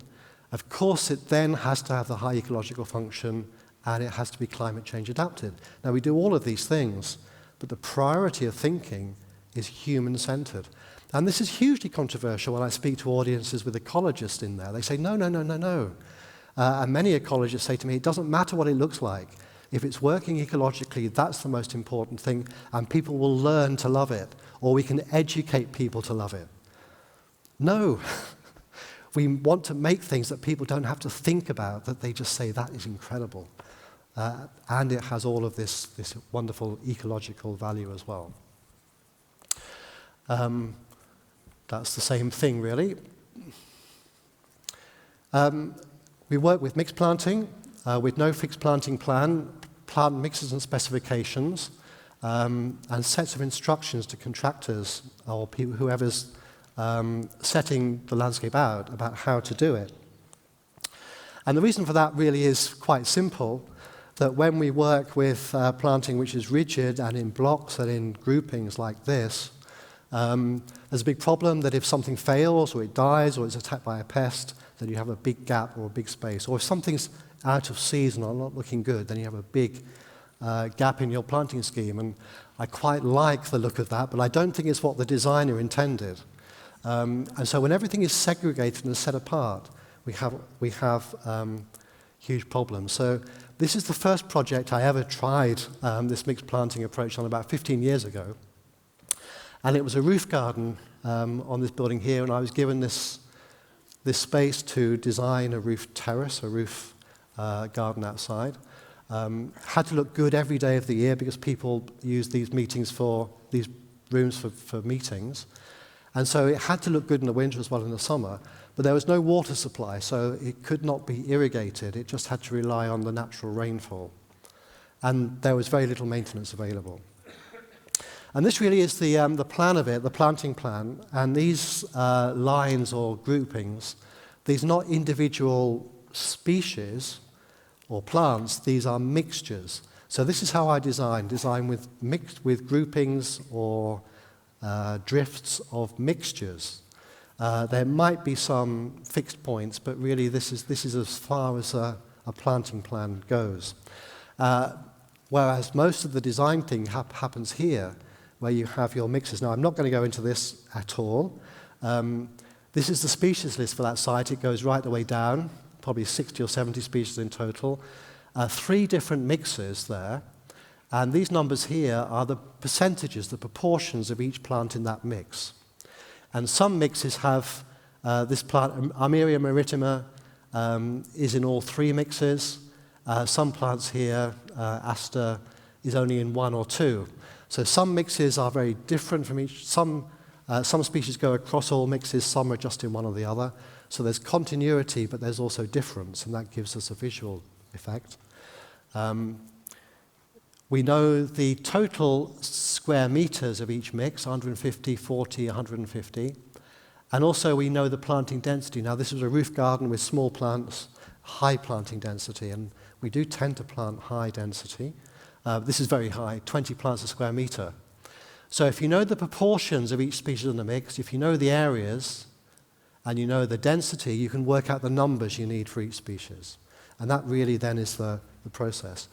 Of course, it then has to have the high ecological function, and it has to be climate change adapted. Now, we do all of these things, but the priority of thinking is human-centered. And this is hugely controversial when I speak to audiences with ecologists in there. They say, no, no, no, no, no. And many ecologists say to me, it doesn't matter what it looks like. If it's working ecologically, that's the most important thing, and people will learn to love it, or we can educate people to love it. No. We want to make things that people don't have to think about, that they just say, that is incredible. And it has all of this wonderful ecological value as well. That's the same thing, really. We work with mixed planting, with no fixed planting plan, plant mixes and specifications, and sets of instructions to contractors or people, whoever's setting the landscape out about how to do it. And the reason for that really is quite simple, that when we work with planting which is rigid and in blocks and in groupings like this, there's a big problem that if something fails or it dies or it's attacked by a pest, then you have a big gap or a big space. Or if something's out of season or not looking good, then you have a big gap in your planting scheme. And I quite like the look of that, but I don't think it's what the designer intended. And so when everything is segregated and set apart, we have huge problems. So this is the first project I ever tried this mixed planting approach on about 15 years ago. And it was a roof garden on this building here, and I was given this space to design a roof terrace, a roof garden outside. Had to look good every day of the year because people use these rooms for meetings. And so it had to look good in the winter as well in the summer, but there was no water supply, so it could not be irrigated. It just had to rely on the natural rainfall. And there was very little maintenance available. And this really is the plan of it, the planting plan. And these lines or groupings, these are not individual species or plants, these are mixtures. So this is how I design mixed with groupings or drifts of mixtures. There might be some fixed points, but really this is as far as a planting plan goes. Whereas most of the design thing happens here, where you have your mixes. Now, I'm not going to go into this at all. This is the species list for that site. It goes right the way down, probably 60 or 70 species in total. 3 different mixes there. And these numbers here are the percentages, the proportions of each plant in that mix. And some mixes have this plant, Armeria maritima, is in all 3 mixes. Some plants here, Aster, is only in 1 or 2. So some mixes are very different from each. Some species go across all mixes, some are just in one or the other. So there's continuity, but there's also difference, and that gives us a visual effect. We know the total square meters of each mix, 150, 40, 150. And also we know the planting density. Now this is a roof garden with small plants, high planting density, and we do tend to plant high density. This is very high, 20 plants a square meter. So if you know the proportions of each species in the mix, if you know the areas, and you know the density, you can work out the numbers you need for each species. And that really then is the process.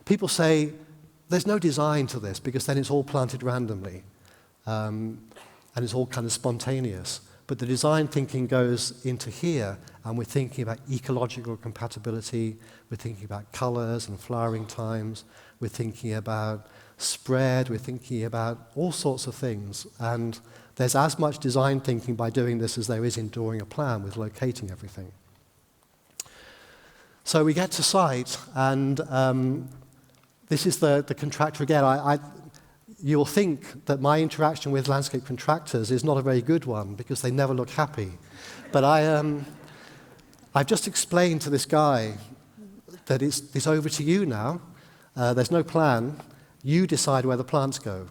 People say, there's no design to this because then it's all planted randomly. And it's all kind of spontaneous. But the design thinking goes into here, and we're thinking about ecological compatibility, we're thinking about colors and flowering times, we're thinking about spread, we're thinking about all sorts of things. And there's as much design thinking by doing this as there is in drawing a plan with locating everything. So we get to site, and this is the contractor again. You'll think that my interaction with landscape contractors is not a very good one because they never look happy. But I've just explained to this guy that it's over to you now. There's no plan. You decide where the plants go.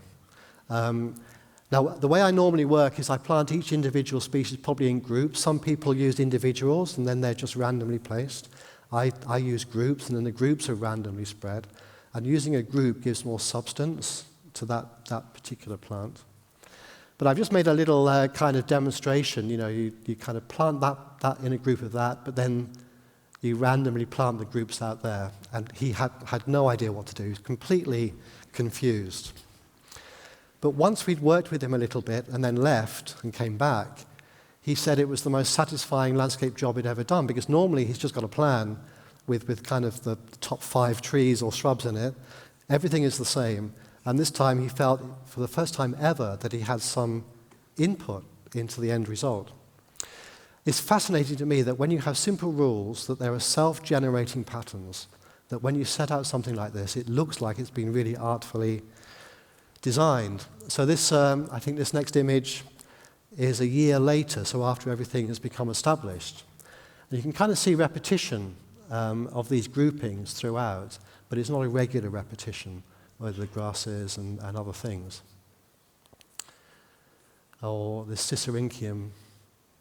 Now, the way I normally work is I plant each individual species probably in groups. Some people use individuals, and then they're just randomly placed. I use groups, and then the groups are randomly spread. And using a group gives more substance to that particular plant. But I've just made a little kind of demonstration. You know, you kind of plant that in a group of that, but then you randomly plant the groups out there. And he had no idea what to do. He was completely confused. But once we'd worked with him a little bit and then left and came back, he said it was the most satisfying landscape job he'd ever done, because normally he's just got a plan with kind of the top 5 trees or shrubs in it. Everything is the same. And this time he felt, for the first time ever, that he had some input into the end result. It's fascinating to me that when you have simple rules, that there are self-generating patterns, that when you set out something like this, it looks like it's been really artfully designed. So this, I think this next image is a year later, so after everything has become established. And you can kind of see repetition of these groupings throughout, but it's not a regular repetition with the grasses and other things. Or the Cicericium,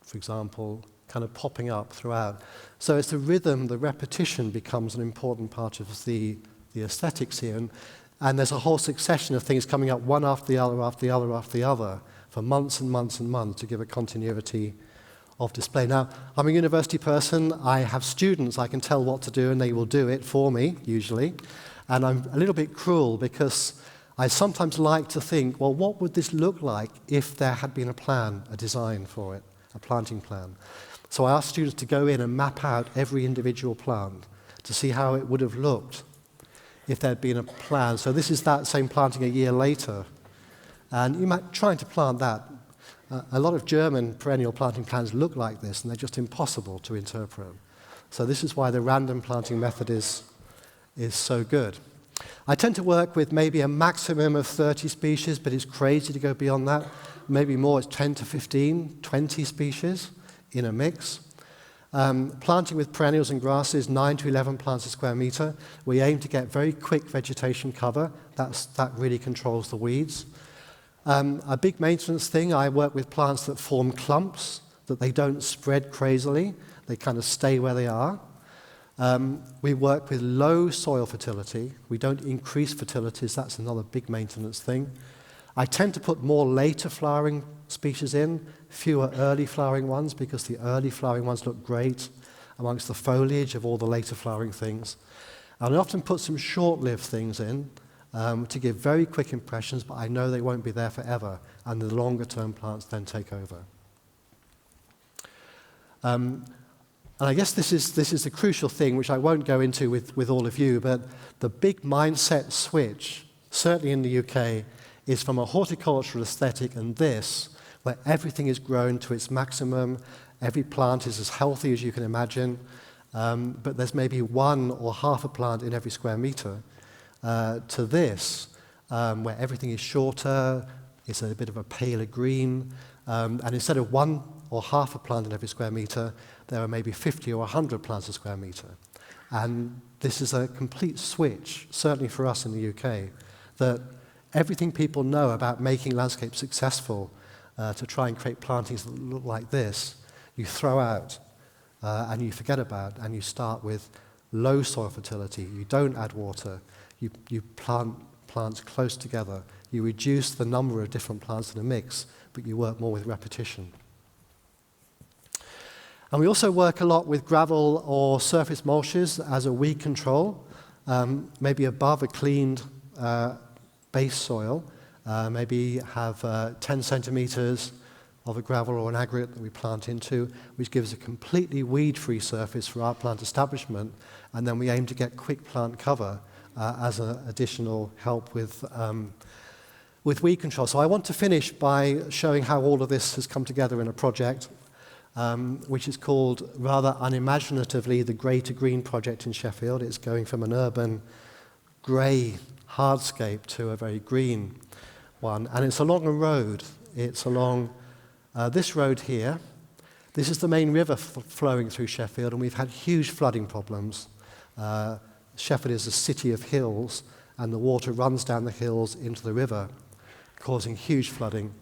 for example, kind of popping up throughout. So it's the rhythm, the repetition becomes an important part of the aesthetics here. And there's a whole succession of things coming up one after the other, after the other, after the other, for months and months and months to give a continuity of display. Now, I'm a university person. I have students. I can tell what to do, and they will do it for me, usually. And I'm a little bit cruel because I sometimes like to think, well, what would this look like if there had been a plan, a design for it, a planting plan? So I ask students to go in and map out every individual plant to see how it would have looked if there had been a plan. So this is that same planting a year later. And you might try to plant that. A lot of German perennial planting plans look like this, and they're just impossible to interpret. So this is why the random planting method is so good. I tend to work with maybe a maximum of 30 species, but it's crazy to go beyond that. Maybe more, it's 10 to 15, 20 species in a mix. Planting with perennials and grasses, 9 to 11 plants a square meter. We aim to get very quick vegetation cover. That really controls the weeds. A big maintenance thing, I work with plants that form clumps, that they don't spread crazily. They kind of stay where they are. We work with low soil fertility. We don't increase fertilities. That's another big maintenance thing. I tend to put more later flowering species in, fewer early flowering ones, because the early flowering ones look great amongst the foliage of all the later flowering things. And I often put some short-lived things in to give very quick impressions, but I know they won't be there forever, and the longer-term plants then take over. And I guess this is the crucial thing, which I won't go into with all of you, but the big mindset switch, certainly in the UK, is from a horticultural aesthetic and this, where everything is grown to its maximum, every plant is as healthy as you can imagine, but there's maybe 1 or half a plant in every square meter, to this, where everything is shorter, it's a bit of a paler green, and instead of 1 or half a plant in every square meter, there are maybe 50 or 100 plants a square meter. And this is a complete switch, certainly for us in the UK, that everything people know about making landscapes successful to try and create plantings that look like this, you throw out and you forget about, and you start with low soil fertility. You don't add water. You plant plants close together. You reduce the number of different plants in a mix, but you work more with repetition. And we also work a lot with gravel or surface mulches as a weed control, maybe above a cleaned base soil, maybe have 10 centimeters of a gravel or an aggregate that we plant into, which gives a completely weed-free surface for our plant establishment, and then we aim to get quick plant cover as an additional help with weed control. So I want to finish by showing how all of this has come together in a project which is called, rather unimaginatively, the Grey to Green project in Sheffield. It's going from an urban grey hardscape to a very green one. And it's along a road. It's along this road here. This is the main river flowing through Sheffield, and we've had huge flooding problems. Sheffield is a city of hills, and the water runs down the hills into the river, causing huge flooding.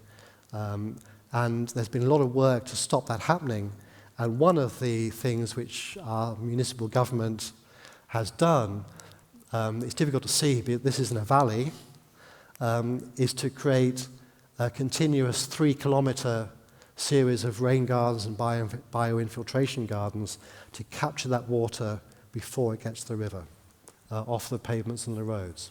And there's been a lot of work to stop that happening. And one of the things which our municipal government has done, it's difficult to see, but this is in a valley, is to create a continuous 3-kilometre series of rain gardens and bioinfiltration gardens to capture that water before it gets to the river, off the pavements and the roads.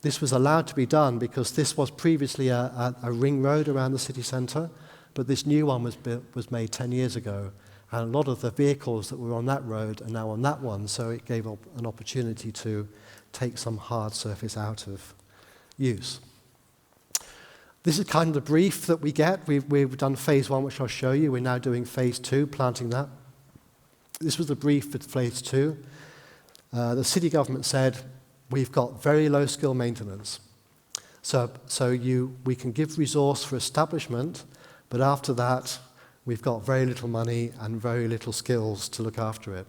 This was allowed to be done because this was previously a ring road around the city centre, but this new one was made 10 years ago, and a lot of the vehicles that were on that road are now on that one, so it gave an opportunity to take some hard surface out of use. This is kind of the brief that we get. We've done phase 1, which I'll show you. We're now doing phase 2, planting that. This was the brief for phase 2. The city government said, we've got very low skill maintenance. So we can give resource for establishment, but after that, we've got very little money and very little skills to look after it.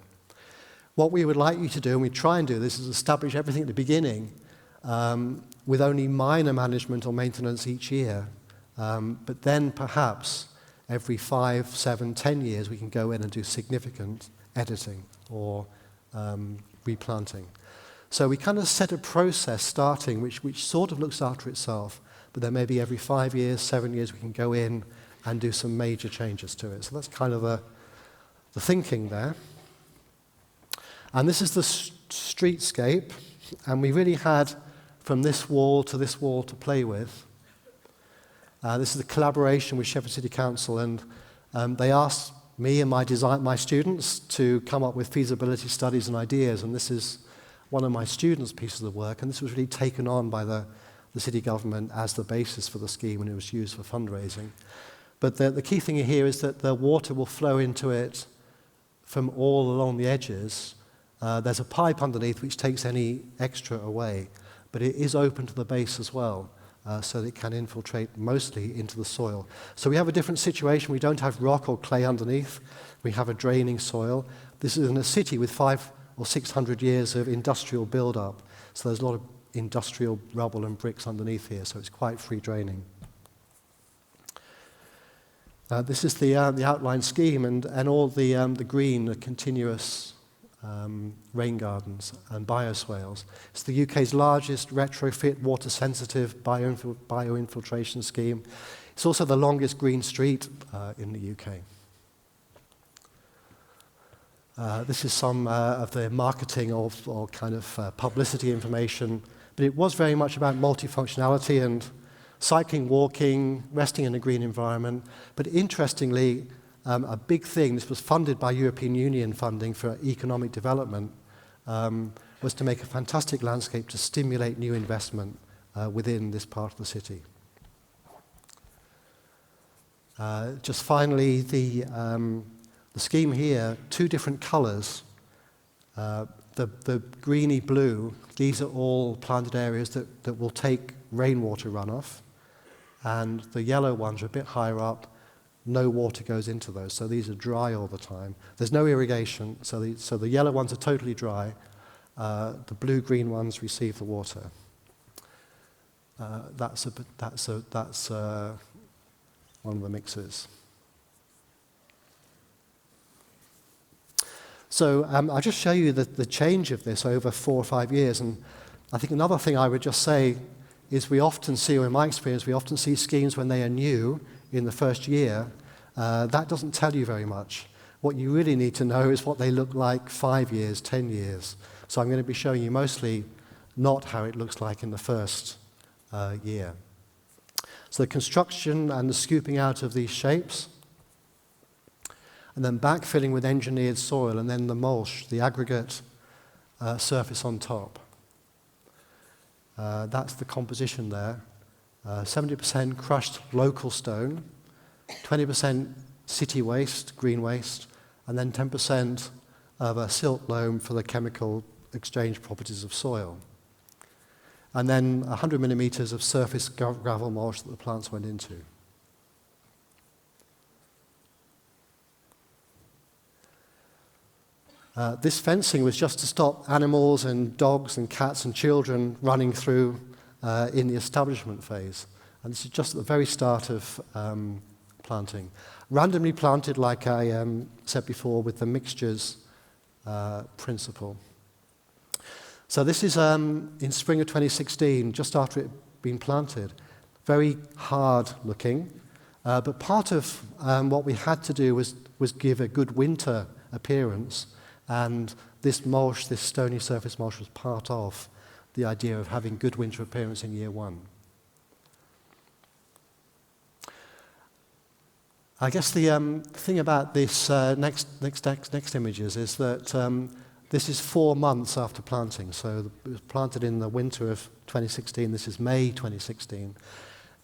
What we would like you to do, and we try and do this, is establish everything at the beginning with only minor management or maintenance each year. But then perhaps every 5, 7, 10 years, we can go in and do significant editing or replanting. So we kind of set a process starting which sort of looks after itself, but then maybe every 5 years, 7 years, we can go in and do some major changes to it. So that's kind of the thinking there. And this is the streetscape, and we really had from this wall to play with. This is a collaboration with Sheffield City Council, and they asked me and my students to come up with feasibility studies and ideas, and this is one of my students' pieces of work, and this was really taken on by the city government as the basis for the scheme, and it was used for fundraising. But the key thing here is that the water will flow into it from all along the edges. There's a pipe underneath which takes any extra away, but it is open to the base as well, so that it can infiltrate mostly into the soil. So we have a different situation. We don't have rock or clay underneath. We have a draining soil. This is in a city with 500 or 600 years of industrial build-up, so there's a lot of industrial rubble and bricks underneath here, so it's quite free draining. This is the outline scheme, and all the green, the continuous rain gardens and bioswales. It's the UK's largest retrofit water-sensitive bioinfiltration scheme. It's also the longest green street in the UK. This is some of the marketing or kind of publicity information, but it was very much about multifunctionality and cycling, walking, resting in a green environment. But interestingly, a big thing, this was funded by European Union funding for economic development, was to make a fantastic landscape to stimulate new investment within this part of the city. Just finally, the scheme here, 2 different colours. The greeny blue, these are all planted areas that will take rainwater runoff, and the yellow ones are a bit higher up. No water goes into those, so these are dry all the time. There's no irrigation, so the yellow ones are totally dry. The blue-green ones receive the water. That's one of the mixes. So I'll just show you the change of this over 4 or 5 years, and I think another thing I would just say is we often see, or in my experience, we often see schemes when they are new in the first year. That doesn't tell you very much. What you really need to know is what they look like 5 years, 10 years. So I'm going to be showing you mostly not how it looks like in the first year. So the construction and the scooping out of these shapes, and then backfilling with engineered soil, and then the mulch, the aggregate surface on top. That's the composition there. 70% crushed local stone, 20% city waste, green waste, and then 10% of a silt loam for the chemical exchange properties of soil. And then 100 millimeters of surface gravel mulch that the plants went into. This fencing was just to stop animals and dogs and cats and children running through in the establishment phase. And this is just at the very start of planting. Randomly planted, like I said before, with the mixtures principle. So this is in spring of 2016, just after it had been planted. Very hard looking, but part of what we had to do was give a good winter appearance, and this mulch, this stony surface mulch, was part of the idea of having good winter appearance in year one. I guess the thing about this next images is that this is 4 months after planting. So it was planted in the winter of 2016. This is May 2016.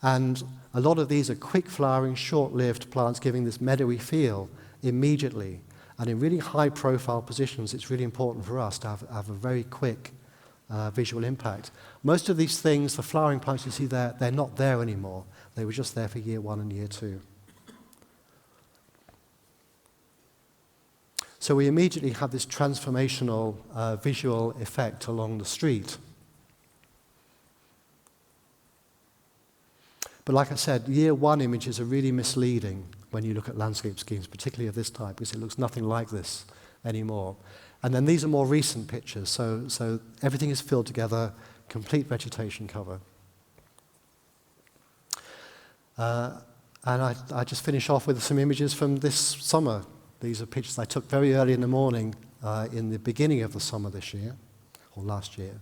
And a lot of these are quick flowering, short-lived plants giving this meadowy feel immediately. And in really high-profile positions, it's really important for us to have a very quick visual impact. Most of these things, the flowering plants you see there, they're not there anymore. They were just there for year one and year two. So we immediately have this transformational visual effect along the street. But like I said, year one images are really misleading when you look at landscape schemes, particularly of this type, because it looks nothing like this anymore. And then these are more recent pictures, so everything is filled together, complete vegetation cover. And I just finish off with some images from this summer. These are pictures I took very early in the morning in the beginning of the summer this year, or last year.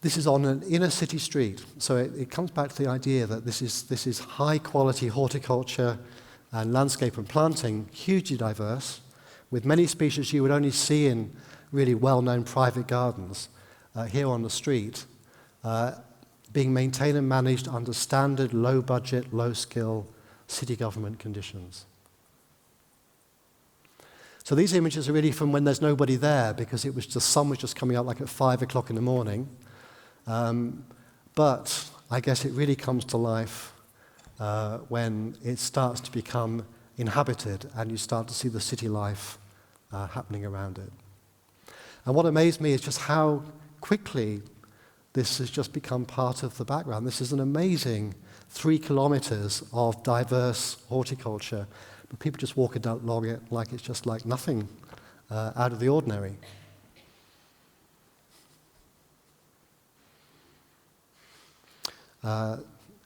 This is on an inner city street, so it comes back to the idea that this is high quality horticulture and landscape and planting, hugely diverse, with many species you would only see in really well-known private gardens here on the street, being maintained and managed under standard, low-budget, low-skill city government conditions. So these images are really from when there's nobody there, because the sun was just coming up like at 5 o'clock in the morning. But I guess it really comes to life when it starts to become inhabited and you start to see the city life happening around it. And what amazed me is just how quickly this has just become part of the background. This is an amazing 3 kilometers of diverse horticulture, but people just walk along it like it's just like nothing out of the ordinary.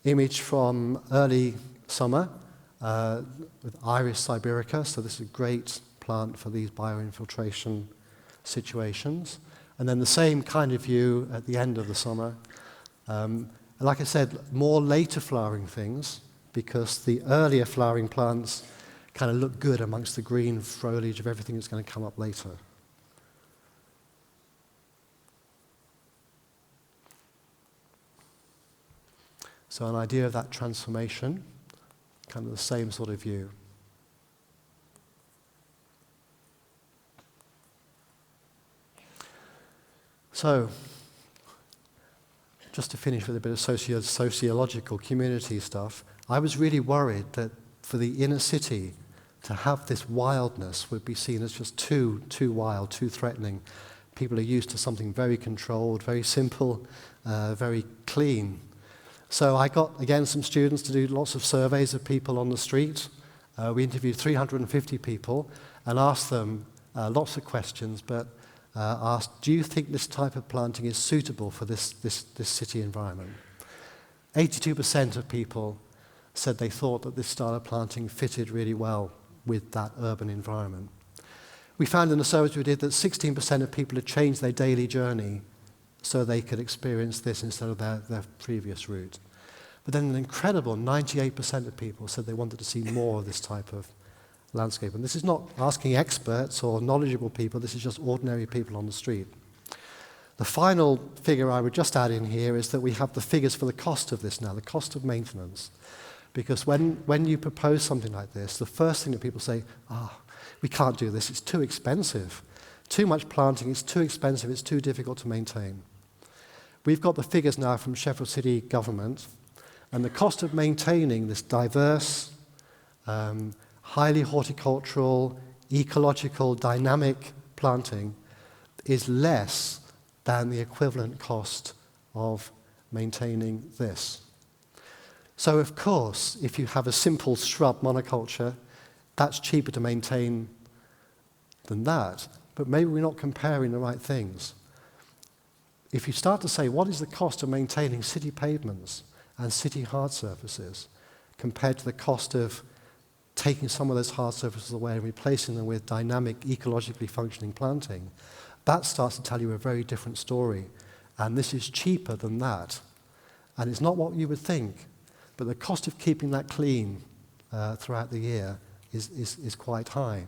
Image from early summer with Iris siberica, so this is a great plant for these bioinfiltration situations. And then the same kind of view at the end of the summer. Like I said, more later flowering things, because the earlier flowering plants kind of look good amongst the green foliage of everything that's going to come up later. So an idea of that transformation, kind of the same sort of view. So, just to finish with a bit of sociological community stuff, I was really worried that for the inner city to have this wildness would be seen as just too wild, too threatening. People are used to something very controlled, very simple, very clean. So I got, again, some students to do lots of surveys of people on the street. We interviewed 350 people and asked them lots of questions, but asked, do you think this type of planting is suitable for this city environment? 82% of people said they thought that this style of planting fitted really well with that urban environment. We found in the surveys we did that 16% of people had changed their daily journey so they could experience this instead of their previous route. But then an incredible 98% of people said they wanted to see more of this type of landscape. And this is not asking experts or knowledgeable people, this is just ordinary people on the street. The final figure I would just add in here is that we have the figures for the cost of this now, the cost of maintenance. Because when you propose something like this, the first thing that people say, we can't do this, it's too expensive. Too much planting, it's too expensive, it's too difficult to maintain. We've got the figures now from Sheffield City government, and the cost of maintaining this diverse, highly horticultural, ecological, dynamic planting is less than the equivalent cost of maintaining this. So of course, if you have a simple shrub monoculture, that's cheaper to maintain than that, but maybe we're not comparing the right things. If you start to say, what is the cost of maintaining city pavements and city hard surfaces compared to the cost of taking some of those hard surfaces away and replacing them with dynamic, ecologically functioning planting, that starts to tell you a very different story. And this is cheaper than that. And it's not what you would think, but the cost of keeping that clean throughout the year is quite high.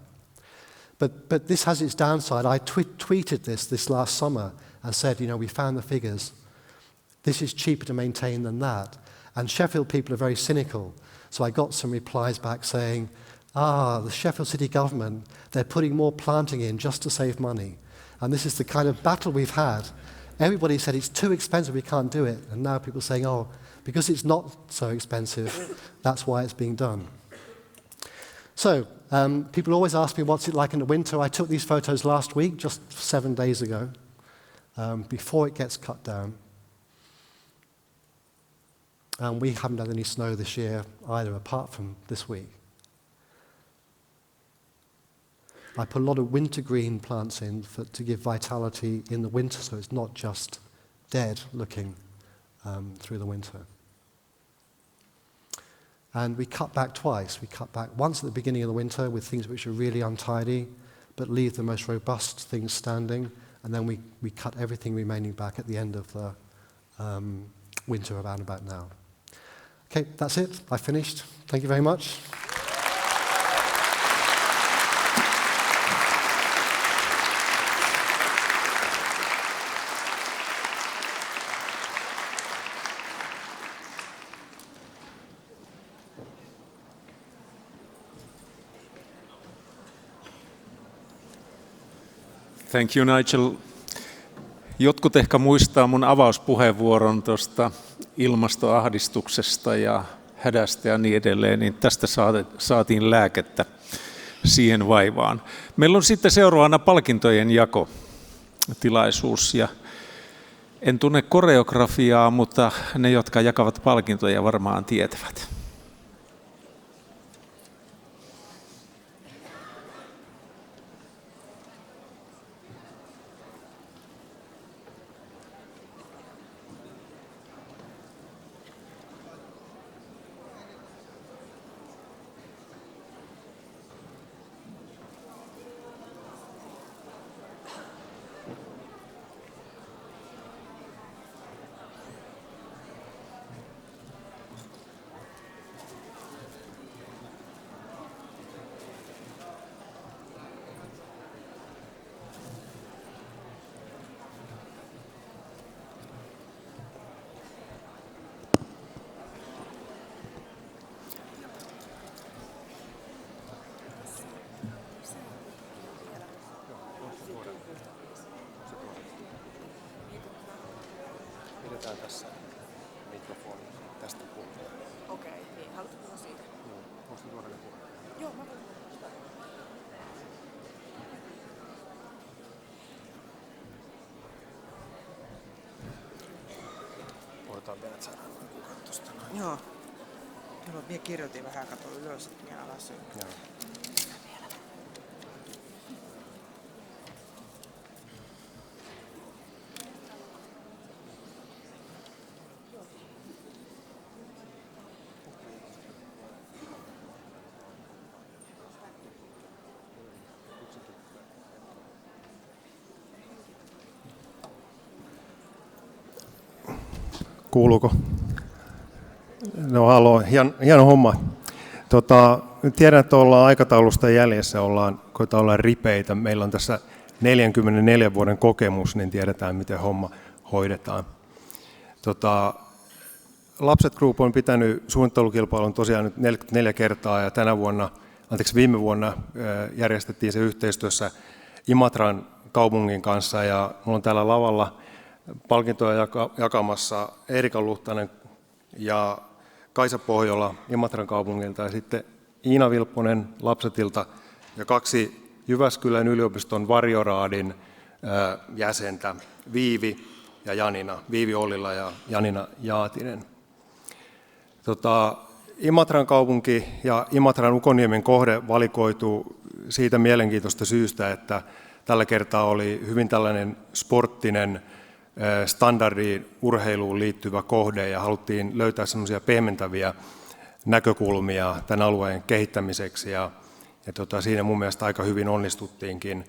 But this has its downside. I tweeted this last summer and said, we found the figures. This is cheaper to maintain than that. And Sheffield people are very cynical. So I got some replies back saying, the Sheffield City government, they're putting more planting in just to save money. And this is the kind of battle we've had. Everybody said it's too expensive, we can't do it. And now people are saying, because it's not so expensive, that's why it's being done. So people always ask me, what's it like in the winter? I took these photos last week, just 7 days ago, before it gets cut down. And we haven't had any snow this year either, apart from this week. I put a lot of wintergreen plants in to give vitality in the winter, so it's not just dead looking through the winter. And we cut back twice. We cut back once at the beginning of the winter with things which are really untidy, but leave the most robust things standing, and then we cut everything remaining back at the end of the winter around about now. Okay, that's it. I finished. Thank you very much. Thank you, Nigel. Jotkut ehkä muistaa mun avauspuheenvuoron tuosta ilmastoahdistuksesta ja hädästä ja niin edelleen, niin tästä saatiin lääkettä siihen vaivaan. Meillä on sitten seuraavana palkintojen jakotilaisuus, ja en tunne koreografiaa, mutta ne, jotka jakavat palkintoja, varmaan tietävät. Pidetään tässä mikrofoni tästä puolta. Okei, niin haluatko puhua siitä? Joo, voisitko tuoda ne puolta? Joo, mä voin puhua sitä. Odotaan vielä, että saadaan kukaan tuosta. Joo. Joo, minä kirjoitin vähän, katsoin ylös, että minä alas. Joo. Kuuluuko? No haloo, hieno homma. tiedän, että ollaan aikataulusta jäljessä, koetaan olla ripeitä. Meillä on tässä 44 vuoden kokemus, niin tiedetään, miten homma hoidetaan. Lapset Group on pitänyt suunnittelukilpailun tosiaan nyt 44 kertaa, ja viime vuonna järjestettiin se yhteistyössä Imatran kaupungin kanssa, ja minulla on täällä lavalla palkintoja jakamassa Erika Luhtanen ja Kaisa Pohjola Imatran kaupungilta, ja sitten Iina Vilpponen Lapsetilta ja 2 Jyväskylän yliopiston Varjoraadin jäsentä, Viivi ja Janina, Viivi Ollila ja Janina Jaatinen. Imatran kaupunki ja Imatran Ukonniemen kohde valikoitu siitä mielenkiintoista syystä, että tällä kertaa oli hyvin tällainen sporttinen, standardiin urheiluun liittyvä kohde, ja haluttiin löytää semmoisia pehmentäviä näkökulmia tämän alueen kehittämiseksi, ja siinä mun mielestä aika hyvin onnistuttiinkin.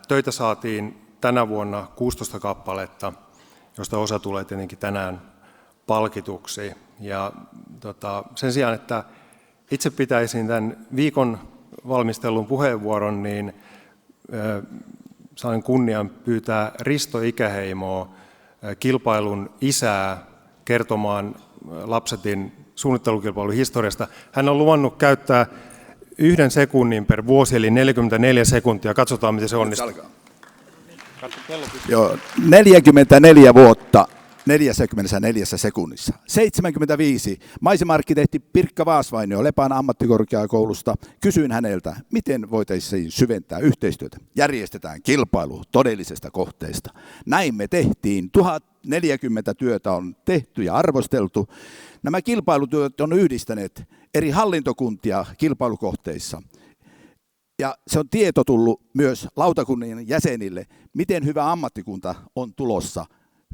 Töitä saatiin tänä vuonna 16 kappaletta, josta osa tulee tietenkin tänään palkituksi. Ja sen sijaan, että itse pitäisin tämän viikon valmistelun puheenvuoron, niin sain kunnian pyytää Risto Ikäheimoa, kilpailun isää, kertomaan Lapsetin suunnittelukilpailun historiasta. Hän on luvannut käyttää 1 sekunnin per vuosi, eli 44 sekuntia. Katsotaan, miten se onnistuu. Joo, 44 vuotta 44 sekunnissa. 75. Maisema-arkkitehti Pirkka Vaasvainio Lepän ammattikorkeakoulusta. Kysyin häneltä, miten voitaisiin syventää yhteistyötä. Järjestetään kilpailu todellisesta kohteesta. Näin me tehtiin. 1040 työtä on tehty ja arvosteltu. Nämä kilpailutyöt on yhdistäneet eri hallintokuntia kilpailukohteissa. Ja se on tieto tullut myös lautakunnan jäsenille, miten hyvä ammattikunta on tulossa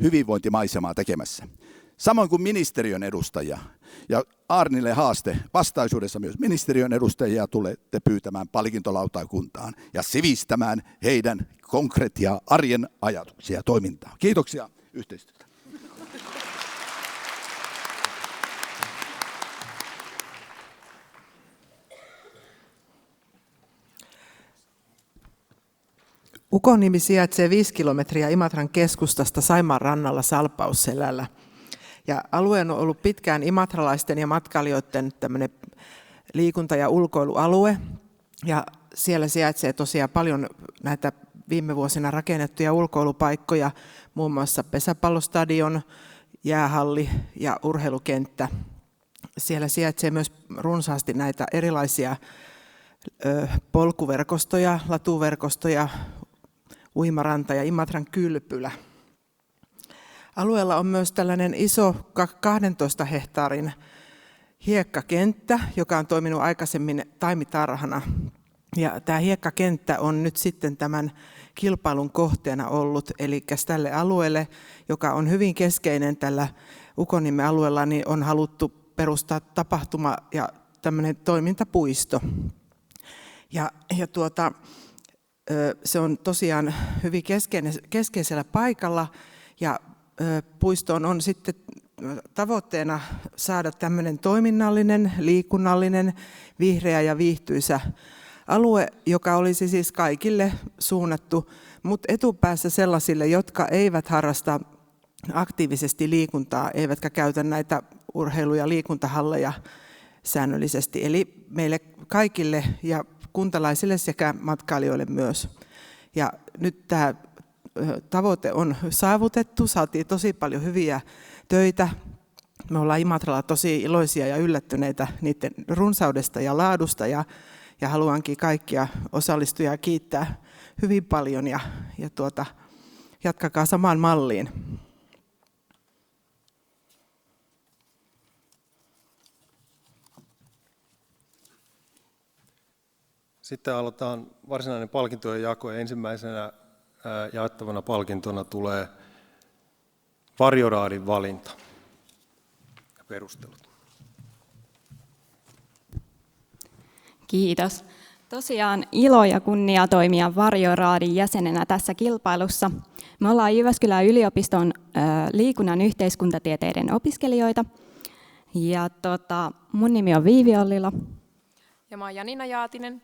hyvinvointimaisemaa tekemässä. Samoin kuin ministeriön edustajia. Ja Arnille haaste, vastaisuudessa myös ministeriön edustajia tulette pyytämään palkintolautakuntaan ja sivistämään heidän konkreettia arjen ajatuksia ja toimintaa. Kiitoksia yhteistyötä. Ukonniemi sijaitsee 5 kilometriä Imatran keskustasta Saimaan rannalla Salpausselällä. Ja alue on ollut pitkään imatralaisten ja matkailijoiden tämmöinen liikunta- ja ulkoilualue. Ja siellä sijaitsee tosiaan paljon näitä viime vuosina rakennettuja ulkoilupaikkoja, muun muassa pesäpallostadion, jäähalli ja urheilukenttä. Siellä sijaitsee myös runsaasti näitä erilaisia polkuverkostoja, latuverkostoja, uimaranta ja Imatran kylpylä. Alueella on myös tällainen iso 12 hehtaarin hiekkakenttä, joka on toiminut aikaisemmin taimitarhana. Ja tämä hiekkakenttä on nyt sitten tämän kilpailun kohteena ollut, eli tälle alueelle, joka on hyvin keskeinen tällä Ukonniemen alueella, niin on haluttu perustaa tapahtuma- ja tämmöinen toimintapuisto. Se on tosiaan hyvin keskeisellä paikalla, ja puistoon on sitten tavoitteena saada tämmöinen toiminnallinen, liikunnallinen, vihreä ja viihtyisä alue, joka olisi siis kaikille suunnattu, mutta etupäässä sellaisille, jotka eivät harrasta aktiivisesti liikuntaa, eivätkä käytä näitä urheilu- ja liikuntahalleja säännöllisesti. Eli meille kaikille ja kuntalaisille sekä matkailijoille myös. Ja nyt tämä tavoite on saavutettu, saatiin tosi paljon hyviä töitä. Me ollaan Imatralla tosi iloisia ja yllättyneitä niiden runsaudesta ja laadusta, ja haluankin kaikkia osallistujia kiittää hyvin paljon, ja jatkakaa samaan malliin. Sitten aloitetaan varsinainen palkintojen jako, ja ensimmäisenä jaettavana palkintona tulee Varjoraadin valinta ja perustelut. Kiitos. Tosiaan ilo ja kunnia toimia Varjoraadin jäsenenä tässä kilpailussa. Me ollaan Jyväskylän yliopiston liikunnan yhteiskuntatieteiden opiskelijoita. Ja mun nimi on Viivi Ollila. Ja mä oon Janina Jaatinen.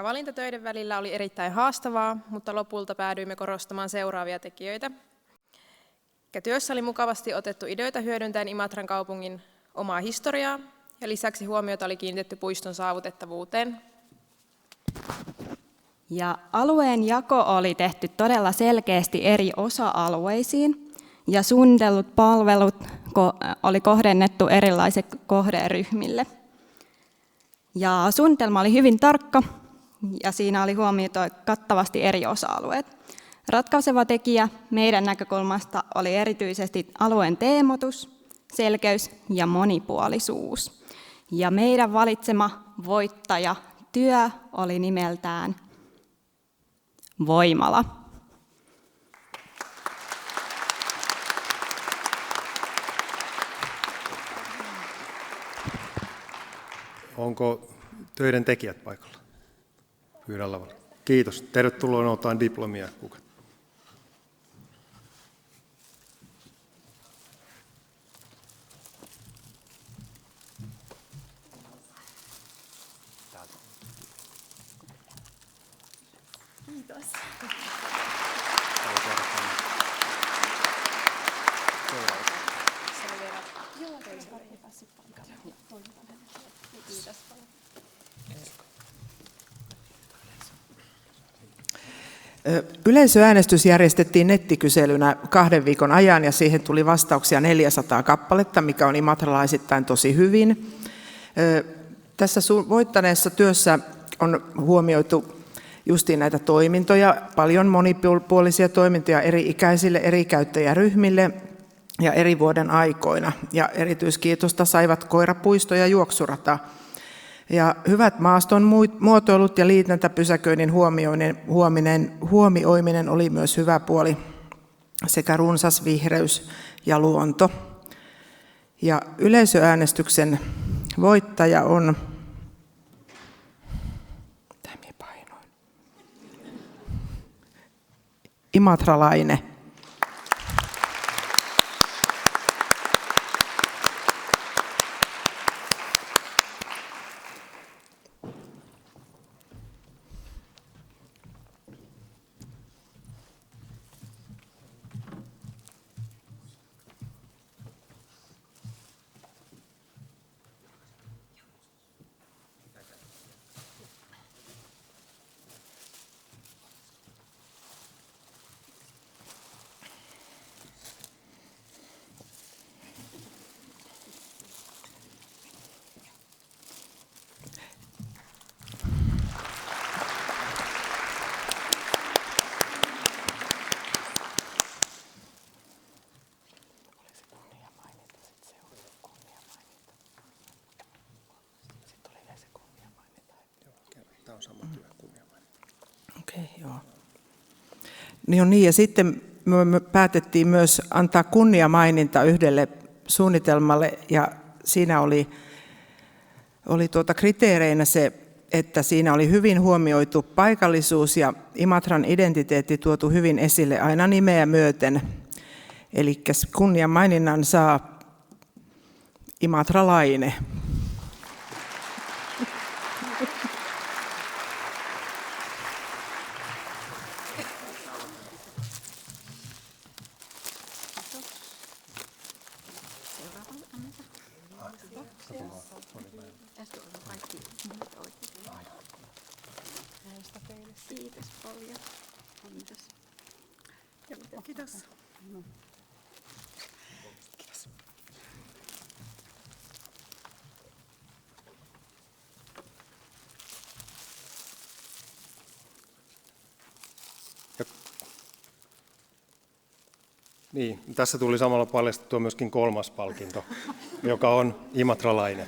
Valinta töiden välillä oli erittäin haastavaa, mutta lopulta päädyimme korostamaan seuraavia tekijöitä. Työssä oli mukavasti otettu ideoita hyödyntäen Imatran kaupungin omaa historiaa, ja lisäksi huomiota oli kiinnitetty puiston saavutettavuuteen. Ja alueen jako oli tehty todella selkeästi eri osa-alueisiin, ja suunnitellut palvelut oli kohdennettu erilaisille kohderyhmille. Ja suunnitelma oli hyvin tarkka, ja siinä oli huomioitu kattavasti eri osa-alueet. Ratkaiseva tekijä meidän näkökulmasta oli erityisesti alueen teemotus, selkeys ja monipuolisuus. Ja meidän valitsema voittajatyö oli nimeltään Voimala. Onko töiden tekijät paikalla? Pyydän lavalla. Kiitos. Tervetuloa noutaan diplomia. Kuka? Kiitos. Yleisöäänestys järjestettiin nettikyselynä 2 viikon ajan ja siihen tuli vastauksia 400 kappaletta, mikä on imatralaisittain tosi hyvin. Tässä voittaneessa työssä on huomioitu justiin näitä toimintoja, paljon monipuolisia toimintoja eri ikäisille, eri käyttäjäryhmille ja eri vuoden aikoina. Ja erityiskiitosta saivat koirapuisto ja juoksurata. Ja hyvät maaston muotoilut ja liitäntäpysäköinnin huomioiminen oli myös hyvä puoli, sekä runsas vihreys ja luonto. Ja yleisöäänestyksen voittaja on imatralainen. Okei, joo. Niin, ja sitten me päätettiin myös antaa kunniamaininta yhdelle suunnitelmalle, ja siinä oli kriteereinä se, että siinä oli hyvin huomioitu paikallisuus ja Imatran identiteetti tuotu hyvin esille aina nimeä myöten. Eli kunniamaininnan saa imatralainen. Kiitos paljon. Kiitos. Kiitos. Kiitos. Niin, tässä tuli samalla paljastettua myöskin 3. palkinto, joka on imatralainen.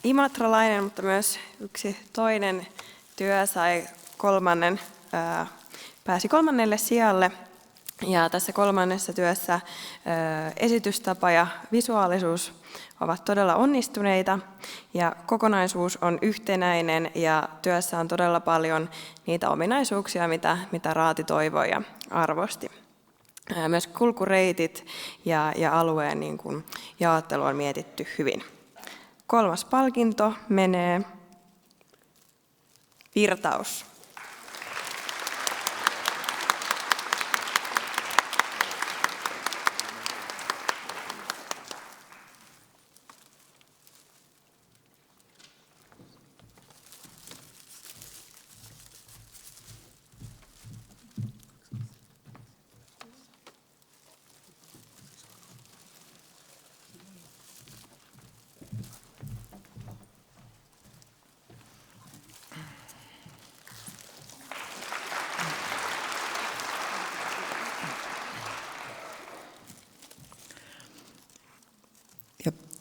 Imatralainen, mutta myös yksi toinen työ sai pääsi 3. sijalle. Ja tässä kolmannessa työssä esitystapa ja visuaalisuus ovat todella onnistuneita ja kokonaisuus on yhtenäinen ja työssä on todella paljon niitä ominaisuuksia, mitä Raati toivoi ja arvosti. Myös kulkureitit ja alueen niin kuin jaottelu on mietitty hyvin. 3. palkinto menee Virtaus.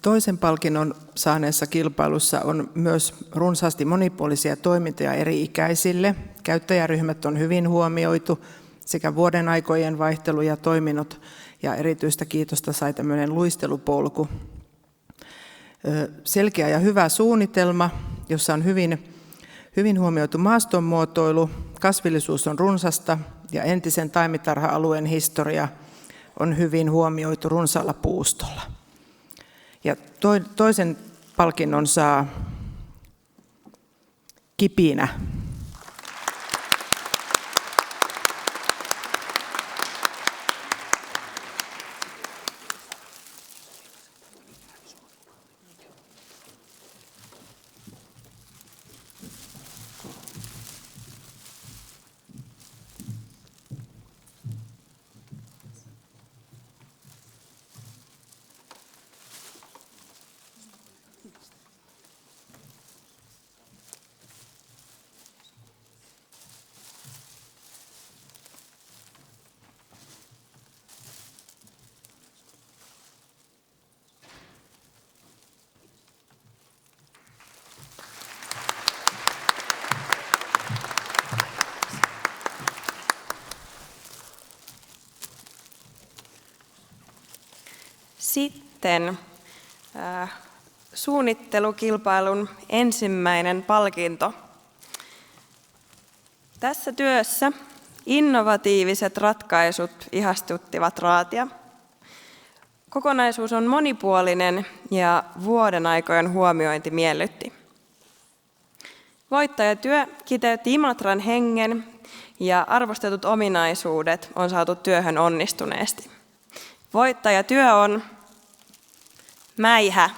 Toisen palkinnon saaneessa kilpailussa on myös runsaasti monipuolisia toimintoja eri ikäisille. Käyttäjäryhmät on hyvin huomioitu sekä vuoden aikojen vaihtelu ja toiminnot ja erityistä kiitosta sai tämmöinen luistelupolku. Selkeä ja hyvä suunnitelma, jossa on hyvin huomioitu maastonmuotoilu, kasvillisuus on runsasta ja entisen taimitarha-alueen historia on hyvin huomioitu runsaalla puustolla. Ja toisen palkinnon saa Kipinä. Sitten suunnittelukilpailun ensimmäinen palkinto. Tässä työssä innovatiiviset ratkaisut ihastuttivat Raatia. Kokonaisuus on monipuolinen ja vuoden aikojen huomiointi miellytti. Voittajatyö kiteytti Imatran hengen ja arvostetut ominaisuudet on saatu työhön onnistuneesti. Voittajatyö on Mäihä.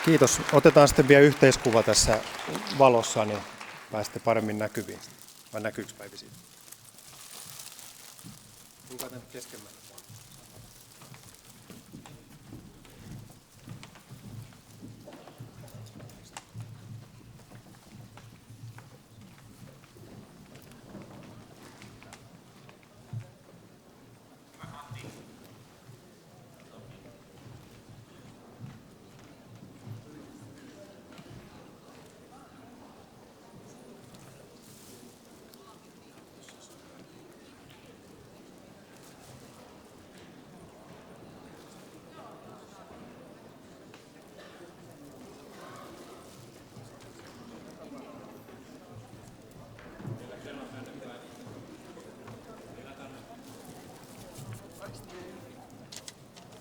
Kiitos. Otetaan sitten vielä yhteiskuva tässä valossa, niin pääsette paremmin näkyviin. Vai näkyykö Päivi siitä? Kuinka tänne keskemmälle?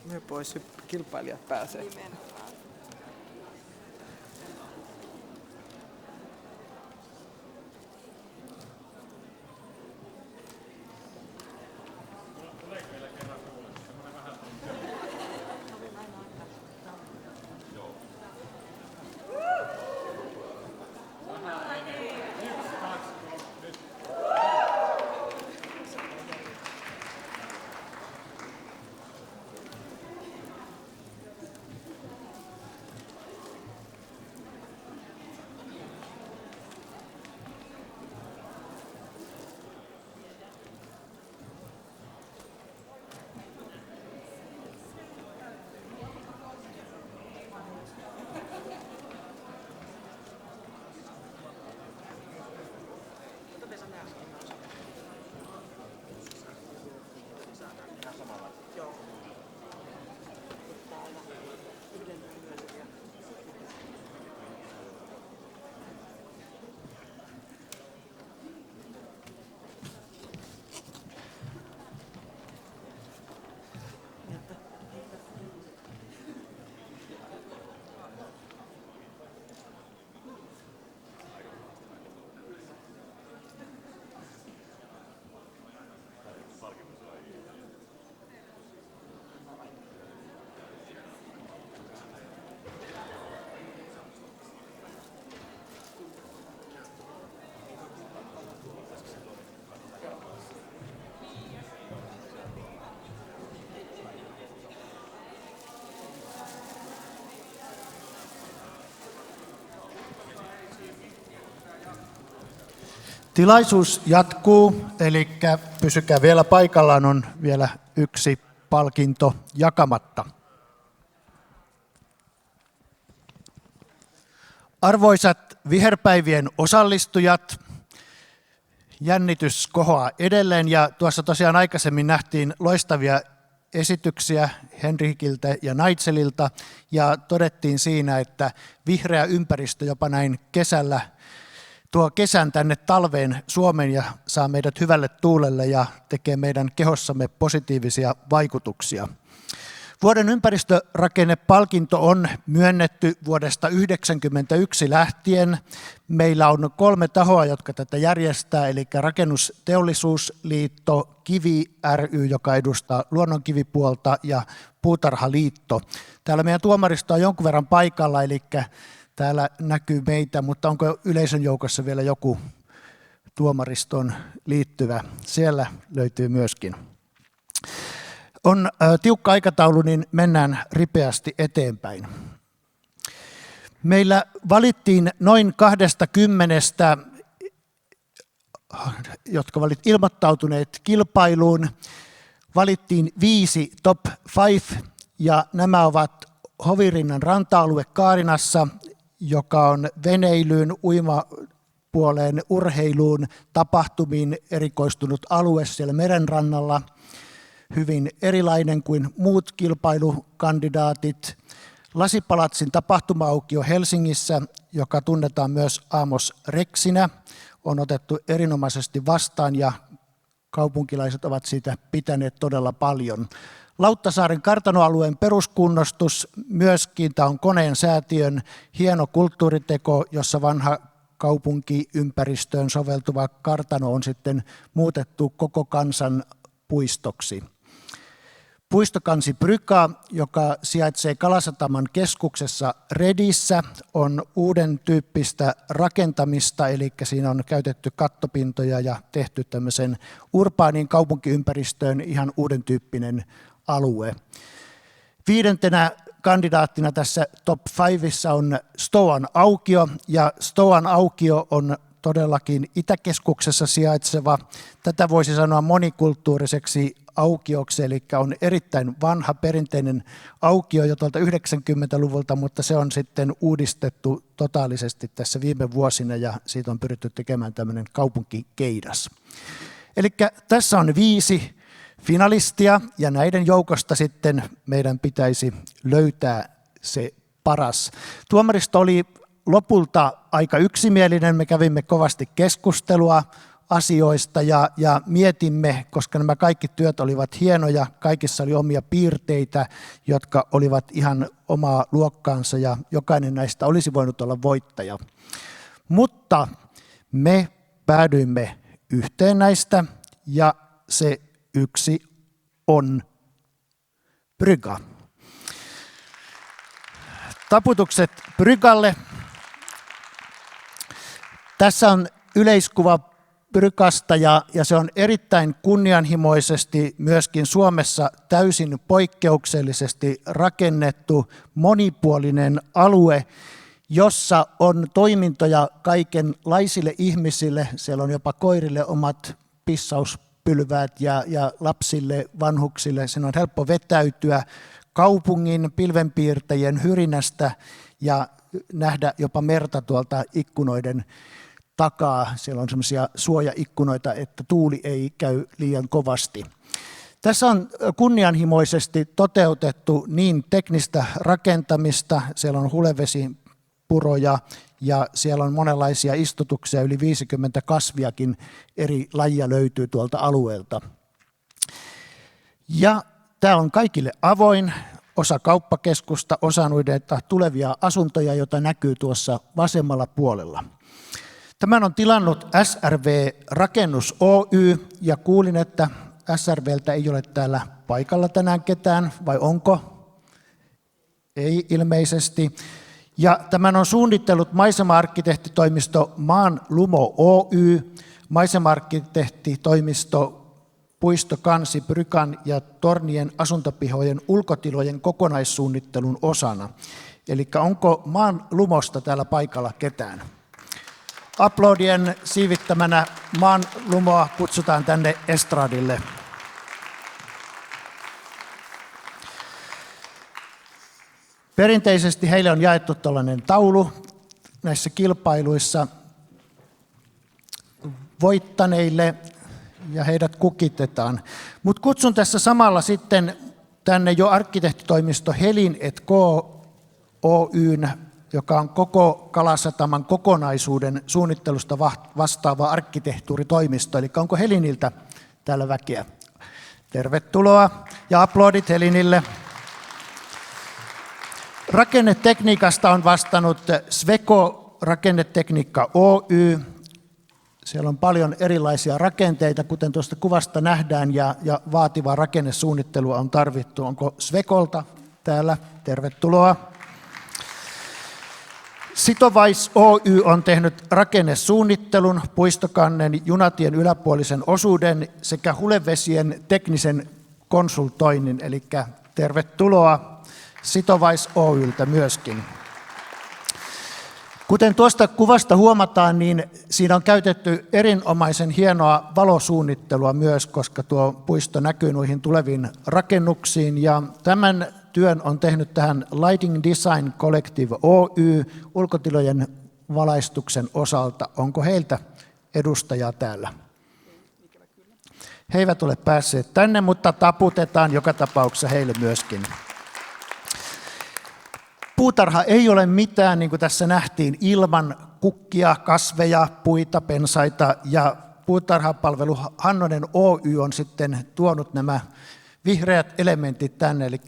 Me pois kilpailijat pääsee. Tilaisuus jatkuu, eli pysykää vielä paikallaan, on vielä yksi palkinto jakamatta. Arvoisat viherpäivien osallistujat, jännitys kohoaa edelleen ja tuossa tosiaan aikaisemmin nähtiin loistavia esityksiä Henrikiltä ja Naitselilta ja todettiin siinä, että vihreä ympäristö jopa näin kesällä tuo kesän tänne talveen Suomeen ja saa meidät hyvälle tuulelle ja tekee meidän kehossamme positiivisia vaikutuksia. Vuoden ympäristörakennepalkinto on myönnetty vuodesta 1991 lähtien. Meillä on 3 tahoa, jotka tätä järjestää, eli Rakennusteollisuusliitto, Kivi ry, joka edustaa luonnonkivipuolta, ja Puutarhaliitto. Täällä meidän tuomaristo on jonkun verran paikalla, eli täällä näkyy meitä, mutta onko yleisön joukossa vielä joku tuomaristoon liittyvä? Siellä löytyy myöskin. On tiukka aikataulu, niin mennään ripeästi eteenpäin. Meillä valittiin noin 20, jotka olivat ilmoittautuneet kilpailuun, valittiin 5 top 5, ja nämä ovat Hovirinnan ranta-alue Kaarinassa, joka on veneilyyn, uimapuoleen, urheiluun, tapahtumiin erikoistunut alue siellä merenrannalla, hyvin erilainen kuin muut kilpailukandidaatit. Lasipalatsin tapahtuma-aukio Helsingissä, joka tunnetaan myös Amos Rexinä, on otettu erinomaisesti vastaan ja kaupunkilaiset ovat siitä pitäneet todella paljon. Lauttasaaren kartanoalueen peruskunnostus myöskin, tämä on Koneen säätiön hieno kulttuuriteko, jossa vanha kaupunkiympäristöön soveltuva kartano on sitten muutettu koko kansan puistoksi. Puistokansi Bryka, joka sijaitsee Kalasataman keskuksessa Redissä, on uuden tyyppistä rakentamista, eli siinä on käytetty kattopintoja ja tehty tämmöisen urbaaniin kaupunkiympäristöön ihan uuden tyyppinen alue. 5. kandidaattina tässä top 5 on Stoan aukio, ja Stoan aukio on todellakin Itäkeskuksessa sijaitseva. Tätä voisi sanoa monikulttuuriseksi aukioksi, eli on erittäin vanha perinteinen aukio jo tuolta 90-luvulta, mutta se on sitten uudistettu totaalisesti tässä viime vuosina ja siitä on pyritty tekemään tämmöinen kaupunkikeidas. Eli tässä on 5 finalistia ja näiden joukosta sitten meidän pitäisi löytää se paras. Tuomaristo oli lopulta aika yksimielinen, me kävimme kovasti keskustelua asioista ja mietimme, koska nämä kaikki työt olivat hienoja, kaikissa oli omia piirteitä, jotka olivat ihan omaa luokkaansa ja jokainen näistä olisi voinut olla voittaja. Mutta me päädyimme yhteen näistä ja se yksi on Brygga. Taputukset Brygalle. Tässä on yleiskuva Brygasta ja se on erittäin kunnianhimoisesti myöskin Suomessa täysin poikkeuksellisesti rakennettu monipuolinen alue, jossa on toimintoja kaikenlaisille ihmisille. Siellä on jopa koirille omat pissauspylväät ja lapsille, vanhuksille. Siinä on helppo vetäytyä kaupungin pilvenpiirtäjien hyrinästä ja nähdä jopa merta tuolta ikkunoiden takaa. Siellä on semmoisia suojaikkunoita, että tuuli ei käy liian kovasti. Tässä on kunnianhimoisesti toteutettu niin teknistä rakentamista, siellä on hulevesipuroja ja siellä on monenlaisia istutuksia, yli 50 kasviakin eri lajia löytyy tuolta alueelta. Ja tämä on kaikille avoin, osa kauppakeskusta, osa noita tulevia asuntoja, joita näkyy tuossa vasemmalla puolella. Tämän on tilannut SRV Rakennus Oy ja kuulin, että SRVltä ei ole täällä paikalla tänään ketään, vai onko? Ei ilmeisesti. Ja tämän on suunnitellut maisema-arkkitehtitoimisto Maan Lumo Oy, maisema-arkkitehtitoimisto Puistokansi Brykan ja Tornien asuntopihojen ulkotilojen kokonaissuunnittelun osana. Eli onko Maan Lumosta täällä paikalla ketään? aplodien siivittämänä maan lumoa kutsutaan tänne estradille. Perinteisesti heille on jaettu tällainen taulu näissä kilpailuissa voittaneille ja heidät kukitetaan. Mutta kutsun tässä samalla sitten tänne jo arkkitehtitoimisto Helin & Co. Oyn, joka on koko Kalasataman kokonaisuuden suunnittelusta vastaava arkkitehtuuritoimisto. Eli onko Heliniltä täällä väkeä? Tervetuloa ja aplodit Helinille. Rakennetekniikasta on vastannut Sweco Rakennetekniikka Oy. Siellä on paljon erilaisia rakenteita, kuten tuosta kuvasta nähdään, ja vaativaa rakennesuunnittelua on tarvittu. Onko Swecolta täällä? Tervetuloa. Sitovais Oy on tehnyt rakennesuunnittelun, puistokannen, junatien yläpuolisen osuuden sekä hulevesien teknisen konsultoinnin, eli tervetuloa Sitovais Oyltä myöskin. Kuten tuosta kuvasta huomataan, niin siinä on käytetty erinomaisen hienoa valosuunnittelua myös, koska tuo puisto näkyy noihin tuleviin rakennuksiin. Ja tämän työn on tehnyt tähän Lighting Design Collective Oy ulkotilojen valaistuksen osalta. Onko heiltä edustajaa täällä? He eivät ole päässeet tänne, mutta taputetaan joka tapauksessa heille myöskin. Puutarha ei ole mitään, niin kuin tässä nähtiin, ilman kukkia, kasveja, puita, pensaita, ja puutarhapalvelu Hannonen Oy on sitten tuonut nämä vihreät elementit tänne, eli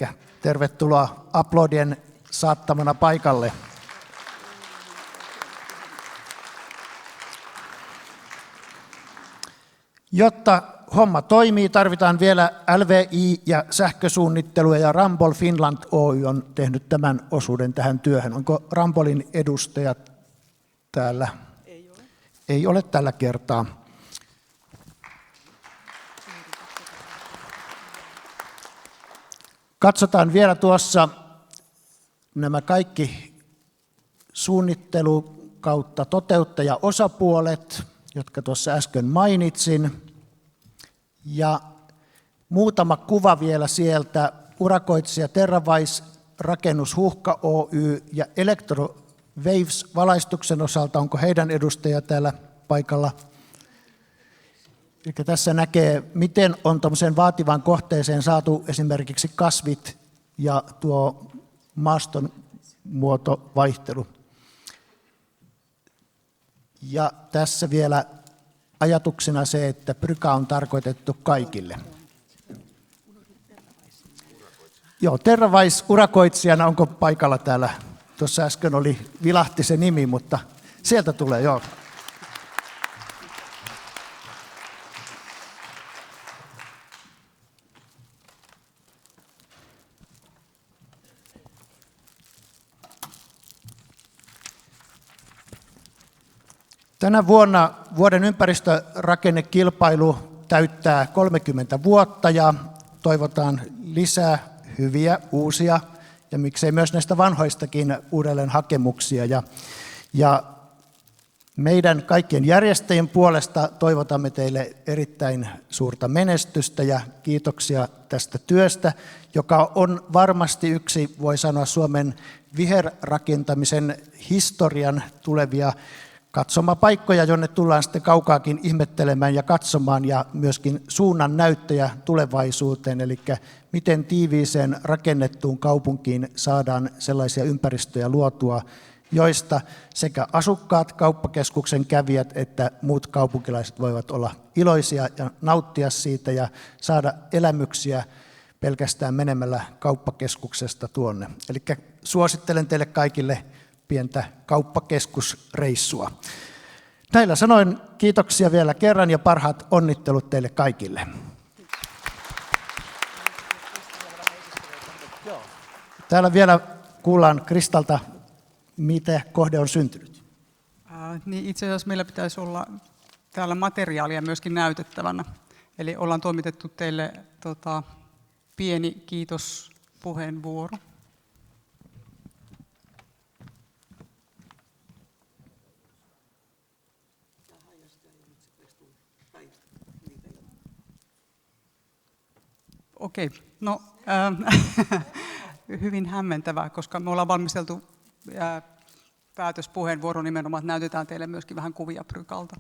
tervetuloa aplodien saattamana paikalle. Jotta homma toimii, tarvitaan vielä LVI ja sähkösuunnittelua, ja Rambol Finland Oy on tehnyt tämän osuuden tähän työhön. Onko Rambolin edustajat täällä? Ei ole. Ei ole tällä kertaa. Katsotaan vielä tuossa nämä kaikki suunnittelu kautta toteuttajaosapuolet, jotka tuossa äsken mainitsin. Ja muutama kuva vielä sieltä. Urakoitsija Terravais, Rakennus Huhka Oy ja Electrowaves valaistuksen osalta. Onko heidän edustaja täällä paikalla? Eli tässä näkee, miten on tuollaiseen vaativaan kohteeseen saatu esimerkiksi kasvit ja tuo maaston muotovaihtelu. Ja tässä vielä ajatuksena se, että pryka on tarkoitettu kaikille. Joo, Terravais urakoitsijana, onko paikalla täällä? Tuossa äsken vilahti se nimi, mutta sieltä tulee, joo. Tänä vuonna vuoden ympäristörakennekilpailu täyttää 30 vuotta ja toivotaan lisää hyviä, uusia ja miksei myös näistä vanhoistakin uudelleen hakemuksia. Ja meidän kaikkien järjestäjien puolesta toivotamme teille erittäin suurta menestystä ja kiitoksia tästä työstä, joka on varmasti yksi, voi sanoa, Suomen viherrakentamisen historian tulevia katsomapaikkoja, jonne tullaan sitten kaukaakin ihmettelemään ja katsomaan, ja myöskin suunnan näyttäjä tulevaisuuteen, eli miten tiiviiseen rakennettuun kaupunkiin saadaan sellaisia ympäristöjä luotua, joista sekä asukkaat, kauppakeskuksen kävijät että muut kaupunkilaiset voivat olla iloisia ja nauttia siitä ja saada elämyksiä pelkästään menemällä kauppakeskuksesta tuonne. Eli suosittelen teille kaikille pientä kauppakeskusreissua. Näillä sanoin kiitoksia vielä kerran ja parhaat onnittelut teille kaikille. Täällä vielä kuullaan Kristalta, mitä kohde on syntynyt. Niin itse asiassa meillä pitäisi olla täällä materiaalia myöskin näytettävänä. Eli ollaan toimitettu teille pieni kiitospuheenvuoro. Okei, no hyvin hämmentävää, koska me ollaan valmisteltu päätöspuheenvuoro nimenomaan, että näytetään teille myöskin vähän kuvia Prykalta.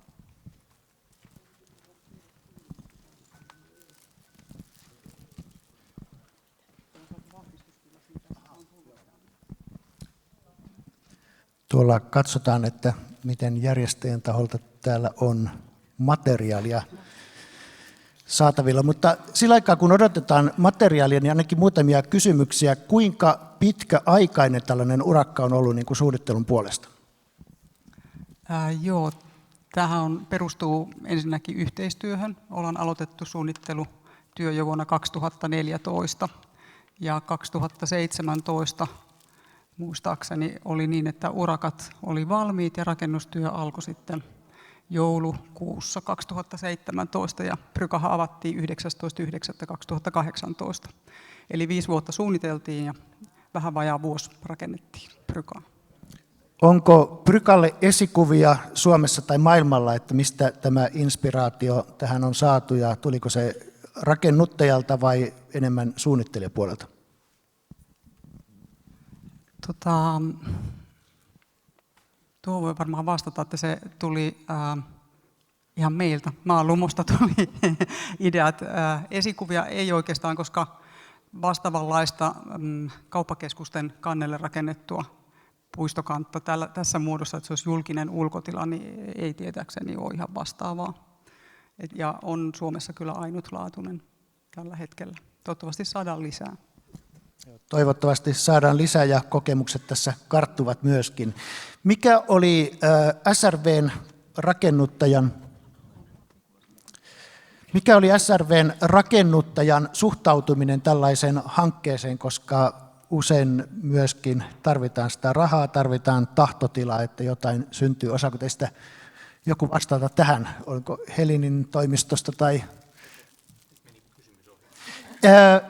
Tuolla katsotaan, että miten järjestäjän taholta täällä on materiaalia saatavilla. Mutta sillä aikaa, kun odotetaan materiaalia, niin ainakin muutamia kysymyksiä. Kuinka pitkäaikainen tällainen urakka on ollut niin kuin suunnittelun puolesta? Joo, tähän perustuu ensinnäkin yhteistyöhön. Ollaan aloitettu suunnittelutyö jo vuonna 2014 ja 2017 muistaakseni oli niin, että urakat oli valmiit ja rakennustyö alkoi sitten joulukuussa 2017 ja Prykahan avattiin 19.9.2018. Eli 5 vuotta suunniteltiin ja vähän vajaa vuosi rakennettiin Prykaa. Onko Prykalle esikuvia Suomessa tai maailmalla, että mistä tämä inspiraatio tähän on saatu ja tuliko se rakennuttajalta vai enemmän suunnittelijapuolelta? Tuo voi varmaan vastata, että se tuli ihan meiltä. Maalumosta tuli ideat. Esikuvia ei oikeastaan, koska vastaavanlaista kauppakeskusten kannelle rakennettua puistokantta tässä muodossa, että se olisi julkinen ulkotila, niin ei tietääkseni ole ihan vastaavaa. Ja on Suomessa kyllä ainutlaatuinen tällä hetkellä. Toivottavasti saadaan lisää. Toivottavasti saadaan lisää ja kokemukset tässä karttuvat myöskin. Mikä oli SRV:n rakennuttajan suhtautuminen tällaiseen hankkeeseen, koska usein myöskin tarvitaan sitä rahaa, tarvitaan tahtotilaa, että jotain syntyy. Osaako teistä joku vastata tähän? Oliko Helinin toimistosta tai...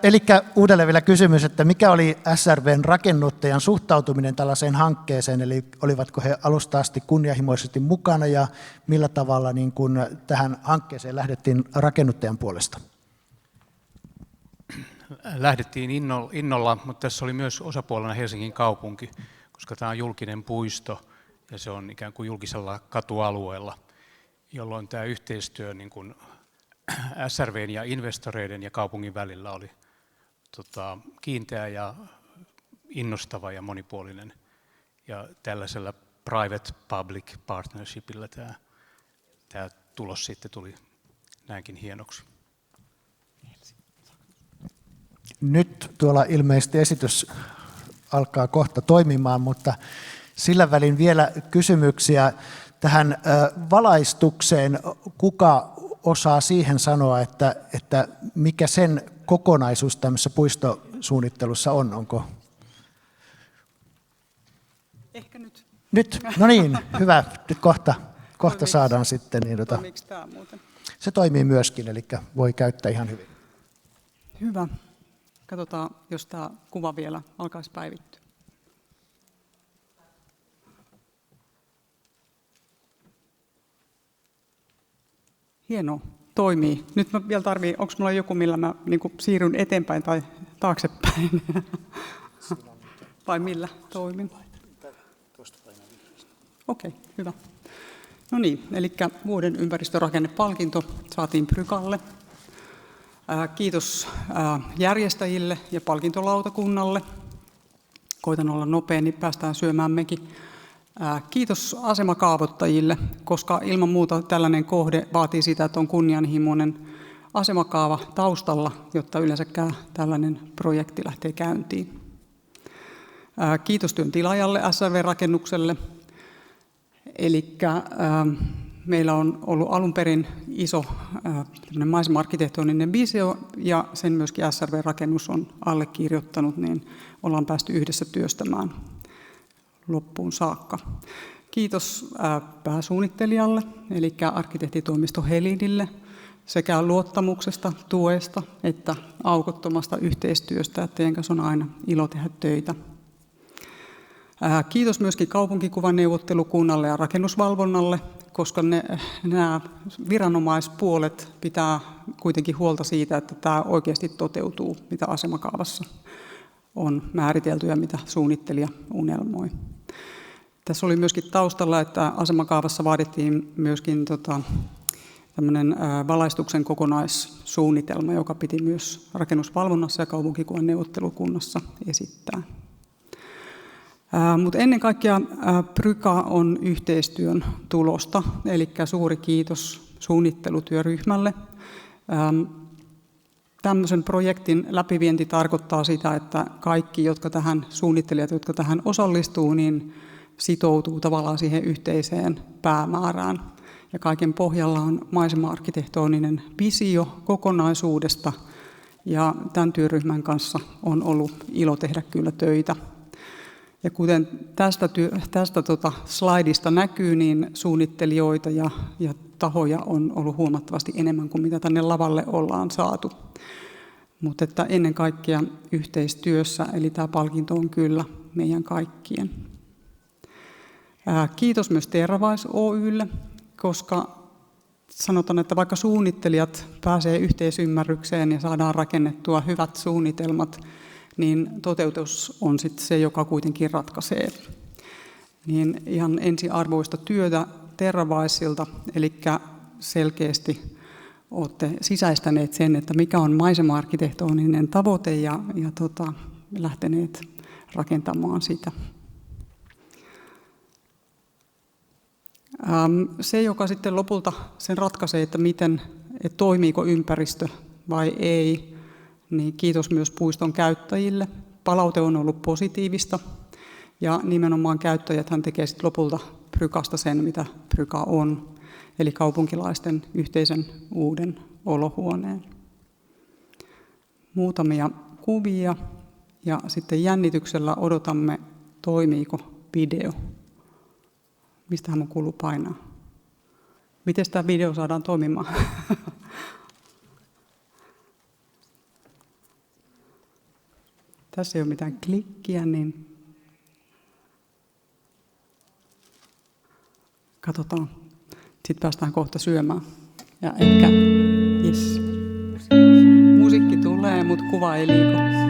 Eli uudelleen vielä kysymys, että mikä oli SRV:n rakennuttajan suhtautuminen tällaiseen hankkeeseen, eli olivatko he alusta asti kunnianhimoisesti mukana ja millä tavalla niin kun tähän hankkeeseen lähdettiin rakennuttajan puolesta? Lähdettiin innolla, mutta tässä oli myös osapuolena Helsingin kaupunki, koska tämä on julkinen puisto ja se on ikään kuin julkisella katualueella, jolloin tämä yhteistyö niin kuin SRV:n ja investoreiden ja kaupungin välillä oli kiinteä ja innostava ja monipuolinen. Ja tällaisella private-public partnershipilla tämä tulos sitten tuli näinkin hienoksi. Nyt tuolla ilmeisesti esitys alkaa kohta toimimaan, mutta sillä välin vielä kysymyksiä tähän valaistukseen. Kuka osaa siihen sanoa, että mikä sen kokonaisuus tämmöisessä puistosuunnittelussa on? Onko? Ehkä nyt. Nyt? No niin, hyvä. Nyt kohta saadaan sitten. Niin, toimiiko tämä muuten? Se toimii myöskin, eli voi käyttää ihan hyvin. Hyvä. Katsotaan, jos tämä kuva vielä alkaisi päivittyä. Hienoa, toimii. Nyt mä vielä onko minulla joku, millä mä niin siirryn eteenpäin tai taaksepäin? Vai millä toimin? Okei, hyvä. No niin, eli vuoden ympäristörakennepalkinto saatiin Prykalle. Kiitos järjestäjille ja palkintolautakunnalle. Koitan olla nopea, niin päästään syömään mekin. Kiitos asemakaavoittajille, koska ilman muuta tällainen kohde vaatii sitä, että on kunnianhimoinen asemakaava taustalla, jotta yleensäkään tällainen projekti lähtee käyntiin. Kiitos työn tilaajalle, SRV-rakennukselle. Eli meillä on ollut alun perin iso maisema-arkkitehtoninen visio ja sen myöskin SRV-rakennus on allekirjoittanut, niin ollaan päästy yhdessä työstämään loppuun saakka. Kiitos pääsuunnittelijalle, eli arkkitehtitoimisto Helinille, sekä luottamuksesta, tuesta että aukottomasta yhteistyöstä, että teidän kanssa on aina ilo tehdä töitä. Kiitos myöskin kaupunkikuvan neuvottelukunnalle ja rakennusvalvonnalle, koska nämä viranomaispuolet pitää kuitenkin huolta siitä, että tämä oikeasti toteutuu, mitä asemakaavassa on määritelty ja mitä suunnittelija unelmoi. Tässä oli myöskin taustalla, että asemakaavassa vaadittiin myöskin tämmöinen valaistuksen kokonaissuunnitelma, joka piti myös rakennusvalvonnassa ja kaupunkikuvan neuvottelukunnassa esittää. Mutta ennen kaikkea Pryka on yhteistyön tulosta, eli suuri kiitos suunnittelutyöryhmälle. Tämmöisen projektin läpivienti tarkoittaa sitä, että kaikki suunnittelijat, jotka tähän osallistuu, niin sitoutuu tavallaan siihen yhteiseen päämäärään. Ja kaiken pohjalla on maisema-arkkitehtoninen visio kokonaisuudesta, ja tämän työryhmän kanssa on ollut ilo tehdä kyllä töitä. Ja kuten tästä slaidista näkyy, niin suunnittelijoita ja tahoja on ollut huomattavasti enemmän kuin mitä tänne lavalle ollaan saatu. Mutta että ennen kaikkea yhteistyössä, eli tämä palkinto on kyllä meidän kaikkien. Kiitos myös Terravais Oy:lle, koska sanotaan, että vaikka suunnittelijat pääsee yhteisymmärrykseen ja saadaan rakennettua hyvät suunnitelmat, niin toteutus on sitten se, joka kuitenkin ratkaisee. Niin ihan ensiarvoista työtä Terravaisilta, eli selkeästi olette sisäistäneet sen, että mikä on maisema-arkkitehtoninen tavoite ja lähteneet rakentamaan sitä. Se, joka sitten lopulta sen ratkaisee, että toimiiko ympäristö vai ei, niin kiitos myös puiston käyttäjille. Palaute on ollut positiivista ja nimenomaan käyttäjäthän tekee sitten lopulta Prykasta sen, mitä Pryka on, eli kaupunkilaisten yhteisen uuden olohuoneen. Muutamia kuvia ja sitten jännityksellä odotamme, toimiiko video. Mistähän mun kuuluu painaa? Miten tämä video saadaan toimimaan? Tässä ei ole mitään klikkiä, niin katsotaan. Sitten päästään kohta syömään. Ja ehkä, yes. Musiikki tulee, mutta kuva ei liiku.